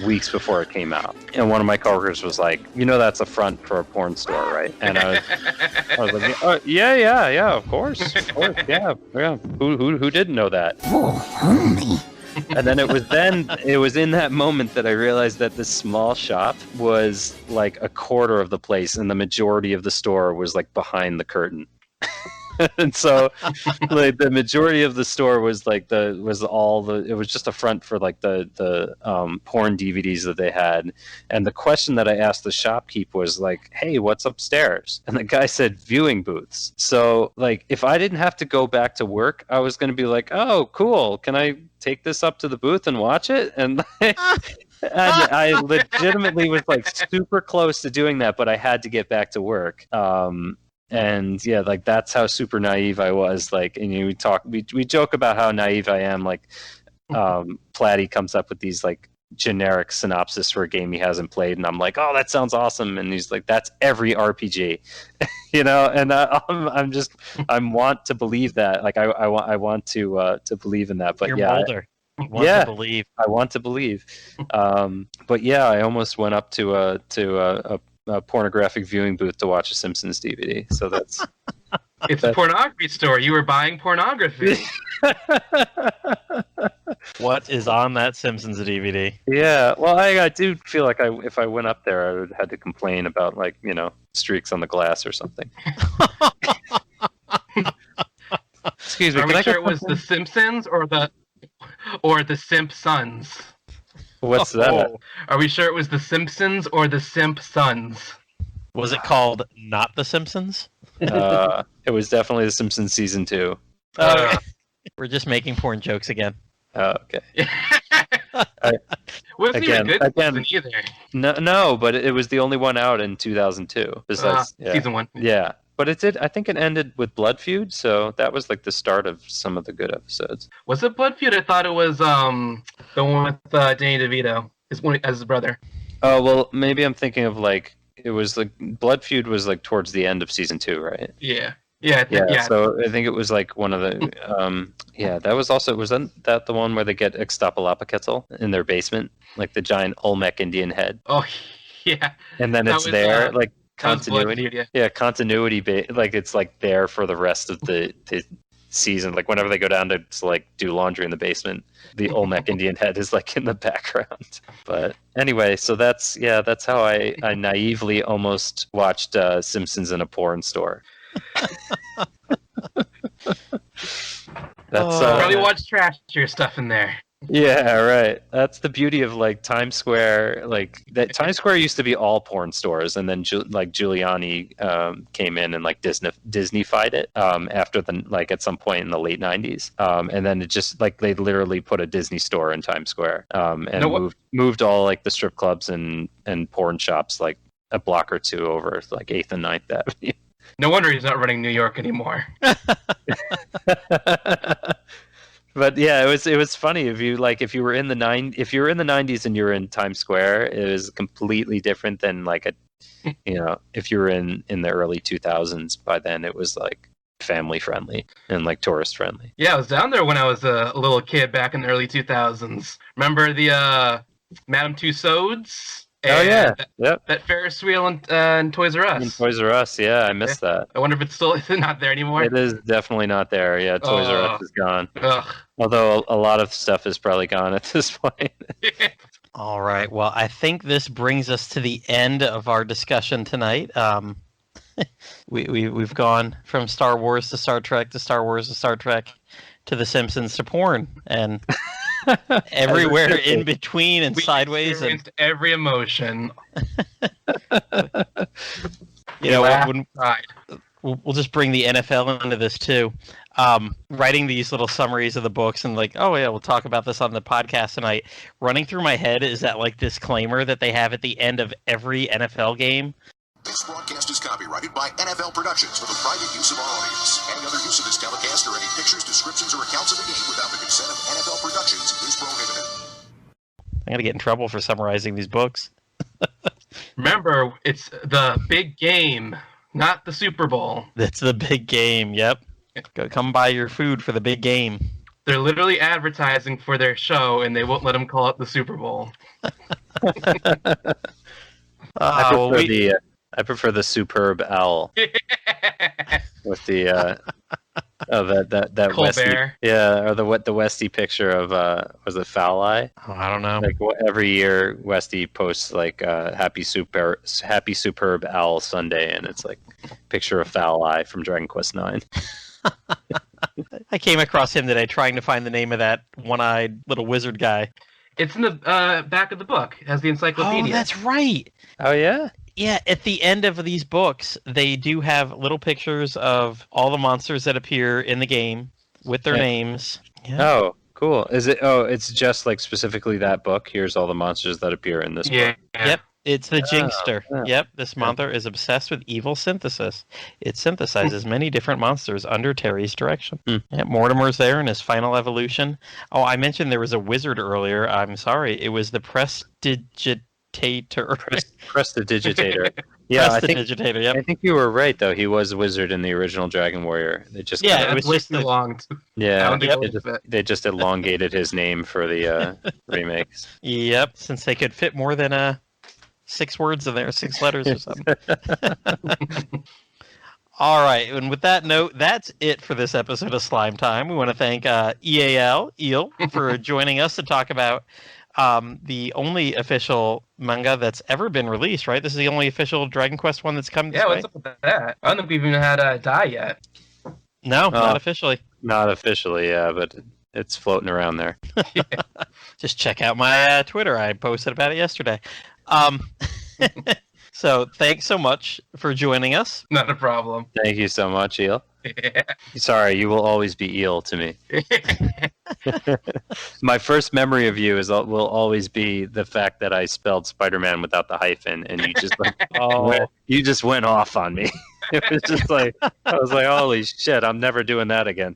weeks before it came out. And one of my coworkers was like, that's a front for a porn store, right? And I was like, yeah, of course, yeah. Who didn't know that? And then it was in that moment that I realized that this small shop was like a quarter of the place, and the majority of the store was like behind the curtain. And so like the majority of the store was like it was just a front for like the porn DVDs that they had. And the question that I asked the shopkeep was like, hey, what's upstairs? And the guy said viewing booths. So like if I didn't have to go back to work, I was going to be like, oh cool, can I take this up to the booth and watch it? And and I legitimately was like super close to doing that, but I had to get back to work. And yeah, like that's how super naive I was. Like, and we joke about how naive I am. Like, Platy comes up with these like generic synopsis for a game he hasn't played, and I'm like, oh, that sounds awesome. And he's like, that's every RPG, you know. And I want to believe that. Like, I want to believe in that. But You're yeah, older. You want to believe. I want to believe. But yeah, I almost went up to a pornographic viewing booth to watch a Simpsons DVD. So that's it's a pornography store. You were buying pornography. What is on that Simpsons DVD? Yeah, well, I do feel like if I went up there, I would have had to complain about like streaks on the glass or something. Excuse me. Are we sure it was the Simpsons or the Simpsons? What's that? Are we sure it was the Simpsons or the Simpsons? Was it called Not the Simpsons? It was definitely the Simpsons season 2. We're just making porn jokes again. Oh, okay. Wasn't even a good season either. No, but it was the only one out in 2002. Besides season 1. Yeah. But it did. I think it ended with Blood Feud, so that was like the start of some of the good episodes. Was it Blood Feud? I thought it was the one with Danny DeVito as his brother. Oh well, maybe I'm thinking of like it was like Blood Feud was like towards the end of season 2, right? Yeah. So I think it was like one of the that was also that the one where they get Ixtapalapaketl in their basement, like the giant Olmec Indian head. Oh yeah. And then it's there like. Continuity, Feud, continuity. Like it's like there for the rest of the season. Like whenever they go down to like do laundry in the basement, the Olmec Indian head is like in the background. But anyway, so that's how I naively almost watched Simpsons in a porn store. That's probably watch trashier stuff in there. Yeah, right. That's the beauty of like Times Square. Like that Times Square used to be all porn stores, and then like Giuliani came in and like Disney-fied it after at some point in the late '90s, and then it just like they literally put a Disney store in Times Square, and moved all like the strip clubs and porn shops like a block or two over like 8th and 9th Avenue. No wonder he's not running New York anymore. But yeah, it was funny if you were in the 90s and you were in Times Square, it was completely different than like if you were in the early 2000s. By then it was like family friendly and like tourist friendly. Yeah, I was down there when I was a little kid back in the early 2000s. Remember the Madame Tussauds? Oh yeah, that Ferris wheel in Toys R Us. In Toys R Us, yeah, I missed that. I wonder if it's still not there anymore. It is definitely not there. Yeah, Toys R Us is gone. Ugh. Although a lot of stuff is probably gone at this point. All right. Well, I think this brings us to the end of our discussion tonight. We've gone from Star Wars to Star Trek to Star Wars to Star Trek to The Simpsons to porn and everywhere in between and sideways and every emotion. We'll just bring the NFL into this too. Writing these little summaries of the books and like, oh yeah, we'll talk about this on the podcast tonight. Running through my head is that like disclaimer that they have at the end of every NFL game. This broadcast is copyrighted by NFL Productions for the private use of our audience. Any other use of this telecast or any pictures, descriptions, or accounts of the game without the consent of NFL Productions is prohibited. I'm going to get in trouble for summarizing these books. Remember, it's the big game, not the Super Bowl. That's the big game, yep. Go come buy your food for the big game. They're literally advertising for their show, and they won't let them call it the Super Bowl. I prefer the superb owl with the Oh, that Westy, Colbert. yeah, or the Westy picture of was it Foul Eye? Oh, I don't know. Like every year, Westy posts like happy superb owl Sunday, and it's like picture of Foul Eye from Dragon Quest IX. I came across him today trying to find the name of that one-eyed little wizard guy. It's in the back of the book. It has the encyclopedia. Oh, that's right. Oh yeah. Yeah, at the end of these books, they do have little pictures of all the monsters that appear in the game with their names. Yeah. Oh, cool. Is it? Oh, it's just like specifically that book. Here's all the monsters that appear in this book. Yep. It's the Jinxter. yeah. Yep, this monster is obsessed with evil synthesis. It synthesizes many different monsters under Terry's direction. Yeah, Mortimer's there in his final evolution. Oh, I mentioned there was a wizard earlier. I'm sorry. It was the Prestidigitator. Prestidigitator. Yeah, Prestidigitator, yep. I think you were right though. He was a wizard in the original Dragon Warrior. They just Yeah, It was way too long. yeah. Yep. They just elongated his name for the remakes. Yep, since they could fit more than 6 words in there, 6 letters or something. All right, and with that note, that's it for this episode of Slime Time. We want to thank Eel, for joining us to talk about the only official manga that's ever been released, right? This is the only official Dragon Quest one that's come this way? What's up with that? I don't think we've even had a die yet. No, not officially. Not officially, yeah, but it's floating around there. Just check out my Twitter. I posted about it yesterday. So thanks so much for joining us. Not a problem. Thank you so much, Eel. Sorry, you will always be Eel to me. My first memory of you will always be the fact that I spelled Spider-Man without the hyphen, and you just you just went off on me. It was just like I was like, holy shit, I'm never doing that again.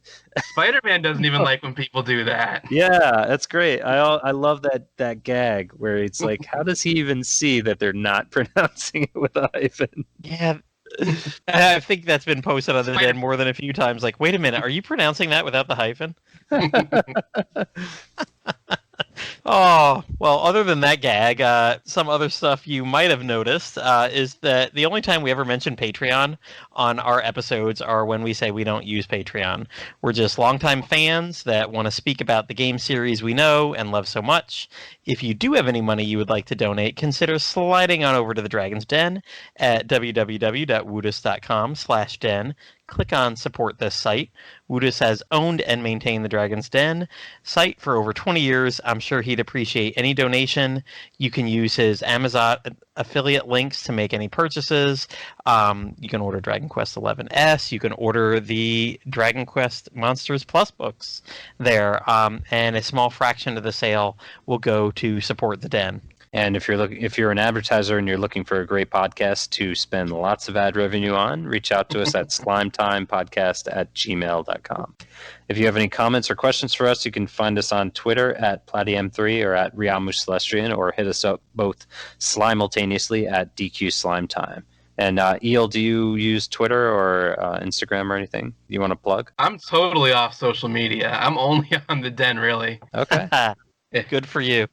Spider-Man doesn't even like when people do that. Yeah, that's great. I love that gag where it's like, how does he even see that they're not pronouncing it with a hyphen? Yeah. I think that's been posted on the Den more than a few times. Like, wait a minute, are you pronouncing that without the hyphen? Oh, well, other than that gag, some other stuff you might have noticed is that the only time we ever mention Patreon on our episodes are when we say we don't use Patreon. We're just longtime fans that want to speak about the game series we know and love so much. If you do have any money you would like to donate, consider sliding on over to the Dragon's Den at www.woodus.com/den. Click on Support This Site. Woodus has owned and maintained the Dragon's Den site for over 20 years. I'm sure he'd appreciate any donation. You can use his Amazon affiliate links to make any purchases. You can order Dragon Quest XI-S. You can order the Dragon Quest Monsters Plus books there. And a small fraction of the sale will go to support the Den. And if you're an advertiser and you're looking for a great podcast to spend lots of ad revenue on, reach out to us at slimetimepodcast@gmail.com. If you have any comments or questions for us, you can find us on Twitter at Plattym3 or at Riamu Celestrian, or hit us up both simultaneously at DQ Slimetime. And Eel, do you use Twitter or Instagram or anything you want to plug? I'm totally off social media. I'm only on the Den, really. Okay. Good for you.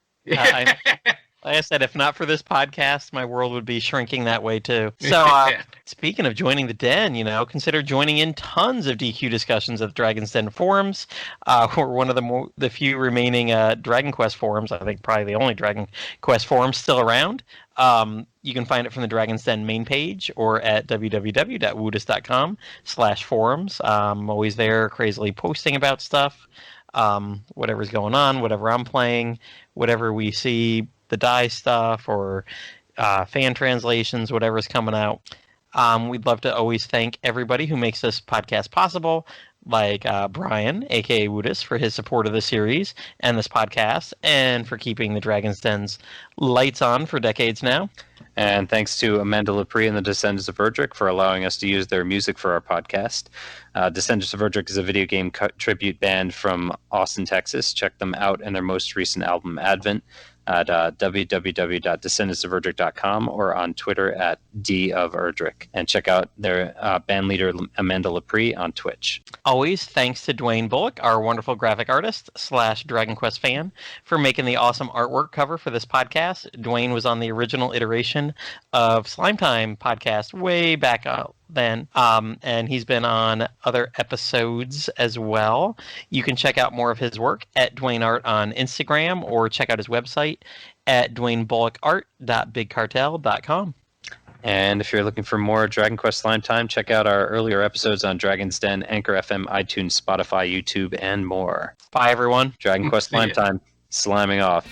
Like I said, if not for this podcast, my world would be shrinking that way too. So, speaking of joining the Den, consider joining in tons of DQ discussions at the Dragon's Den forums. We're one of the few remaining Dragon Quest forums. I think probably the only Dragon Quest forum still around. You can find it from the Dragon's Den main page or at www.woodus.com/forums. I'm always there, crazily posting about stuff, whatever's going on, whatever I'm playing, whatever we see. The die stuff or fan translations, whatever's coming out. We'd love to always thank everybody who makes this podcast possible, like Brian, a.k.a. Woodus, for his support of the series and this podcast, and for keeping the Dragon's Den's lights on for decades now. And thanks to Amanda Lepre and the Descendants of Erdrick for allowing us to use their music for our podcast. Descendants of Erdrick is a video game tribute band from Austin, Texas. Check them out and their most recent album, Advent, at www.descendantsoferdrick.com or on Twitter at @doferdrick. And check out their band leader, Amanda Lepre, on Twitch. Always thanks to Dwayne Bullock, our wonderful graphic artist / Dragon Quest fan, for making the awesome artwork cover for this podcast. Dwayne was on the original iteration of Slime Time podcast way back then. And he's been on other episodes as well. You can check out more of his work at Dwayne Art on Instagram, or check out his website at DwayneBullockArt.BigCartel.com. And if you're looking for more Dragon Quest Slime Time, check out our earlier episodes on Dragon's Den, Anchor FM, iTunes, Spotify, YouTube, and more. Bye, everyone. Dragon Quest Slime Time, sliming off.